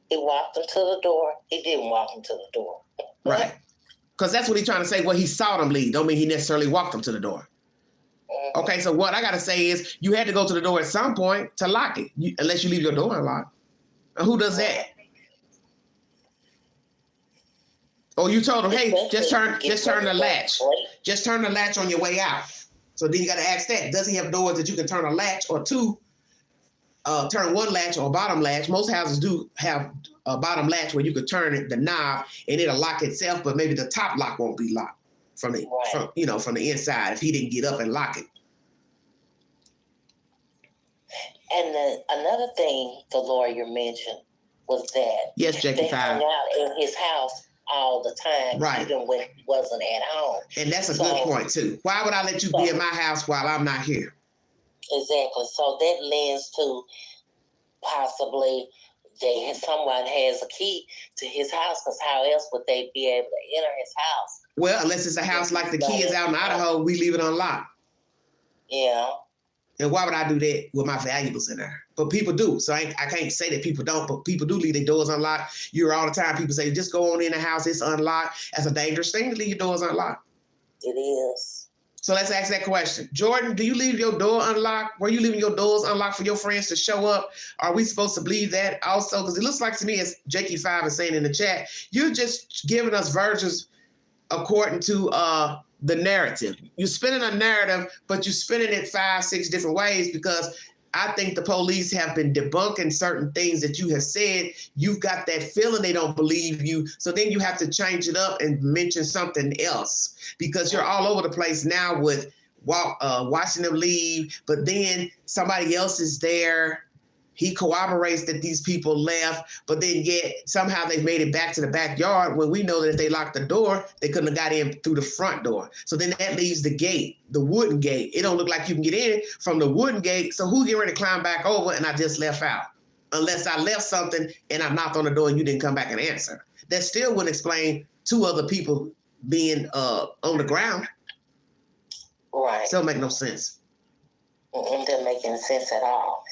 He walked him to the door. He didn't walk him to the door. Right. Because that's what he's trying to say. Well, he saw them leave. Don't mean he necessarily walked them to the door. Okay, so what I got to say is you had to go to the door at some point to lock it, unless you leave your door unlocked. And who does that? Oh, you told him, hey, just turn the latch. Just turn the latch on your way out. So then you got to ask that. Does he have doors that you can turn a latch or two? Turn one latch or a bottom latch. Most houses do have a bottom latch where you could turn it, the knob, and it'll lock itself, but maybe the top lock won't be locked from the from the inside if he didn't get up and lock it. And then another thing the lawyer mentioned was that they hung out in his house all the time, even when he wasn't at home. And that's a good point too. Why would I let you be in my house while I'm not here? Exactly. So that lends to possibly someone has a key to his house, because how else would they be able to enter his house? Well, unless it's a house like the key is out in Idaho, we leave it unlocked. Yeah. And why would I do that with my valuables in there? But people do. So I can't say that people don't, but people do leave their doors unlocked. You hear all the time people say, just go on in the house, it's unlocked. That's a dangerous thing to leave your doors unlocked. It is. So let's ask that question. Jordan, do you leave your door unlocked? Were you leaving your doors unlocked for your friends to show up? Are we supposed to believe that also? Because it looks like to me, as Jakey5 is saying in the chat, you're just giving us versions according to the narrative. You're spinning a narrative, but you're spinning it 5-6 different ways, because I think the police have been debunking certain things that you have said. You've got that feeling they don't believe you. So then you have to change it up and mention something else, because you're all over the place now with watching them leave, but then somebody else is there. He corroborates that these people left, but then yet somehow they've made it back to the backyard when we know that if they locked the door, they couldn't have got in through the front door. So then that leaves the gate, the wooden gate. It don't look like you can get in from the wooden gate. So who's getting ready to climb back over and I just left out? Unless I left something and I knocked on the door and you didn't come back and answer. That still wouldn't explain 2 other people being on the ground. Right. Still make no sense. It doesn't make any sense at all.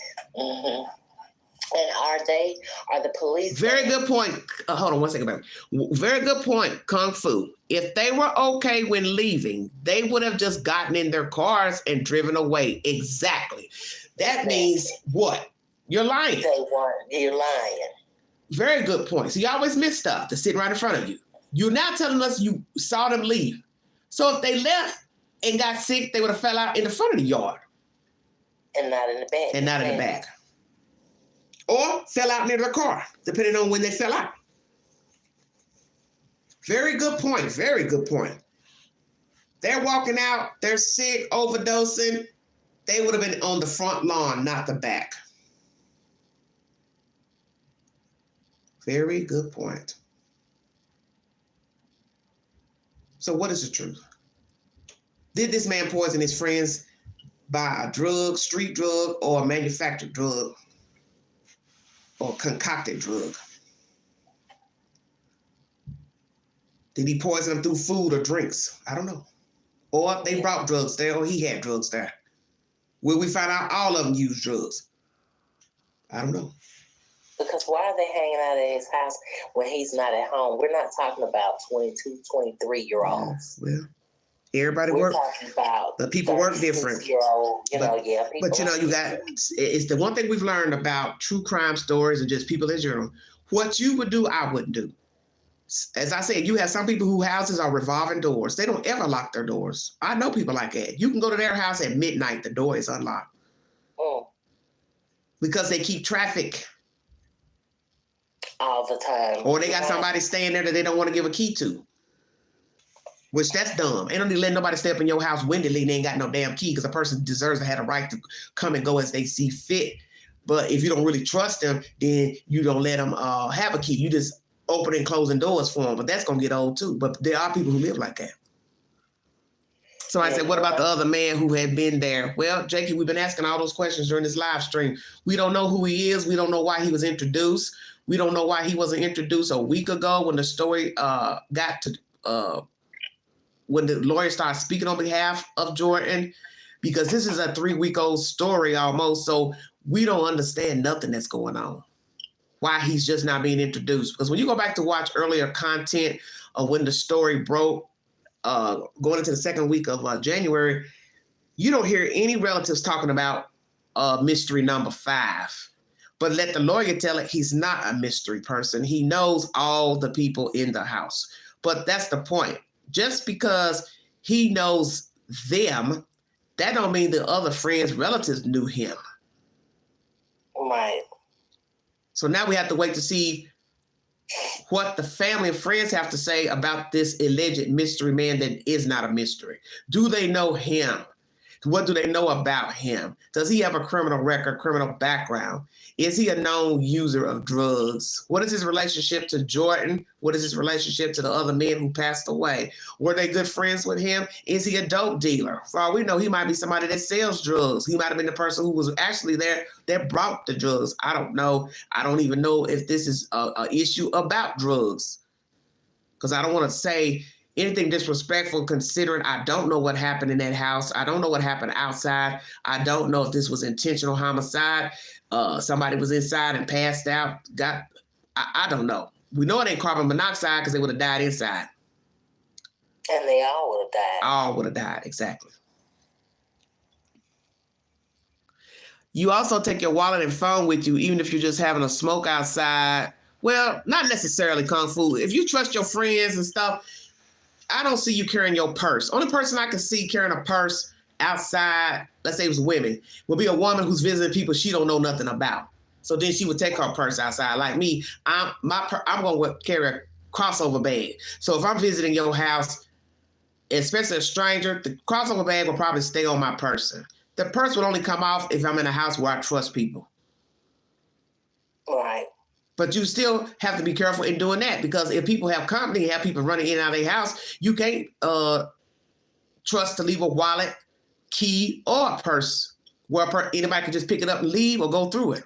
And are the police? Very good point. Hold on one second, baby. Very good point, Kung Fu. If they were okay when leaving, they would have just gotten in their cars and driven away. Exactly. That means what? You're lying. They weren't. You're lying. Very good point. So you always miss stuff that's sitting right in front of you. You're now telling us you saw them leave. So if they left and got sick, they would have fell out in the front of the yard. And not in the back. And not in the back. Or fell out near their car, depending on when they fell out. Very good point. Very good point. They're walking out, they're sick, overdosing. They would have been on the front lawn, not the back. Very good point. So what is the truth? Did this man poison his friends by a drug, street drug, or a manufactured drug? Or concocted drug? Did he poison them through food or drinks? I don't know. Or they brought drugs there, or he had drugs there. Will we find out all of them used drugs? I don't know. Because why are they hanging out at his house when he's not at home? We're not talking about 22, 23-year-olds. Well, everybody We're work. talking about But people work different. People But you know, you got, it's the one thing we've learned about true crime stories and just people in general. What you would do, I wouldn't do. As I said, you have some people whose houses are revolving doors. They don't ever lock their doors. I know people like that. You can go to their house at midnight, the door is unlocked. Oh. Because they keep traffic all the time. Or they got somebody staying there that they don't want to give a key to. Which that's dumb. Ain't no need to let nobody stay up in your house windily and they ain't got no damn key, because a person deserves to have a right to come and go as they see fit. But if you don't really trust them, then you don't let them have a key. You just open and closing doors for them. But that's going to get old too. But there are people who live like that. So I said, what about the other man who had been there? Well, Jakey, we've been asking all those questions during this live stream. We don't know who he is. We don't know why he was introduced. We don't know why he wasn't introduced a week ago when the story got to, when the lawyer started speaking on behalf of Jordan, because this is a 3-week-old story almost. So we don't understand nothing that's going on. Why he's just not being introduced. Because when you go back to watch earlier content of when the story broke, going into the second week of January, you don't hear any relatives talking about mystery number 5. But let the lawyer tell it, he's not a mystery person. He knows all the people in the house. But that's the point. Just because he knows them, that don't mean the other friends, relatives knew him. Right. So now we have to wait to see what the family and friends have to say about this alleged mystery man that is not a mystery. Do they know him? What do they know about him? Does he have a criminal record, criminal background? Is he a known user of drugs? What is his relationship to Jordan? What is his relationship to the other men who passed away? Were they good friends with him? Is he a dope dealer? For all we know, he might be somebody that sells drugs. He might have been the person who was actually there that brought the drugs. I don't know. I don't even know if this is an issue about drugs, because I don't want to say anything disrespectful, considering I don't know what happened in that house. I don't know what happened outside. I don't know if this was intentional homicide. Somebody was inside and passed out. I don't know. We know it ain't carbon monoxide because they would have died inside. And they all would have died. All would have died, exactly. You also take your wallet and phone with you, even if you're just having a smoke outside. Well, not necessarily, Kung Fu. If you trust your friends and stuff, I don't see you carrying your purse. Only person I can see carrying a purse outside, let's say it was women, would be a woman who's visiting people she don't know nothing about. So then she would take her purse outside. Like me, I'm going to carry a crossover bag. So if I'm visiting your house, especially a stranger, the crossover bag will probably stay on my person. The purse would only come off if I'm in a house where I trust people. Right. But you still have to be careful in doing that, because if people have company, have people running in and out of their house, you can't trust to leave a wallet, key, or a purse where anybody can just pick it up and leave or go through it.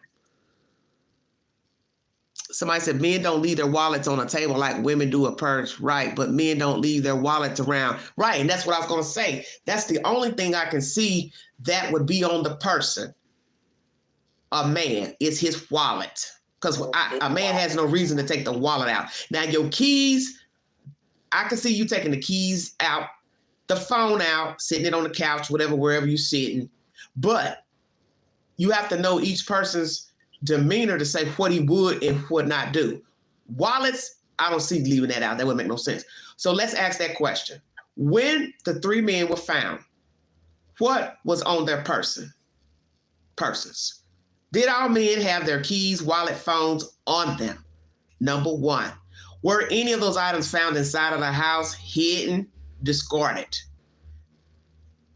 Somebody said men don't leave their wallets on a table like women do a purse, right? But men don't leave their wallets around, right? And that's what I was going to say. That's the only thing I can see that would be on the person. a man is his wallet. Because a man has no reason to take the wallet out. Now, your keys, I can see you taking the keys out, the phone out, sitting it on the couch, whatever, wherever you're sitting. But you have to know each person's demeanor to say what he would and would not do. Wallets, I don't see leaving that out. That would make no sense. So let's ask that question. When the three men were found, what was on their purses? Did all men have their keys, wallet, phones on them? Number one. Were any of those items found inside of the house, hidden, discarded?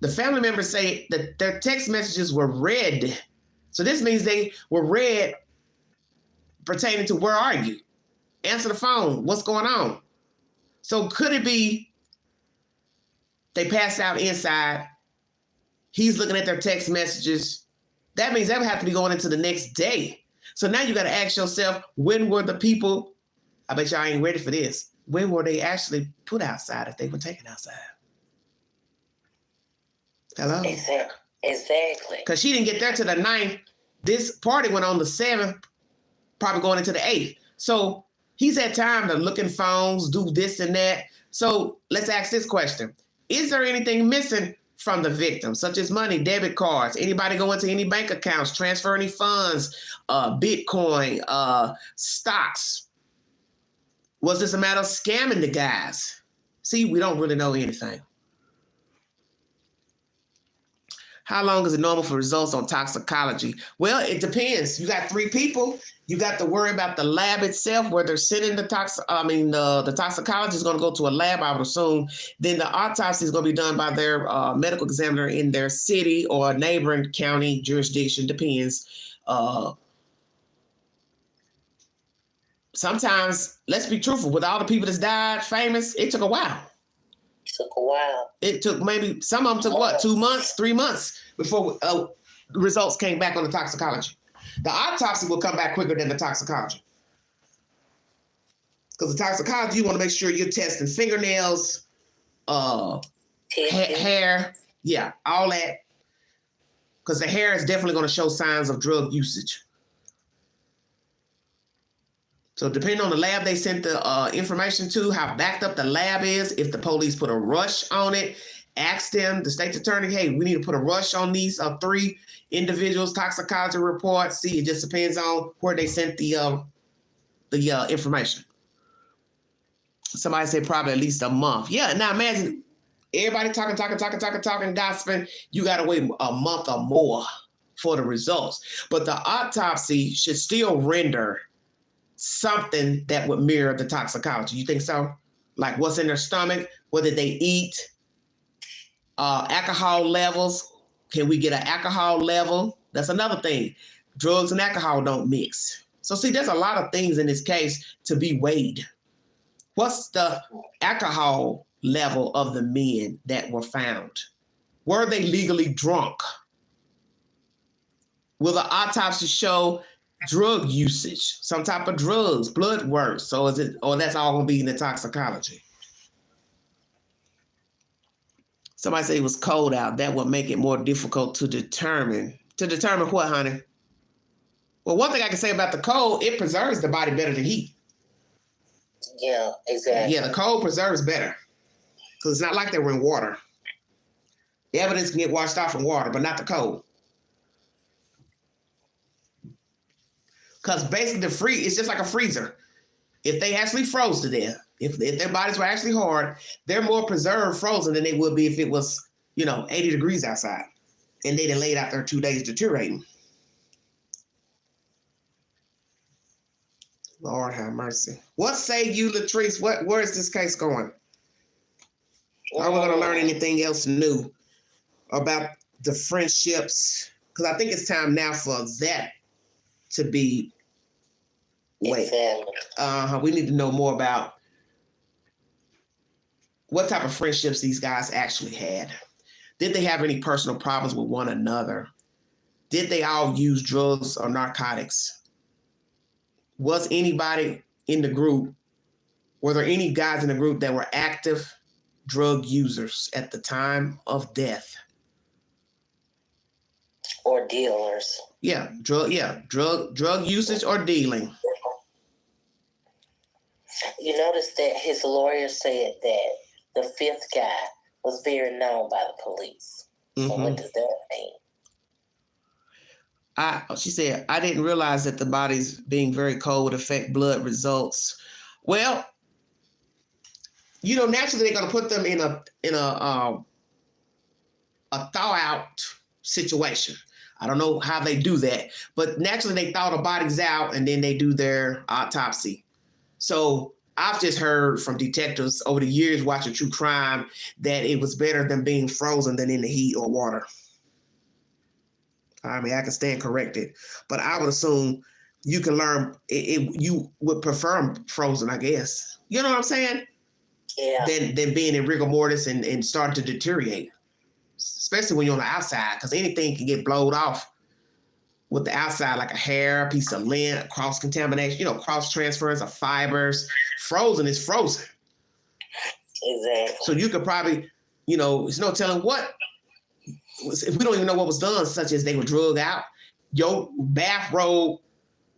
The family members say that their text messages were read. So this means they were read pertaining to where are you? Answer the phone. What's going on? So could it be they passed out inside? He's looking at their text messages. That means that would have to be going into the next day. So now you got to ask yourself, when were the people, I bet y'all ain't ready for this, when were they actually put outside if they were taken outside? Hello? Exactly. Because she didn't get there to the 9th. This party went on the 7th, probably going into the 8th. So he's had time to look in phones, do this and that. So let's ask this question. Is there anything missing from the victim, such as money, debit cards, anybody go into any bank accounts, transfer any funds, Bitcoin, stocks? Was this a matter of scamming the guys? See, we don't really know anything. How long is it normal for results on toxicology? Well, it depends. You got 3 people. You got to worry about the lab itself, where they're sending the toxicology is going to go to a lab, I would assume. Then the autopsy is going to be done by their medical examiner in their city or a neighboring county jurisdiction, depends. Sometimes, let's be truthful, with all the people that's died famous, it took a while. It took maybe, some of them took what, 2 months, 3 months before results came back on the toxicology. The autopsy will come back quicker than the toxicology. Because the toxicology, you want to make sure you're testing fingernails, hair, yeah, all that. Because the hair is definitely going to show signs of drug usage. So depending on the lab they sent the information to, how backed up the lab is, if the police put a rush on it, ask them, the state's attorney, hey, we need to put a rush on these 3 individuals' toxicology reports. See, it just depends on where they sent the information. Somebody said probably at least a month. Yeah, now imagine everybody talking, gossiping. You got to wait a month or more for the results. But the autopsy should still render something that would mirror the toxicology. You think so? Like what's in their stomach? What did they eat? Alcohol levels. Can we get an alcohol level? That's another thing. Drugs and alcohol don't mix. So see, there's a lot of things in this case to be weighed. What's the alcohol level of the men that were found? Were they legally drunk? Will the autopsy show drug usage, some type of drugs, blood work? So is it, or that's all gonna be in the toxicology? Somebody said it was cold out. That would make it more difficult to determine. To determine what, honey? Well, one thing I can say about the cold, it preserves the body better than heat. Yeah, exactly. Yeah, the cold preserves better. Because it's not like they were in water. The evidence can get washed off in water, but not the cold. Because basically it's just like a freezer. If they actually froze to death, if their bodies were actually hard, they're more preserved frozen than they would be if it was, 80 degrees outside and they'd have laid out there 2 days deteriorating. Lord have mercy. What say you, Latrice? Where is this case going? Are we going to learn anything else new about the friendships? Because I think it's time now for that to be weighed. We need to know more about what type of friendships these guys actually had. Did they have any personal problems with one another? Did they all use drugs or narcotics? Was anybody in the group, were there any guys in the group that were active drug users at the time of death? Or dealers. Drug usage or dealing. You notice that his lawyer said that the fifth guy was very known by the police. So what does that mean? She said, I didn't realize that the bodies being very cold would affect blood results. Well, naturally they're going to put them in a thaw out situation. I don't know how they do that, but naturally they thaw the bodies out and then they do their autopsy. So I've just heard from detectives over the years watching true crime that it was better than being frozen than in the heat or water. I mean, I can stand corrected, but I would assume you can learn you would prefer them frozen, I guess. You know what I'm saying? Yeah. Than being in rigor mortis and starting to deteriorate, especially when you're on the outside, because anything can get blowed off with the outside, like a hair, a piece of lint, cross contamination, cross transference of fibers. Frozen is frozen. Exactly. So you could probably, there's no telling what. If we don't even know what was done, such as they were drugged out, your bathrobe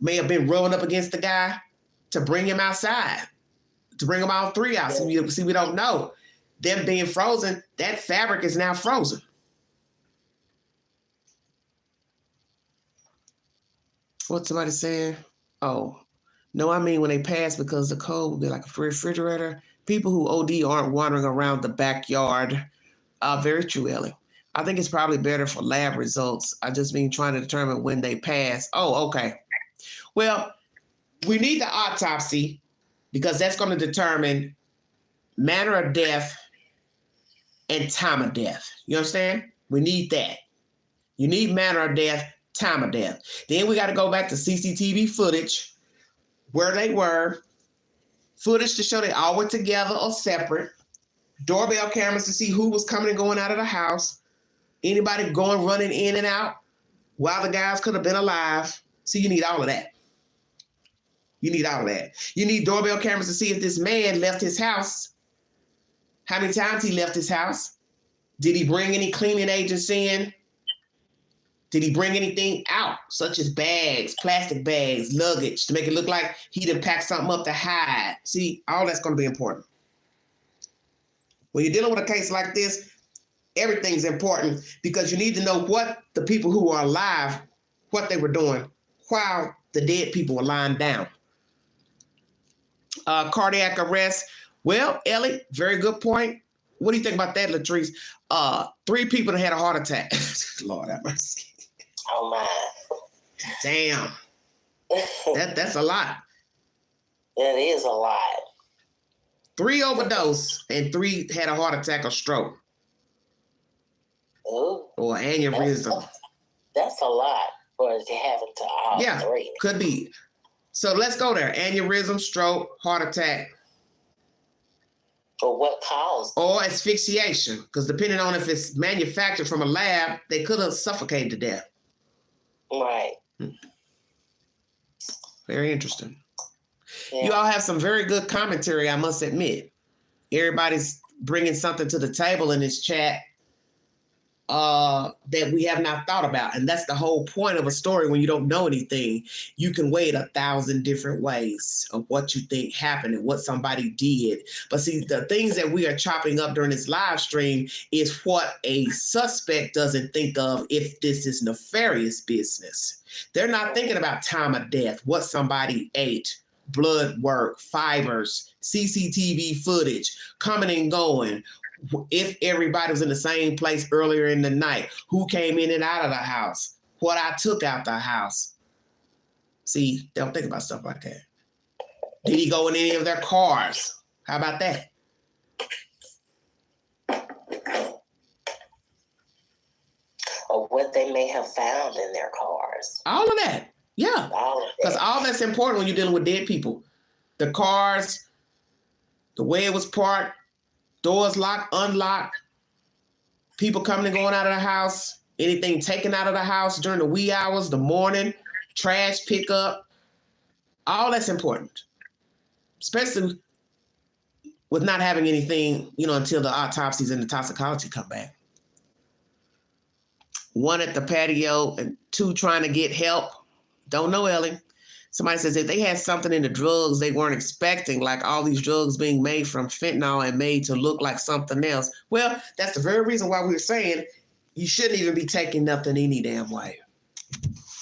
may have been rubbing up against the guy to bring him outside, to bring them all three out. Yeah. See, we don't know. Them being frozen, that fabric is now frozen. What's somebody saying? Oh, no, I mean when they pass because the cold would be like a refrigerator. People who OD aren't wandering around the backyard. Very true, Ellie. I think it's probably better for lab results. I just mean trying to determine when they pass. Oh, okay. Well, we need the autopsy because that's going to determine manner of death and time of death. You understand? We need that. You need manner of death, time of death. Then we got to go back to CCTV footage, where they were, footage to show they all were together or separate, doorbell cameras to see who was coming and going out of the house, anybody running in and out while the guys could have been alive. See, you need all of that. You need all of that. You need doorbell cameras to see if this man left his house, how many times he left his house. Did he bring any cleaning agents in? Did he bring anything out, such as bags, plastic bags, luggage, to make it look like he done packed something up to hide? See, all that's going to be important. When you're dealing with a case like this, everything's important because you need to know what the people who are alive, what they were doing while the dead people were lying down. Cardiac arrest. Well, Ellie, very good point. What do you think about that, Latrice? 3 people that had a heart attack. Lord have mercy. Oh, my. Damn. That's a lot. That is a lot. 3 overdose and 3 had a heart attack or stroke. Ooh. Or aneurysm. That's a lot for it to happen to all 3. Could be. So let's go there. Aneurysm, stroke, heart attack. But what caused? Or asphyxiation. Because depending on if it's manufactured from a lab, they could have suffocated to death. Right. Very interesting. Yeah. You all have some very good commentary, I must admit. Everybody's bringing something to the table in this chat that we have not thought about. And that's the whole point of a story. When you don't know anything, you can weigh it 1,000 different ways of what you think happened and what somebody did. But see, the things that we are chopping up during this live stream is what a suspect doesn't think of if this is nefarious business. They're not thinking about time of death, what somebody ate, blood work, fibers, CCTV footage, coming and going. If everybody was in the same place earlier in the night, who came in and out of the house, what I took out the house. See, they don't think about stuff like that. Did he go in any of their cars? How about that? Or what they may have found in their cars. All of that. Yeah. Because all that's important when you're dealing with dead people. The cars, the way it was parked, doors locked, unlocked, people coming and going out of the house, anything taken out of the house during the wee hours, the morning, trash pickup, all that's important, especially with not having anything, until the autopsies and the toxicology come back. one at the patio and two trying to get help. Don't know, Ellie. Somebody says if they had something in the drugs they weren't expecting, like all these drugs being made from fentanyl and made to look like something else. Well, that's the very reason why we're saying you shouldn't even be taking nothing any damn way.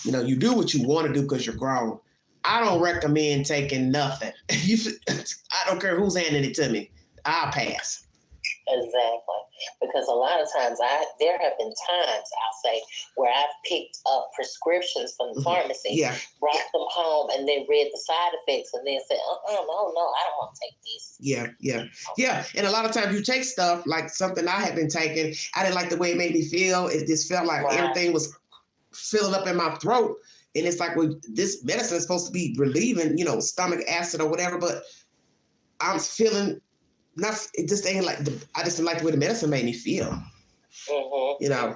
You know, you do what you want to do because you're grown. I don't recommend taking nothing. I don't care who's handing it to me. I'll pass. Exactly. Because a lot of times there have been times, I'll say, where I've picked up prescriptions from the pharmacy, brought them home, and then read the side effects and then said, no, I don't want to take this. Yeah. And a lot of times you take stuff like something I had been taking. I didn't like the way it made me feel. It just felt like everything was filling up in my throat. And it's like, well, this medicine is supposed to be relieving, you know, stomach acid or whatever, but I'm feeling it just ain't like I just didn't like the way the medicine made me feel. You know,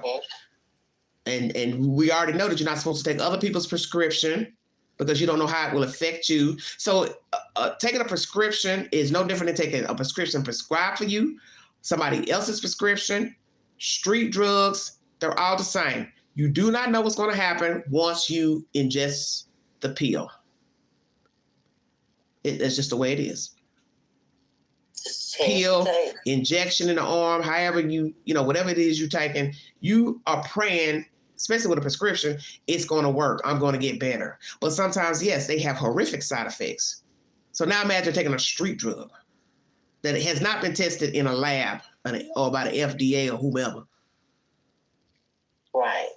and we already know that you're not supposed to take other people's prescription because you don't know how it will affect you. So taking a prescription is no different than taking a prescription prescribed for you, somebody else's prescription, street drugs, they're all the same. You do not know what's going to happen once you ingest the pill. That's just the way it is. Pill, injection in the arm, however you know, whatever it is you're taking, you are praying, especially with a prescription, it's going to work. I'm going to get better. But sometimes, yes, they have horrific side effects. So now imagine taking a street drug that it has not been tested in a lab or by the FDA or whomever. Right.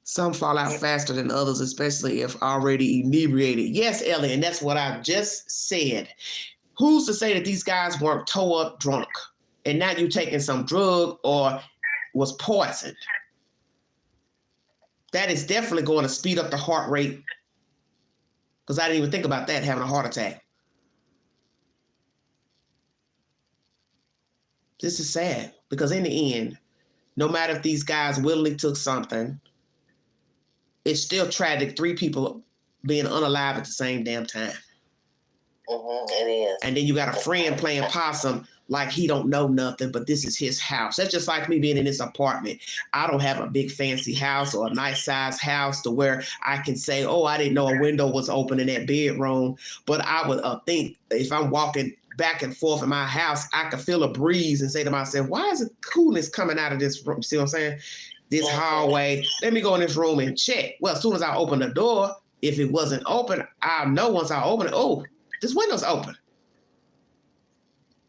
Some fall out faster than others, especially if already inebriated. Yes, Ellie, and that's what I just said. Who's to say that these guys weren't toe up drunk and now you taking some drug or was poisoned? That is definitely going to speed up the heart rate, because I didn't even think about that, having a heart attack. This is sad, because in the end, no matter if these guys willingly took something, it's still tragic, 3 people being unalive at the same damn time. It is. And then you got a friend playing possum like he don't know nothing, but this is his house. That's just like me being in this apartment. I don't have a big fancy house or a nice size house to where I can say, oh, I didn't know a window was open in that bedroom. But I would think if I'm walking back and forth in my house, I could feel a breeze and say to myself, why is the coolness coming out of this room? See what I'm saying? This hallway, let me go in this room and check. Well, as soon as I open the door, if it wasn't open, I'll know once I open it, oh, this window's open.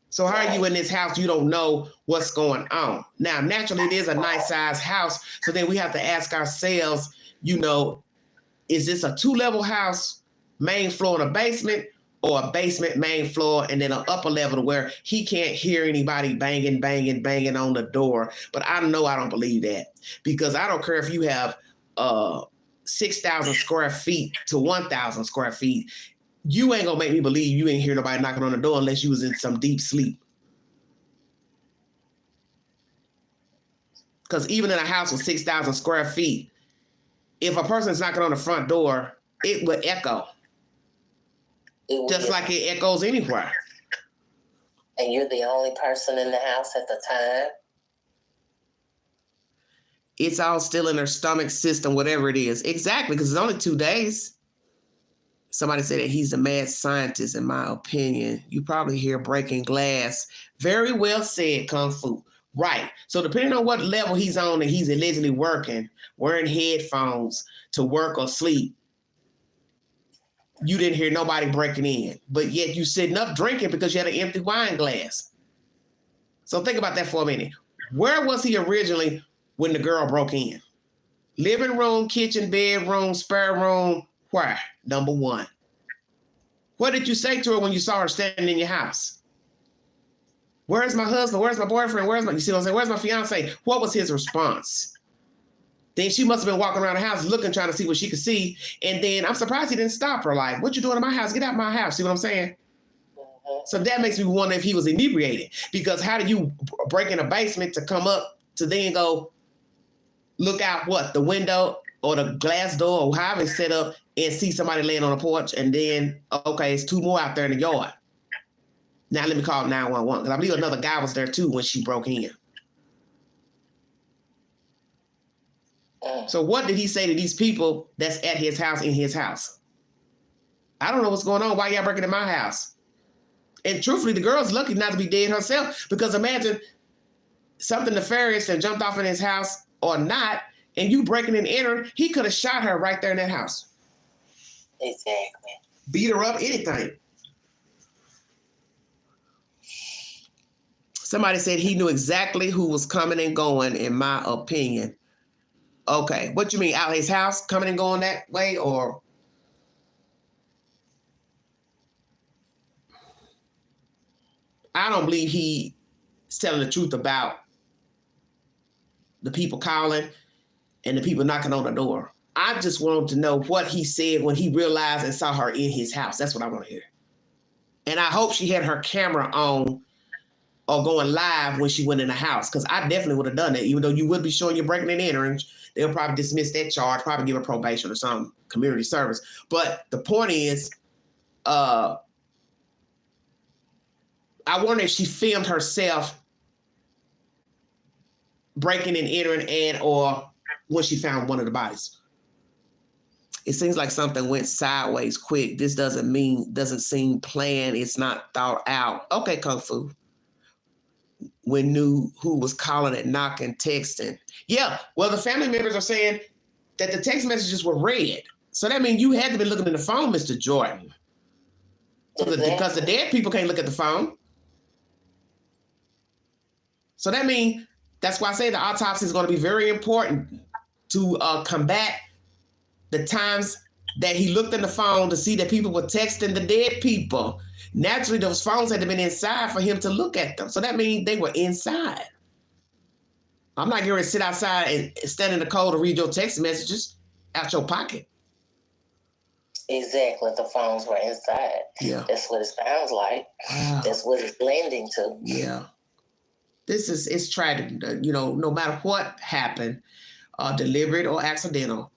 So how are you in this house? You don't know what's going on. Now, naturally, it is a nice size house. So then we have to ask ourselves, you know, is this a 2-level house, main floor and a basement, or a basement, main floor, and then an upper level to where he can't hear anybody banging on the door? But I know I don't believe that, because I don't care if you have 6,000 square feet to 1,000 square feet. You ain't gonna make me believe you ain't hear nobody knocking on the door unless you was in some deep sleep. Because even in a house with 6,000 square feet, if a person's knocking on the front door, it would echo. Just like it echoes anywhere. And you're the only person in the house at the time? It's all still in their stomach system, whatever it is. Exactly, because it's only 2 days. Somebody said that he's a mad scientist, in my opinion. You probably hear breaking glass. Very well said, Kung Fu. Right. So depending on what level he's on and he's allegedly working, wearing headphones to work or sleep, you didn't hear nobody breaking in. But yet you sitting up drinking because you had an empty wine glass. So think about that for a minute. Where was he originally when the girl broke in? Living room, kitchen, bedroom, spare room. Where? Number 1. What did you say to her when you saw her standing in your house? Where's my husband? Where's my boyfriend? You see what I'm saying? Where's my fiance? What was his response? Then she must have been walking around the house looking, trying to see what she could see. And then I'm surprised he didn't stop her. Like, what you doing in my house? Get out of my house. See what I'm saying? So that makes me wonder if he was inebriated. Because how do you break in a basement to come up to then go look out the window or the glass door or however it's set up and see somebody laying on a porch, and then, okay, it's 2 more out there in the yard. Now let me call 911, because I believe another guy was there too when she broke in. So what did he say to these people that's at his house, in his house? I don't know what's going on. Why y'all breaking in my house? And truthfully, the girl's lucky not to be dead herself, because imagine something nefarious that jumped off in his house or not, and you breaking and entering, he could have shot her right there in that house. Exactly. Beat her up, anything. Somebody said he knew exactly who was coming and going, in my opinion. Okay, what you mean, out his house, coming and going that way, or? I don't believe he's telling the truth about the people calling and the people knocking on the door. I just want to know what he said when he realized and saw her in his house. That's what I want to hear. And I hope she had her camera on or going live when she went in the house, because I definitely would have done that. Even though you would be showing you're breaking and entering, they'll probably dismiss that charge, probably give her probation or some community service. But the point is, I wonder if she filmed herself breaking and entering, and or when she found one of the bodies. It seems like something went sideways quick. This doesn't seem planned. It's not thought out. Okay, Kung Fu. When knew who was calling and knocking, texting. Yeah, well, the family members are saying that the text messages were read. So that means you had to be looking at the phone, Mr. Jordan. Because the dead people can't look at the phone. So that means, that's why I say the autopsy is going to be very important to combat the times that he looked in the phone to see that people were texting the dead people. Naturally, those phones had to been inside for him to look at them. So that means they were inside. I'm not going to sit outside and stand in the cold to read your text messages out your pocket. Exactly. The phones were inside. Yeah. That's what it sounds like. Wow. That's what it's blending to. Yeah. It's tragic. No matter what happened, deliberate or accidental,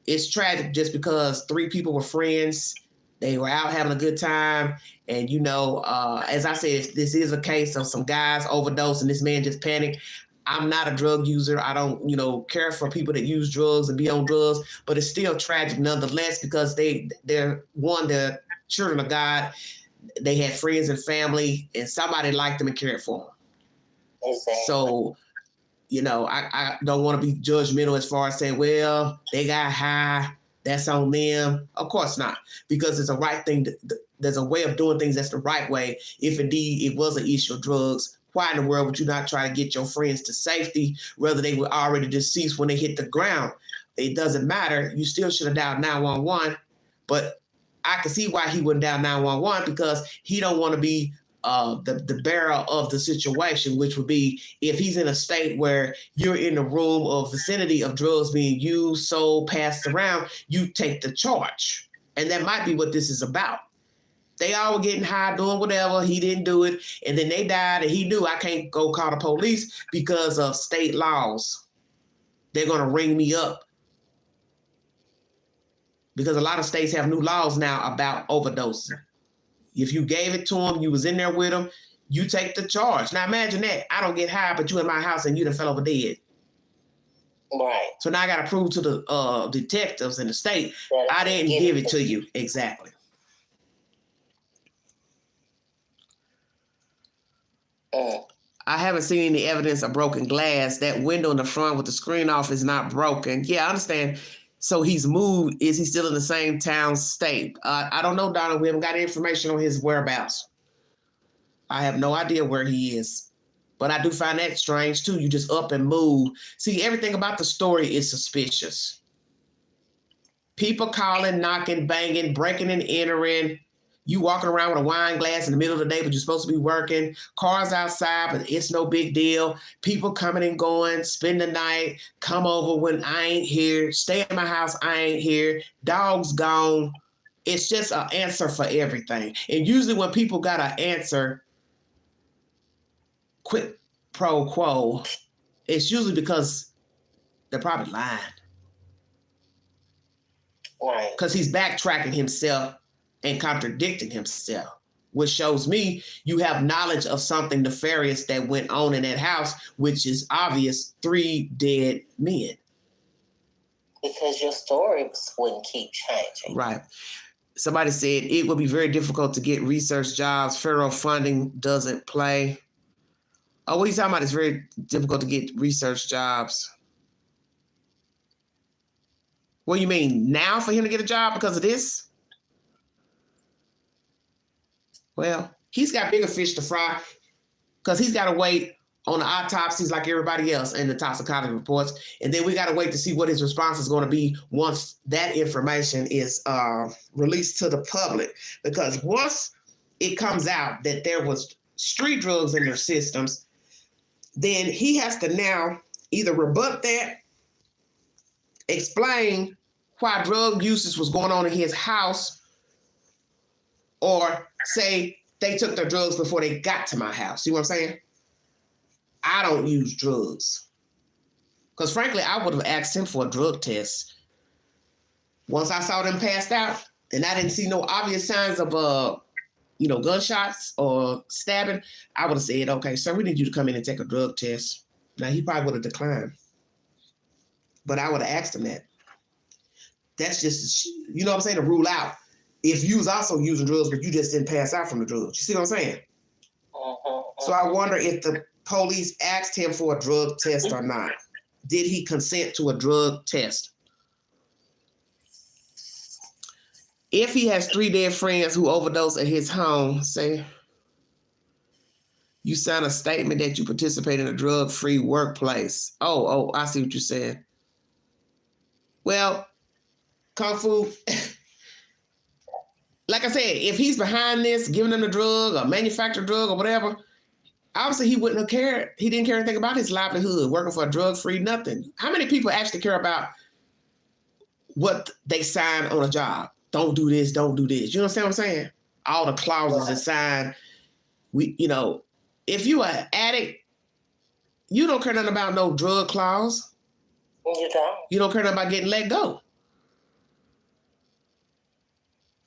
it's tragic just because three people were friends. They were out having a good time. And, as I said, if this is a case of some guys overdose and this man just panicked, I'm not a drug user. I don't, care for people that use drugs and be on drugs, but it's still tragic nonetheless, because they're children of God. They had friends and family, and somebody liked them and cared for them. Exactly. So, I don't want to be judgmental as far as saying, well, they got high, that's on them. Of course not, because it's a right thing. There's a way of doing things that's the right way. If indeed it was an issue of drugs, why in the world would you not try to get your friends to safety, whether they were already deceased when they hit the ground? It doesn't matter. You still should have dialed 911, but I can see why he wouldn't dial 911, because he don't want to be the bearer of the situation, which would be if he's in a state where you're in the room or vicinity of drugs being used, sold, passed around, you take the charge. And that might be what this is about. They all were getting high, doing whatever. He didn't do it. And then they died, and he knew, I can't go call the police because of state laws. They're going to ring me up. Because a lot of states have new laws now about overdosing. If you gave it to him, you was in there with him, you take the charge. Now imagine that. I don't get high, but you in my house and you done fell over dead. Right. So now I got to prove to the detectives in the state, that I didn't give it to you. Exactly. I haven't seen any evidence of broken glass. That window in the front with the screen off is not broken. Yeah, I understand. So he's moved. Is he still in the same town, state? I don't know, Donna. We haven't got any information on his whereabouts. I have no idea where he is. But I do find that strange, too. You just up and move. See, everything about the story is suspicious. People calling, knocking, banging, breaking and entering. You walking around with a wine glass in the middle of the day, but you're supposed to be working. Cars outside, but it's no big deal. People coming and going, spend the night, come over when I ain't here, stay in my house, I ain't here, dogs gone. It's just an answer for everything. And usually when people got an answer, quid pro quo, it's usually because they're probably lying. Right. Because he's backtracking himself and contradicting himself, which shows me you have knowledge of something nefarious that went on in that house, which is obvious, 3 dead men. because your stories wouldn't keep changing. Right. Somebody said it would be very difficult to get research jobs. Federal funding doesn't play. Oh, what are you talking about? It's very difficult to get research jobs. What do you mean now for him to get a job because of this? Well, he's got bigger fish to fry because he's got to wait on the autopsies like everybody else and the toxicology reports. And then we got to wait to see what his response is going to be once that information is released to the public. Because once it comes out that there was street drugs in their systems, then he has to now either rebut that, explain why drug usage was going on in his house, or say they took their drugs before they got to my house. See what I'm saying? I don't use drugs. Because frankly, I would have asked him for a drug test. Once I saw them passed out and I didn't see no obvious signs of gunshots or stabbing, I would have said, okay, sir, we need you to come in and take a drug test. Now, he probably would have declined. But I would have asked him that. That's just, you know what I'm saying, to rule out if you was also using drugs, but you just didn't pass out from the drugs. You see what I'm saying? So I wonder if the police asked him for a drug test or not. Did he consent to a drug test? If he has 3 dead friends who overdose at his home, say, you sign a statement that you participate in a drug-free workplace. Oh, I see what you're saying. Well, Kung Fu, like I said, if he's behind this, giving them the drug or manufactured drug or whatever, obviously he wouldn't have cared. He didn't care anything about his livelihood, working for a drug-free nothing. How many people actually care about what they sign on a job? Don't do this, don't do this. You understand what I'm saying? All the clauses that sign. If you are an addict, you don't care nothing about no drug clause. You don't. You don't care nothing about getting let go.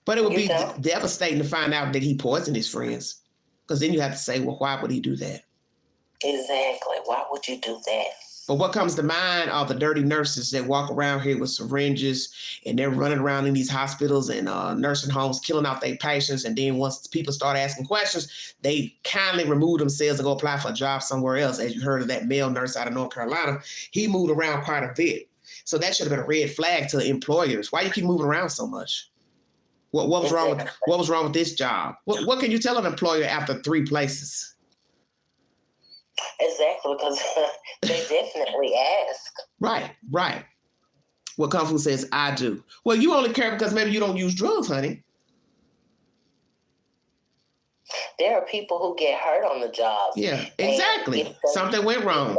But it would be devastating to find out that he poisoned his friends. Because then you have to say, well, why would he do that? Exactly. Why would you do that? But what comes to mind are the dirty nurses that walk around here with syringes and they're running around in these hospitals and nursing homes, killing out their patients. And then once people start asking questions, they kindly remove themselves and go apply for a job somewhere else. As you heard of that male nurse out of North Carolina, he moved around quite a bit. So that should have been a red flag to employers. Why you keep moving around so much? What was wrong with this job? What can you tell an employer after 3 places? Exactly, because they definitely ask. Right. What Kung Fu says, I do. Well, you only care because maybe you don't use drugs, honey. There are people who get hurt on the job. Yeah, exactly. Something went wrong.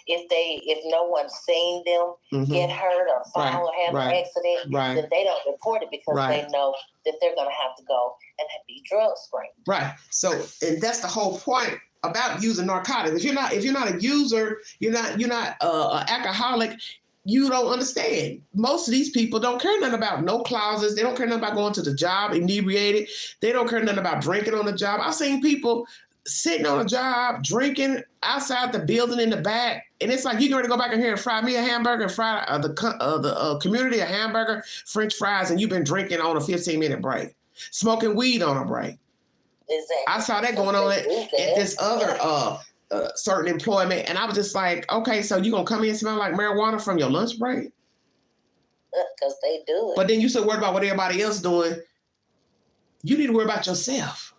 If no one's seen them get hurt or fall or have an accident, then they don't report it because they know that they're going to have to go and be drug screened. Right. So, and that's the whole point about using narcotics. If you're not a user, you're not an alcoholic, you don't understand. Most of these people don't care nothing about no clauses. They don't care nothing about going to the job inebriated. They don't care nothing about drinking on the job. I've seen people sitting on a job, drinking outside the building in the back. And it's like, you're going to go back in here and fry me a hamburger and fry the community a hamburger, French fries, and you've been drinking on a 15-minute break, smoking weed on a break. Exactly. I saw that going on at this other certain employment. And I was just like, okay, so you going to come in and smell like marijuana from your lunch break? Because they do it. But then you so worried about what everybody else doing. You need to worry about yourself.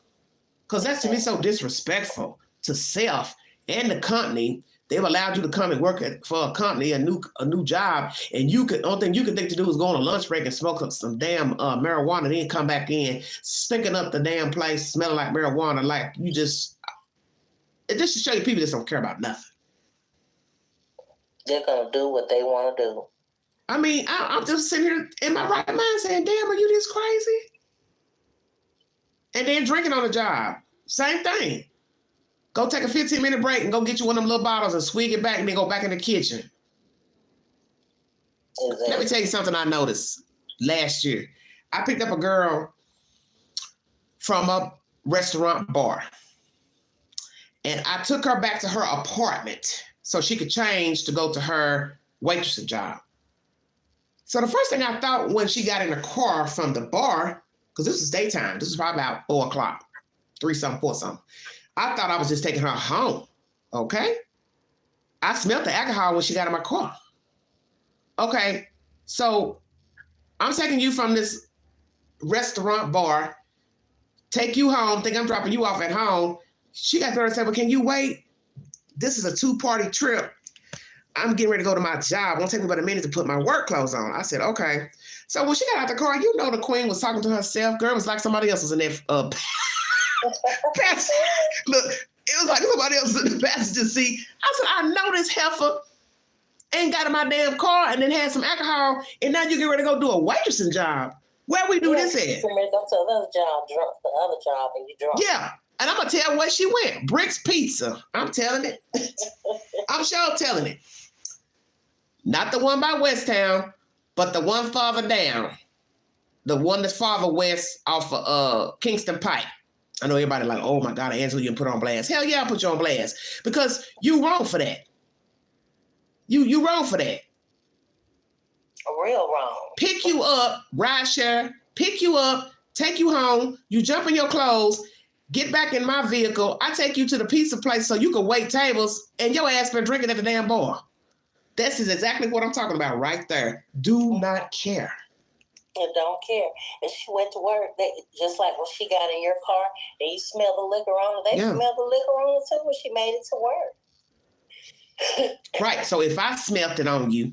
Because that's, to me, so disrespectful to self and the company. They've allowed you to come and work for a company, a new job, and only thing you could think to do is go on a lunch break and smoke some damn marijuana, then come back in, stinking up the damn place, smelling like marijuana, like it just to show you people just don't care about nothing. They're gonna do what they want to do. I mean, I'm just sitting here in my right mind saying, damn, are you this crazy? And then drinking on the job, same thing. Go take a 15-minute break and go get you one of them little bottles and swig it back and then go back in the kitchen. Exactly. Let me tell you something I noticed last year. I picked up a girl from a restaurant bar. And I took her back to her apartment so she could change to go to her waitressing job. So the first thing I thought when she got in the car from the bar, because this was daytime, this was probably about 4 o'clock, 3 something, 4 something. I thought I was just taking her home, okay? I smelled the alcohol when she got in my car. Okay, so I'm taking you from this restaurant bar, take you home, think I'm dropping you off at home. She got there and said, well, can you wait? This is a 2-party trip. I'm getting ready to go to my job. It won't take me but a minute to put my work clothes on. I said, okay. So when she got out the car, you know the queen was talking to herself. Girl, it was like somebody else was in there. Look, it was like somebody else was in the passenger seat. I said, I know this heifer ain't got in my damn car and then had some alcohol, and now you get ready to go do a waitressing job. Where we do this at? You can go to another job, drunk the other job, and you drunk. Yeah. And I'm going to tell where she went. Brick's Pizza. I'm telling it. I'm sure telling it. Not the one by West Town, but the one farther down. The one that's farther west off of Kingston Pike. I know everybody like, oh my God, Angela, you can put her on blast. Hell yeah, I'll put you on blast. Because you wrong for that. You wrong for that. Real wrong. Pick you up, ride share, pick you up, take you home, you jump in your clothes, get back in my vehicle, I take you to the pizza place so you can wait tables, and your ass been drinking at the damn bar. This is exactly what I'm talking about right there. Do not care. And don't care. And she went to work, just like when she got in your car and you smell the liquor on her, they smell the liquor on her too when she made it to work. Right. So if I smelt it on you,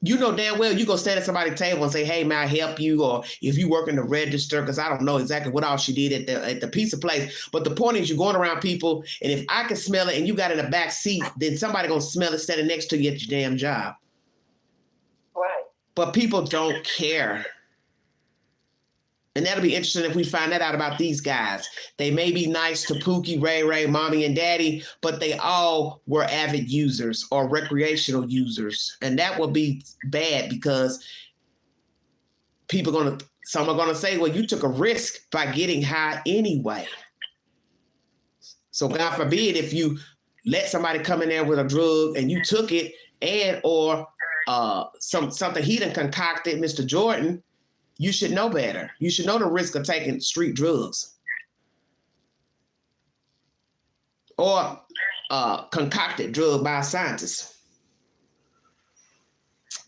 you know damn well you go stand at somebody's table and say, hey, may I help you? Or if you work in the register, because I don't know exactly what all she did at the pizza place. But the point is you're going around people, and if I can smell it and you got in the back seat, then somebody going to smell it standing next to you at your damn job. Right. But people don't care. And that'll be interesting if we find that out about these guys. They may be nice to Pookie, Ray Ray, Mommy, and Daddy, but they all were avid users or recreational users. And that will be bad because some are gonna say, well, you took a risk by getting high anyway. So God forbid if you let somebody come in there with a drug and you took it or something he done concocted, Mr. Jordan, you should know better. You should know the risk of taking street drugs. Or concocted drug by a scientist.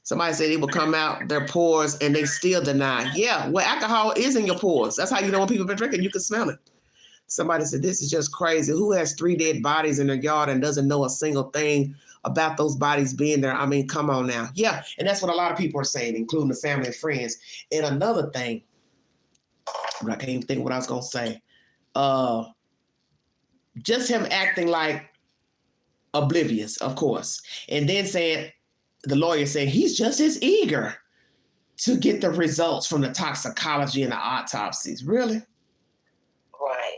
Somebody said it will come out their pores and they still deny. Yeah, well, alcohol is in your pores. That's how you know when people have been drinking, you can smell it. Somebody said, this is just crazy. Who has 3 dead bodies in their yard and doesn't know a single thing about those bodies being there? I mean, come on now. Yeah, and that's what a lot of people are saying, including the family and friends. And another thing, I can't even think of what I was going to say. Just him acting like oblivious, of course. And then saying, the lawyer saying, he's just as eager to get the results from the toxicology and the autopsies. Really? Right.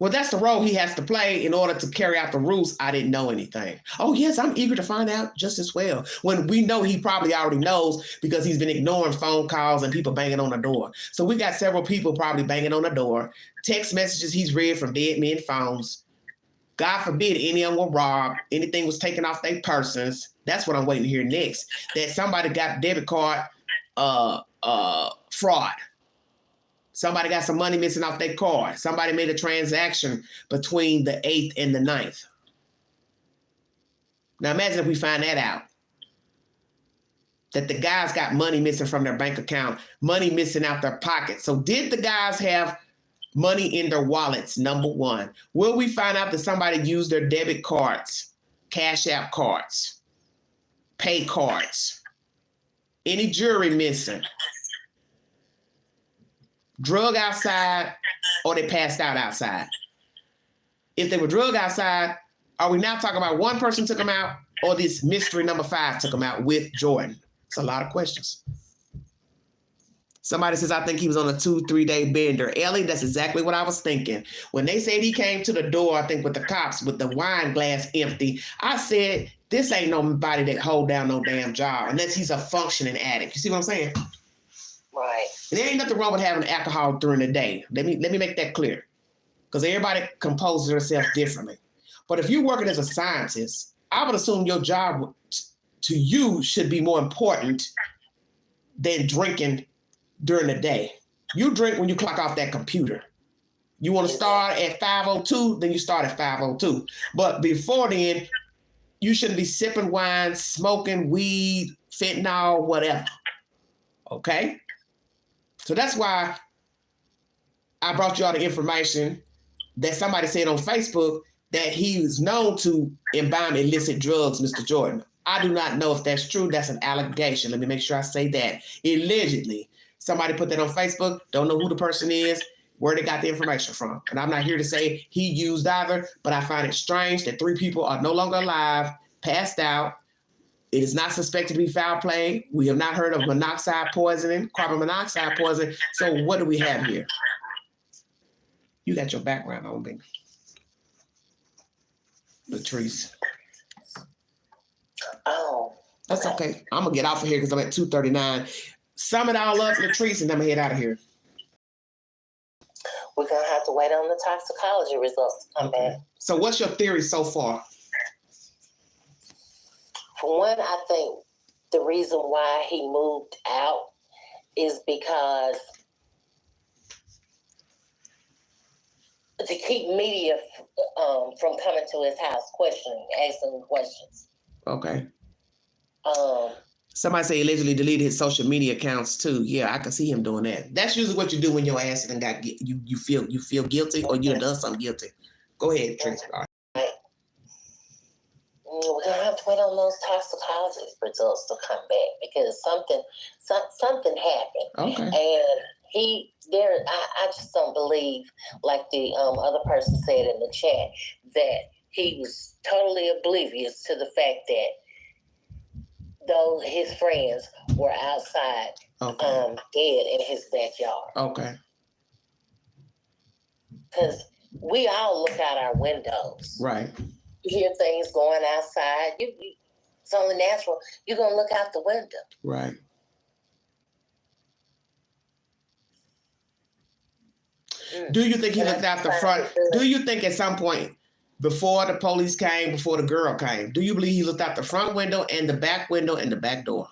Well, that's the role he has to play in order to carry out the rules. I didn't know anything. Oh, yes, I'm eager to find out just as well. When we know he probably already knows because he's been ignoring phone calls and people banging on the door. So we got several people probably banging on the door. Text messages he's read from dead men phones. God forbid any of them were robbed. Anything was taken off their persons. That's what I'm waiting to hear next. That somebody got debit card fraud. Somebody got some money missing off their card. Somebody made a transaction between the 8th and the 9th. Now imagine if we find that out. That the guys got money missing from their bank account, money missing out their pocket. So did the guys have money in their wallets, number one? Will we find out that somebody used their debit cards, Cash App cards, pay cards? Any jewelry missing? Drug outside, or they passed out outside? If they were drug outside, are we now talking about one person took them out, or this mystery number 5 took them out with Jordan? It's a lot of questions. Somebody says, I think he was on a 2-3 day bender. Ellie, that's exactly what I was thinking. When they said he came to the door, I think with the cops, with the wine glass empty, I said, this ain't nobody that hold down no damn job unless he's a functioning addict. You see what I'm saying? Right. And there ain't nothing wrong with having alcohol during the day. Let me make that clear. Because everybody composes themselves differently. But if you're working as a scientist, I would assume your job to you should be more important than drinking during the day. You drink when you clock off that computer. You want to start at 5:02, then you start at 5:02. But before then, you shouldn't be sipping wine, smoking weed, fentanyl, whatever. Okay? So that's why I brought you all the information that somebody said on Facebook that he is known to imbibe illicit drugs, Mr. Jordan. I do not know if that's true. That's an allegation. Let me make sure I say that. Allegedly. Somebody put that on Facebook. Don't know who the person is, where they got the information from. And I'm not here to say he used either, but I find it strange that 3 people are no longer alive, passed out. It is not suspected to be foul play. We have not heard of monoxide poisoning, carbon monoxide poisoning. So what do we have here? You got your background on, baby. Latrice. Oh. That's okay. I'm going to get off of here because I'm at 2:39. Sum it all up, Latrice, and I'm going to head out of here. We're going to have to wait on the toxicology results to come back. So what's your theory so far? For one, I think the reason why he moved out is because to keep media from coming to his house, questioning, asking questions. Okay. Somebody say he allegedly deleted his social media accounts too. Yeah, I can see him doing that. That's usually what you do when your ass and got you feel guilty or you've done something guilty. Go ahead, Trace. Right. We're gonna have to wait on those toxicology results to come back because something happened. Okay. And I just don't believe, like the other person said in the chat, that he was totally oblivious to the fact that though his friends were outside, dead in his backyard. Okay. Because we all look out our windows. Right. You hear things going outside. It's only natural. You're gonna look out the window. Right. Do you think he looked out the front? Do you think at some point before the police came, before the girl came, do you believe he looked out the front window and the back window and the back door?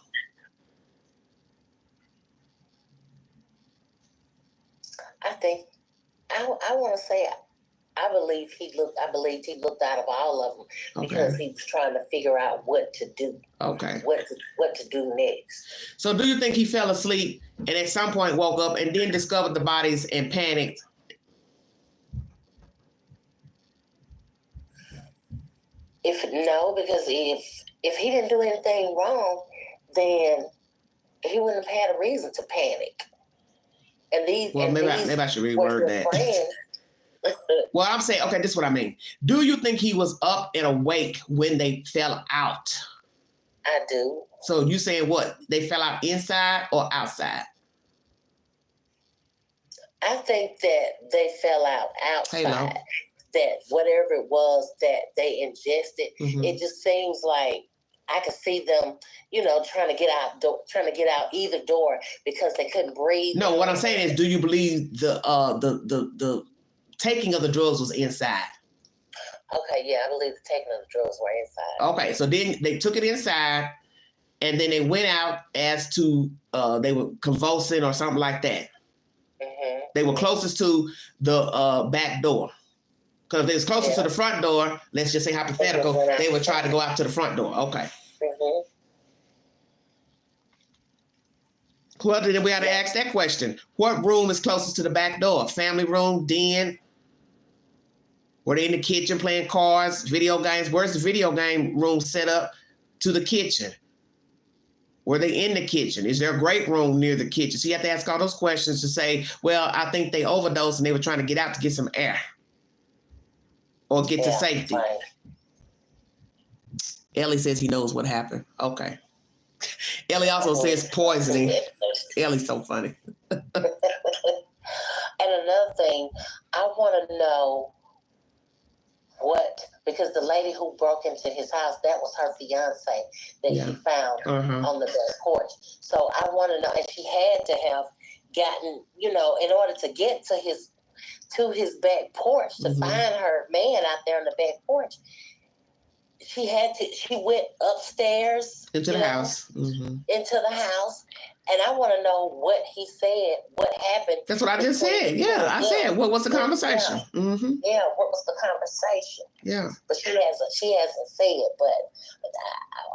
I think I want to say I believed he looked out of all of them because he was trying to figure out what to do. Okay. What to do next. So do you think he fell asleep and at some point woke up and then discovered the bodies and panicked? Because if he didn't do anything wrong, then he wouldn't have had a reason to panic. And maybe I should reword that. Well, I'm saying, okay, this is what I mean. Do you think he was up and awake when they fell out? I do. So you saying what? They fell out inside or outside? I think that they fell out outside. Hello. That whatever it was that they ingested, it just seems like I could see them, trying to get out either door because they couldn't breathe. No, what I'm saying is, do you believe the taking of the drugs was inside? Okay, yeah, I believe the taking of the drugs were inside. Okay, so then they took it inside, and then they went out as to they were convulsing or something like that. They were closest to the back door. Because if they was closest to the front door, let's just say hypothetical, they would try to go out to the front door. Okay. Well, then we had to ask that question. What room is closest to the back door? Family room, den? Were they in the kitchen playing cards, video games? Where's the video game room set up to the kitchen? Were they in the kitchen? Is there a great room near the kitchen? So you have to ask all those questions to say, well, I think they overdosed and they were trying to get out to get some air. Or get to safety. Right. Ellie says he knows what happened. Okay. Ellie also says poisoning. Ellie's so funny. And another thing, I want to know because the lady who broke into his house, that was her fiance that he found on the back porch. So I want to know, and she had to have gotten, in order to get to his back porch to find her man out there on the back porch. She went upstairs into the house, into the house, And I want to know what he said, what happened. That's what I just said. Yeah, I said, what was the conversation? Yeah. Mm-hmm. Yeah, what was the conversation? Yeah. But she hasn't said, but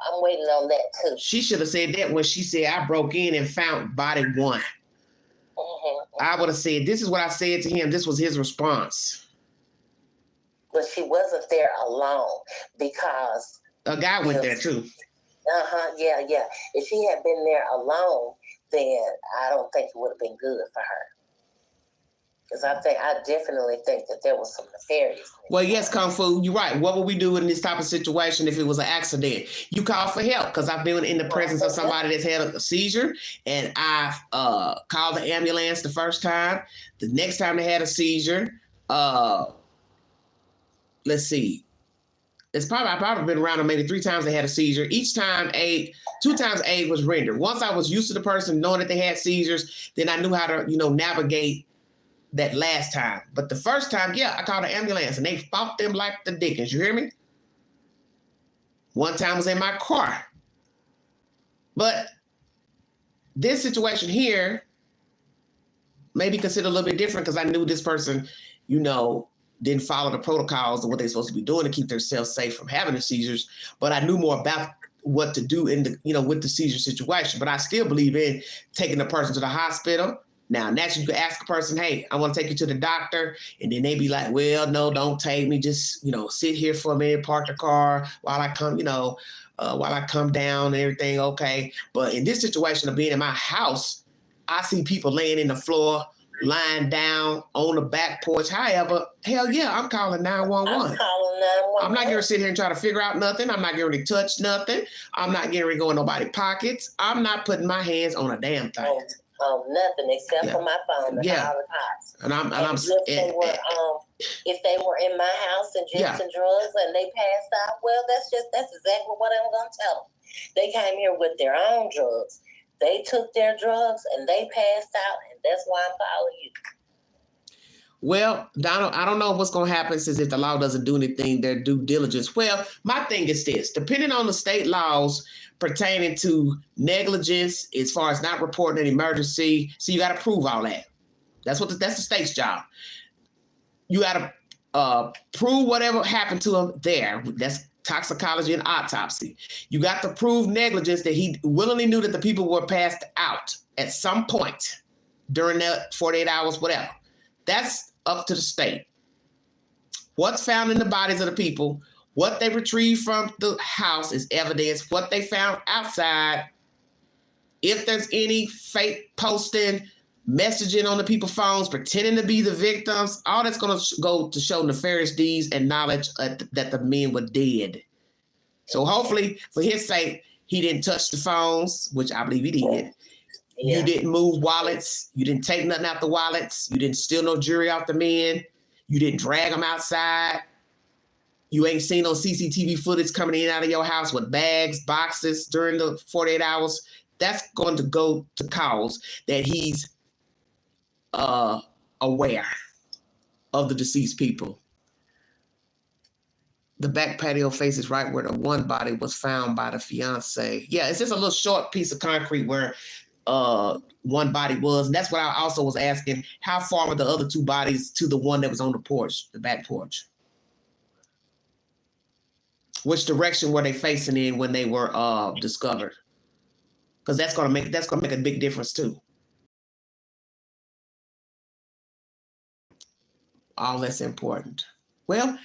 I'm waiting on that too. She should have said that when she said, I broke in and found body one. Mm-hmm. I would have said, this is what I said to him. This was his response. But she wasn't there alone because a guy went there too. Yeah. If she had been there alone, then I don't think it would have been good for her. Because I definitely think that there was some nefarious. Well, yes, Kung Fu, you're right. What would we do in this type of situation if it was an accident? You call for help, because I've been in the presence of somebody that's had a seizure, and I've called the ambulance the first time. The next time they had a seizure, let's see. I've probably been around them maybe 3 times they had a seizure. Each time 2 times aid was rendered. Once I was used to the person knowing that they had seizures, then I knew how to, navigate that last time. But the first time, I called an ambulance and they fought them like the dickens. You hear me? One time I was in my car. But this situation here may be considered a little bit different because I knew this person, didn't follow the protocols of what they're supposed to be doing to keep themselves safe from having the seizures. But I knew more about what to do in the, with the seizure situation. But I still believe in taking the person to the hospital. Now, naturally, you can ask a person, hey, I want to take you to the doctor. And then they be like, well, no, don't take me. Just, sit here for a minute, park the car while I come, while I come down and everything. Okay. But in this situation of being in my house, I see people laying in the floor, lying down on the back porch. However, hell yeah, I'm calling 911. I'm calling 911. I'm not going to sit here and try to figure out nothing. I'm not going to touch nothing. I'm not going to go in nobody's pockets. I'm not putting my hands on a damn thing. Nothing except for my phone and all the cops. And if they were in my house and ingesting drugs and they passed out, well, that's exactly what I'm going to tell them. They came here with their own drugs. They took their drugs and they passed out, and that's why I'm calling you. Well, Donald, I don't know what's going to happen since if the law doesn't do anything, their due diligence. Well, my thing is this, depending on the state laws pertaining to negligence, as far as not reporting an emergency, so you got to prove all that. That's the state's job. You got to prove whatever happened to him there. That's toxicology and autopsy. You got to prove negligence, that he willingly knew that the people were passed out at some point during that 48 hours, whatever. That's up to the state. What's found in the bodies of the people, what they retrieved from the house is evidence. What they found outside, if there's any fake posting, messaging on the people's phones, pretending to be the victims, all that's going to go to show nefarious deeds and knowledge that the men were dead. So hopefully, for his sake, he didn't touch the phones, which I believe he did. Yeah. You didn't move wallets. You didn't take nothing out the wallets. You didn't steal no jewelry off the men. You didn't drag them outside. You ain't seen no CCTV footage coming in and out of your house with bags, boxes during the 48 hours. That's going to go to cause that he's aware of the deceased people. The back patio faces right where the one body was found by the fiance. Yeah, it's just a little short piece of concrete where one body was. And that's what I also was asking. How far were the other 2 bodies to the one that was on the porch, the back porch? Which direction were they facing in when they were discovered? Because that's gonna make a big difference too. All that's important. Well,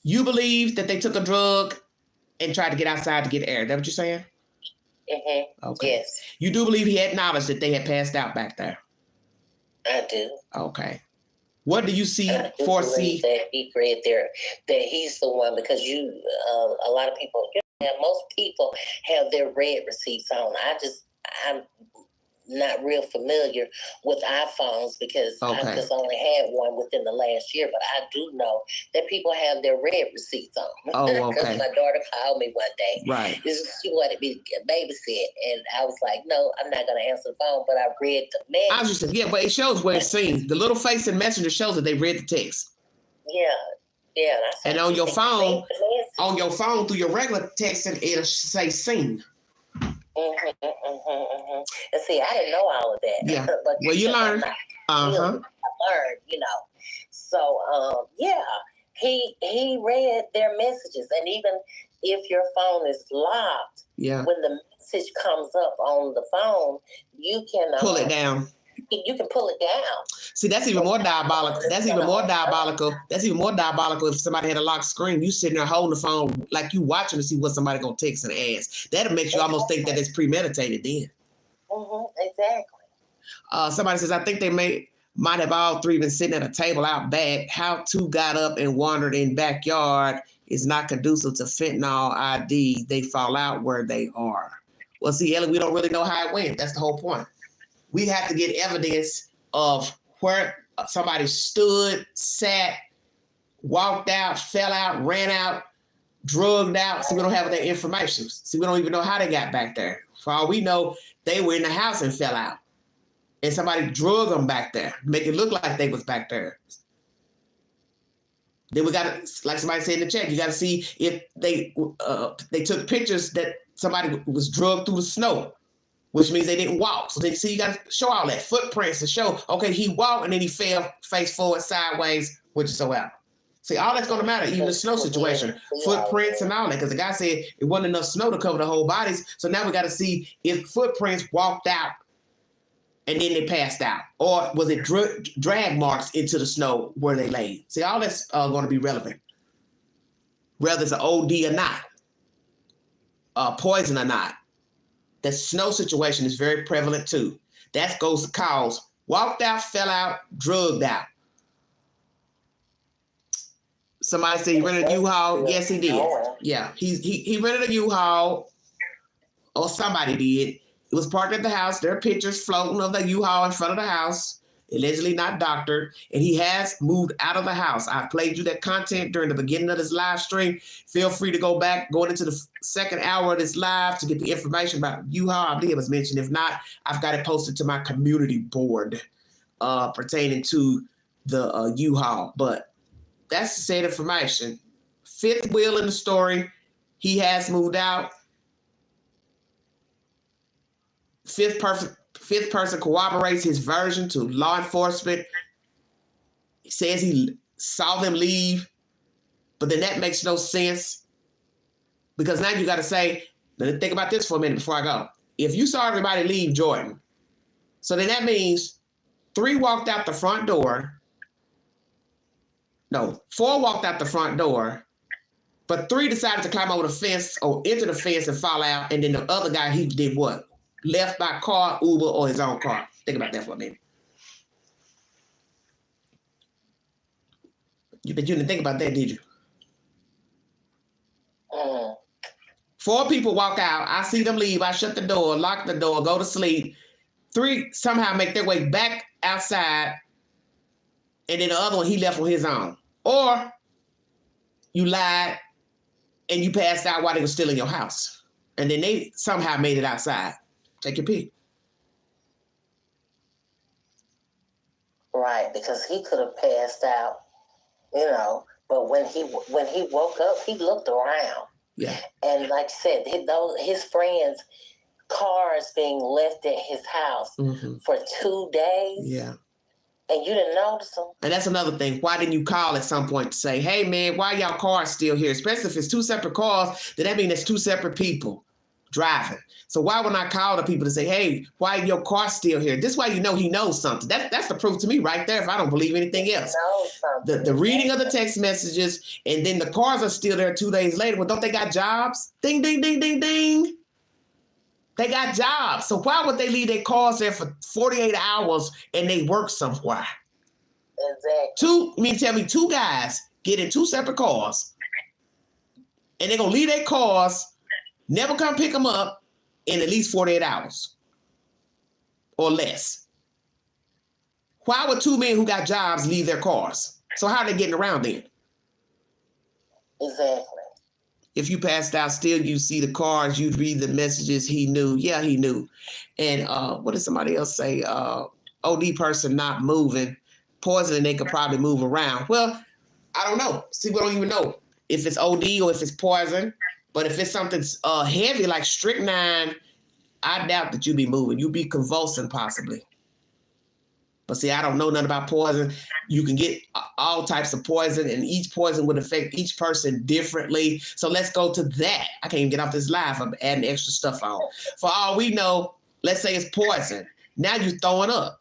you believe that they took a drug and tried to get outside to get air. Is that what you're saying? Mm-hmm. Okay. Yes. You do believe he had knowledge that they had passed out back there? I do. Okay. What do you foresee? That he read there, that he's the one, because a lot of people, most people have their red receipts on. I'm not real familiar with iPhones because I just only had one within the last year, but I do know that people have their red receipts on. Oh, okay. Because my daughter called me one day. Right. She wanted to be babysit, and I was like, no, I'm not going to answer the phone, but I read the message. I was just saying, but it shows where it's seen. The little face in Messenger shows that they read the text. Yeah. And on your phone, through your regular texting, it'll say seen. Mm-hmm. And see, I didn't know all of that. Yeah. But Well, you learned. I learned, So, he read their messages, and even if your phone is locked, Yeah. when the message comes up on the phone, you can Pull it down. You can pull it down. See, that's even more diabolical. That's even more diabolical. That's even more diabolical if somebody had a locked screen. You sitting there holding the phone like you watching to see what somebody gonna text and ask. That'll make you almost think that it's premeditated then. Exactly. Somebody says, I think they might have all three been sitting at a table out back. How two got up and wandered in backyard is not conducive to fentanyl ID. They fall out where they are. Well, see, Ellie, we don't really know how it went. That's the whole point. We have to get evidence of where somebody stood, sat, walked out, fell out, ran out, drugged out. See, we don't have that information. See, we don't even know how they got back there. For all we know, they were in the house and fell out. And somebody drugged them back there, make it look like they was back there. Then we got to, like somebody said in the chat, you got to see if they took pictures that somebody was drugged through the snow, which means they didn't walk. So you got to show all that footprints to show, okay, he walked and then he fell face forward, sideways, which is so out. See, all that's going to matter, even the snow situation, footprints and all that, because the guy said it wasn't enough snow to cover the whole bodies. So now we got to see if footprints walked out and then they passed out, or was it drag marks into the snow where they laid? See, all that's going to be relevant, whether it's an OD or not, poison or not. The snow situation is very prevalent too. That goes to cause walked out, fell out, drugged out. Somebody said he rented a U-Haul. Yes, he did. Yeah, he rented a U-Haul, or somebody did. It was parked at the house. There are pictures floating of the U-Haul in front of the house, allegedly not doctored, and he has moved out of the house. I played you that content during the beginning of this live stream. Feel free to go back, going into the second hour of this live to get the information about U-Haul. I believe it was mentioned. If not, I've got it posted to my community board pertaining to the U-Haul. But that's the said information. Fifth wheel in the story, he has moved out. Fifth person corroborates his version to law enforcement. He says he saw them leave, but then that makes no sense, because now you got to say, let me think about this for a minute before I go. If you saw everybody leave Jordan, so then that means 3 walked out the front door. No, 4 walked out the front door, but 3 decided to climb over the fence or into the fence and fall out, and then the other guy, he did what? Left by car, Uber, or his own car. Think about that for a minute. You didn't think about that, did you? 4 people walk out. I see them leave. I shut the door, lock the door, go to sleep. 3 somehow make their way back outside, and then the other one, he left on his own. Or you lied and you passed out while they were still in your house, and then they somehow made it outside. Take your pick. Right, because he could have passed out, but when he woke up, he looked around. Yeah. And like I said, his friends' cars being left at his house for 2 days. Yeah. And you didn't notice them. And that's another thing. Why didn't you call at some point to say, hey, man, why y'all cars still here? Especially if it's 2 separate cars, then that means there's 2 separate people driving. So why would I call the people to say, hey, why your car still here? This is why you know he knows something. That's the proof to me right there if I don't believe anything else. The reading of the text messages, and then the cars are still there 2 days later. Well, don't they got jobs? Ding, ding, ding, ding, ding. They got jobs. So why would they leave their cars there for 48 hours and they work somewhere? Exactly. Tell me 2 guys get in 2 separate cars, and they're going to leave their cars, never come pick them up in at least 48 hours or less. Why would 2 men who got jobs leave their cars? So how are they getting around then? Exactly. If you passed out, still you see the cars, you'd read the messages. He knew. Yeah, he knew. And what did somebody else say? OD person not moving. Poisoning, they could probably move around. Well, I don't know. See, we don't even know if it's OD or if it's poison. But if it's something heavy like strychnine, I doubt that you be moving. You be convulsing possibly. But see, I don't know nothing about poison. You can get all types of poison, and each poison would affect each person differently. So let's go to that. I can't even get off this live. I'm adding extra stuff on. For all we know, let's say it's poison. Now you're throwing up.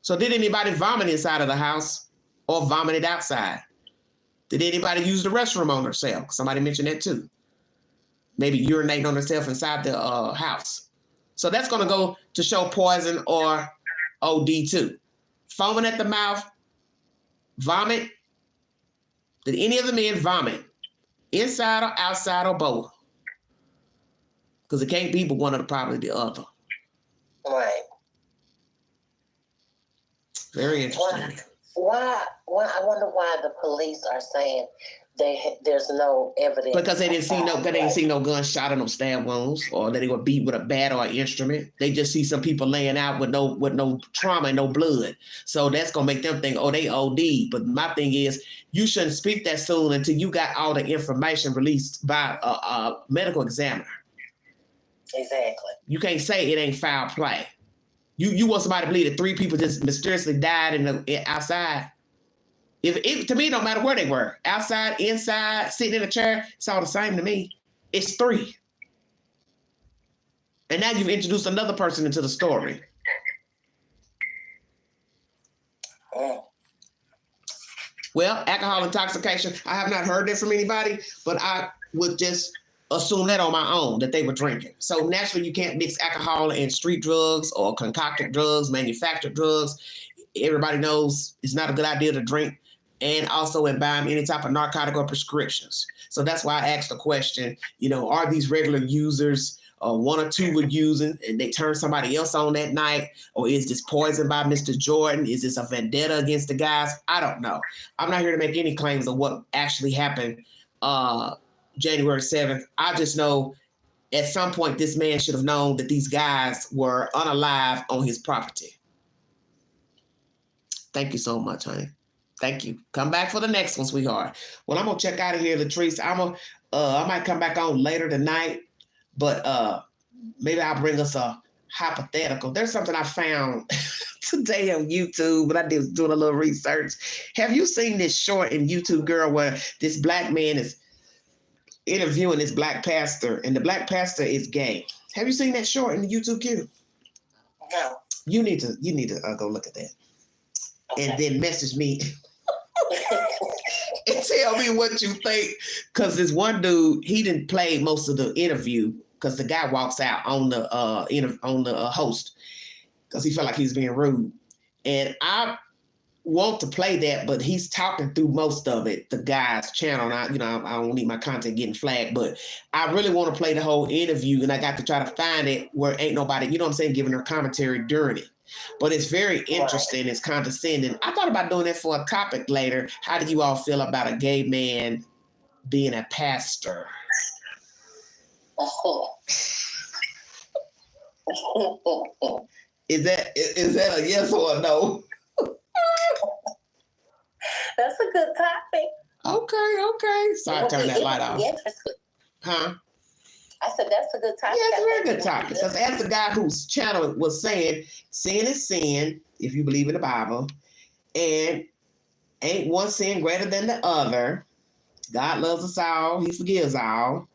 So did anybody vomit inside of the house or vomited outside? Did anybody use the restroom on themselves? Somebody mentioned that too. Maybe urinating on themselves inside the house. So that's going to go to show poison or OD too. Foaming at the mouth, vomit. Did any of the men vomit? Inside or outside or both? Because it can't be but one of the, probably the other. Right. Very interesting. Why? I wonder why the police are saying there's no evidence. Because they didn't see no gunshot or no stab wounds, or that they were beat with a bat or an instrument. They just see some people laying out with no trauma and no blood. So that's gonna make them think, oh, they OD. But my thing is, you shouldn't speak that soon until you got all the information released by a medical examiner. Exactly. You can't say it ain't foul play. You want somebody to believe that 3 people just mysteriously died outside. If to me, it don't matter where they were, outside, inside, sitting in a chair, it's all the same to me. It's 3. And now you've introduced another person into the story. Well, alcohol intoxication, I have not heard that from anybody, but I would just assume that on my own, that they were drinking. So naturally, you can't mix alcohol and street drugs or concocted drugs, manufactured drugs. Everybody knows it's not a good idea to drink and also imbibe any type of narcotic or prescriptions. So that's why I asked the question, are these regular users, 1 or 2 were using and they turned somebody else on that night? Or is this poison by Mr. Jordan? Is this a vendetta against the guys? I don't know. I'm not here to make any claims of what actually happened January 7th. I just know at some point this man should have known that these guys were unalive on his property. Thank you so much, honey. Thank you. Come back for the next one, sweetheart. Well, I'm gonna check out of here, Latrice. I might come back on later tonight, but maybe I'll bring us a hypothetical. There's something I found today on YouTube, but I was doing a little research. Have you seen this short in YouTube, girl, where this black man is interviewing this black pastor, and the black pastor is gay? Have you seen that short in the YouTube queue? No. You need to go look at that. Okay. And then message me and tell me what you think. Because this one dude, he didn't play most of the interview because the guy walks out on the host because he felt like he was being rude. And I want to play that, but he's talking through most of it, the guy's channel. And I don't need my content getting flagged, but I really want to play the whole interview, and I got to try to find it where ain't nobody, giving her commentary during it. But it's very interesting. It's condescending. I thought about doing that for a topic later. How do you all feel about a gay man being a pastor? Is that a yes or a no? That's a good topic. Okay. Sorry, turn that light off. Huh? I said that's a good topic. Yeah, it's a very good topic. Because as the guy whose channel was saying, sin is sin, if you believe in the Bible, and ain't one sin greater than the other. God loves us all. He forgives all.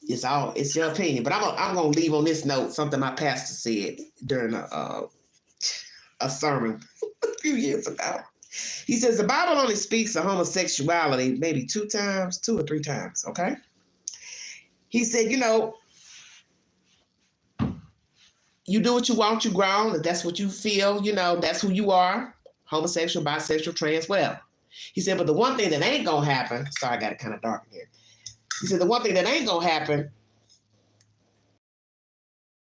It's your opinion. But I'm gonna leave on this note something my pastor said during a sermon a few years ago. He says the Bible only speaks of homosexuality maybe 2 or 3 times. Okay. He said, you do what you want, you grown. If that's what you feel, that's who you are. Homosexual, bisexual, trans, whatever. He said, but the one thing that ain't gonna happen, sorry, I got it kind of dark in here. He said, the one thing that ain't gonna happen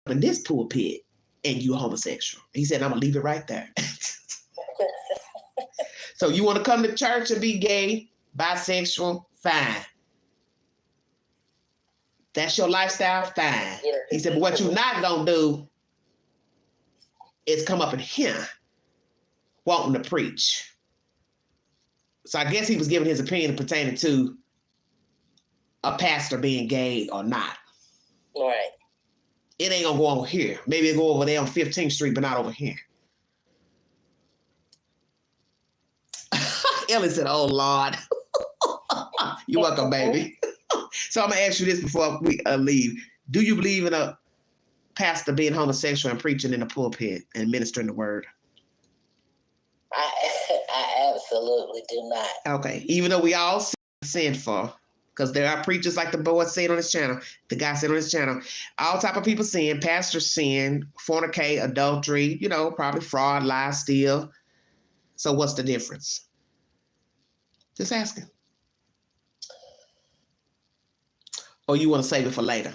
in this pulpit, and you a homosexual. He said, I'm gonna leave it right there. So you want to come to church and be gay, bisexual, fine. That's your lifestyle, fine. He said, but what you're not gonna do is come up in here wanting to preach. So I guess he was giving his opinion pertaining to a pastor being gay or not. Right. It ain't gonna go on here. Maybe it'll go over there on 15th Street, but not over here. Ellie said, oh, Lord. You're welcome, baby. So I'm going to ask you this before we leave. Do you believe in a pastor being homosexual and preaching in the pulpit and ministering the word? I absolutely do not. Okay. Even though we all sin for, because there are preachers like the boy said on his channel, the guy said on his channel, all type of people sin, pastors sin, fornicate, adultery, you know, probably fraud, lie, steal. So what's the difference? Just asking. Or you want to save it for later?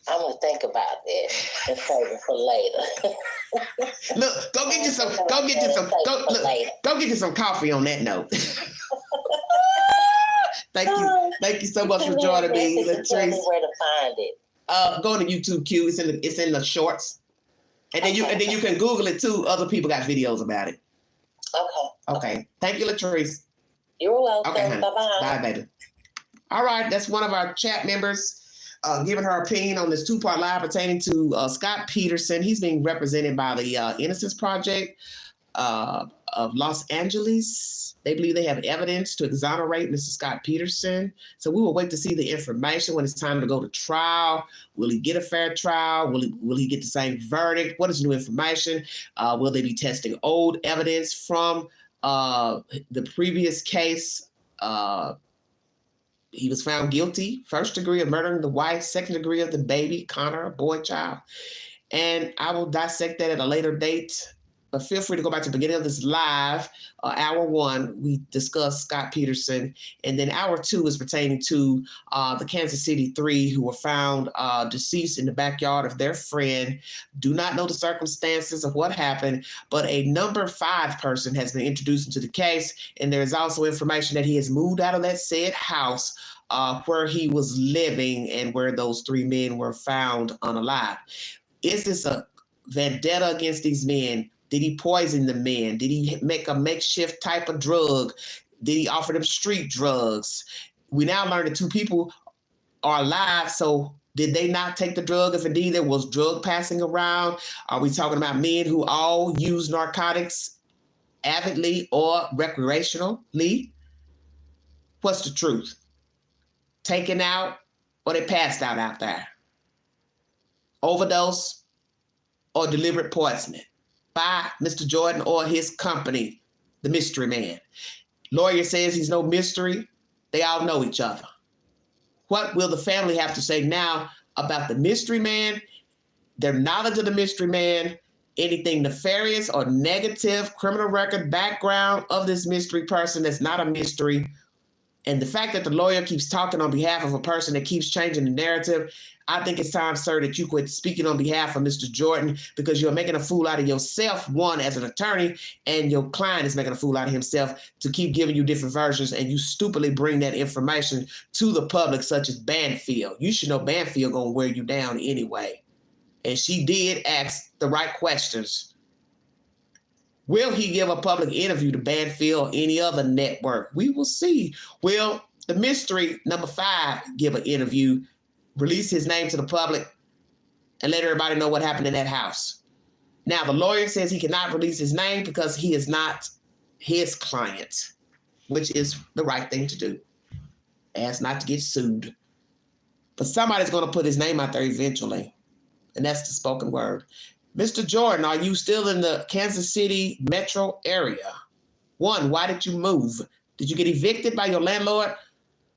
I'm gonna think about this and save it for later. Look, go get you some go get you some coffee on that note. Thank you so much for joining me, Latrice. Where to find it? Go to YouTube Q. It's in the shorts, and then you can Google it too. Other people got videos about it. Okay. Thank you, Latrice. You're welcome. Okay, Bye-bye. Bye, baby. All right, that's one of our chat members giving her opinion on this two-part live pertaining to Scott Peterson. He's being represented by the Innocence Project of Los Angeles. They believe they have evidence to exonerate Mr. Scott Peterson. So we will wait to see the information when it's time to go to trial. Will he get a fair trial? Will he get the same verdict? What is new information? Will they be testing old evidence from the previous case? He was found guilty, first degree of murdering the wife, second degree of the baby, Connor, a boy child. And I will dissect that at a later date. But feel free to go back to the beginning of this live. Hour 1, we discussed Scott Peterson. And then hour 2 is pertaining to the Kansas City 3 who were found deceased in the backyard of their friend. Do not know the circumstances of what happened, but a number 5 person has been introduced into the case. And there is also information that he has moved out of that said house where he was living and where those 3 men were found unalive. Is this a vendetta against these men? Did he poison the men? Did he make a makeshift type of drug? Did he offer them street drugs? We now learn that 2 people are alive. So did they not take the drug if indeed there was drug passing around? Are we talking about men who all use narcotics avidly or recreationally? What's the truth? Taken out or they passed out there? Overdose or deliberate poisoning by Mr. Jordan or his company, the mystery man. Lawyer says he's no mystery. They all know each other. What will the family have to say now about the mystery man, their knowledge of the mystery man, anything nefarious or negative criminal record background of this mystery person that's not a mystery? And the fact that the lawyer keeps talking on behalf of a person that keeps changing the narrative, I think it's time, sir, that you quit speaking on behalf of Mr. Jordan, because you're making a fool out of yourself, one, as an attorney, and your client is making a fool out of himself to keep giving you different versions, and you stupidly bring that information to the public, such as Banfield. You should know Banfield gonna wear you down anyway. And she did ask the right questions. Will he give a public interview to Banfield or any other network? We will see. Will the mystery number 5 give an interview, release his name to the public, and let everybody know what happened in that house? Now, the lawyer says he cannot release his name because he is not his client, which is the right thing to do. Ask not to get sued. But somebody's going to put his name out there eventually, and that's the spoken word. Mr. Jordan, are you still in the Kansas City metro area? 1, why did you move? Did you get evicted by your landlord,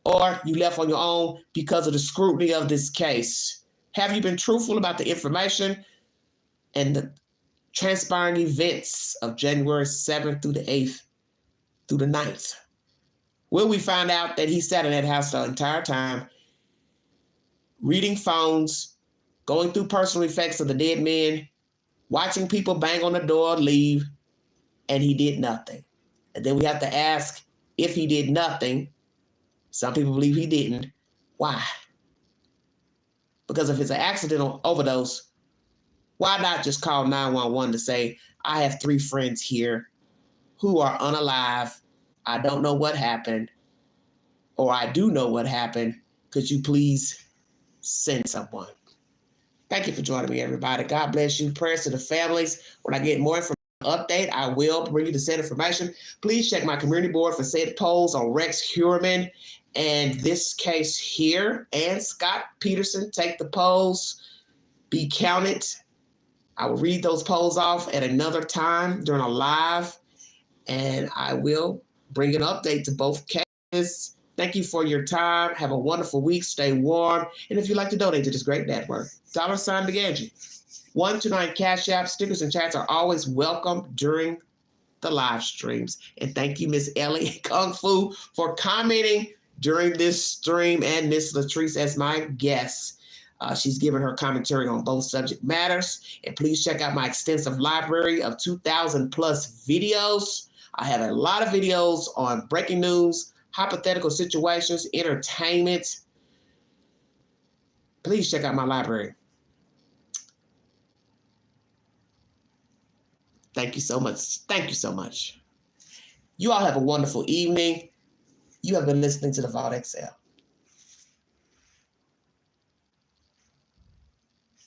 or you left on your own because of the scrutiny of this case? Have you been truthful about the information and the transpiring events of January 7th through the 8th through the 9th? Will we find out that he sat in that house the entire time, reading phones, going through personal effects of the dead men, watching people bang on the door, leave, and he did nothing? And then we have to ask, if he did nothing, some people believe he didn't, why? Because if it's an accidental overdose, why not just call 911 to say, I have 3 friends here who are unalive. I don't know what happened, or I do know what happened. Could you please send someone. Thank you for joining me, everybody. God bless you. Prayers to the families. When I get more information update, I will bring you the said information. Please check my community board for said polls on Rex Heuermann and this case here, and Scott Peterson. Take the polls, be counted. I will read those polls off at another time during a live, and I will bring an update to both cases. Thank you for your time. Have a wonderful week. Stay warm. And if you'd like to donate to this great network, $sign Beganji. 129 Cash App. Stickers and chats are always welcome during the live streams. And thank you, Miss Ellie Kung Fu, for commenting during this stream, and Miss Latrice as my guest. She's given her commentary on both subject matters. And please check out my extensive library of 2,000 plus videos. I have a lot of videos on breaking news, hypothetical situations, entertainment. Please check out my library. Thank you so much. Thank you so much. You all have a wonderful evening. You have been listening to the Vault XL.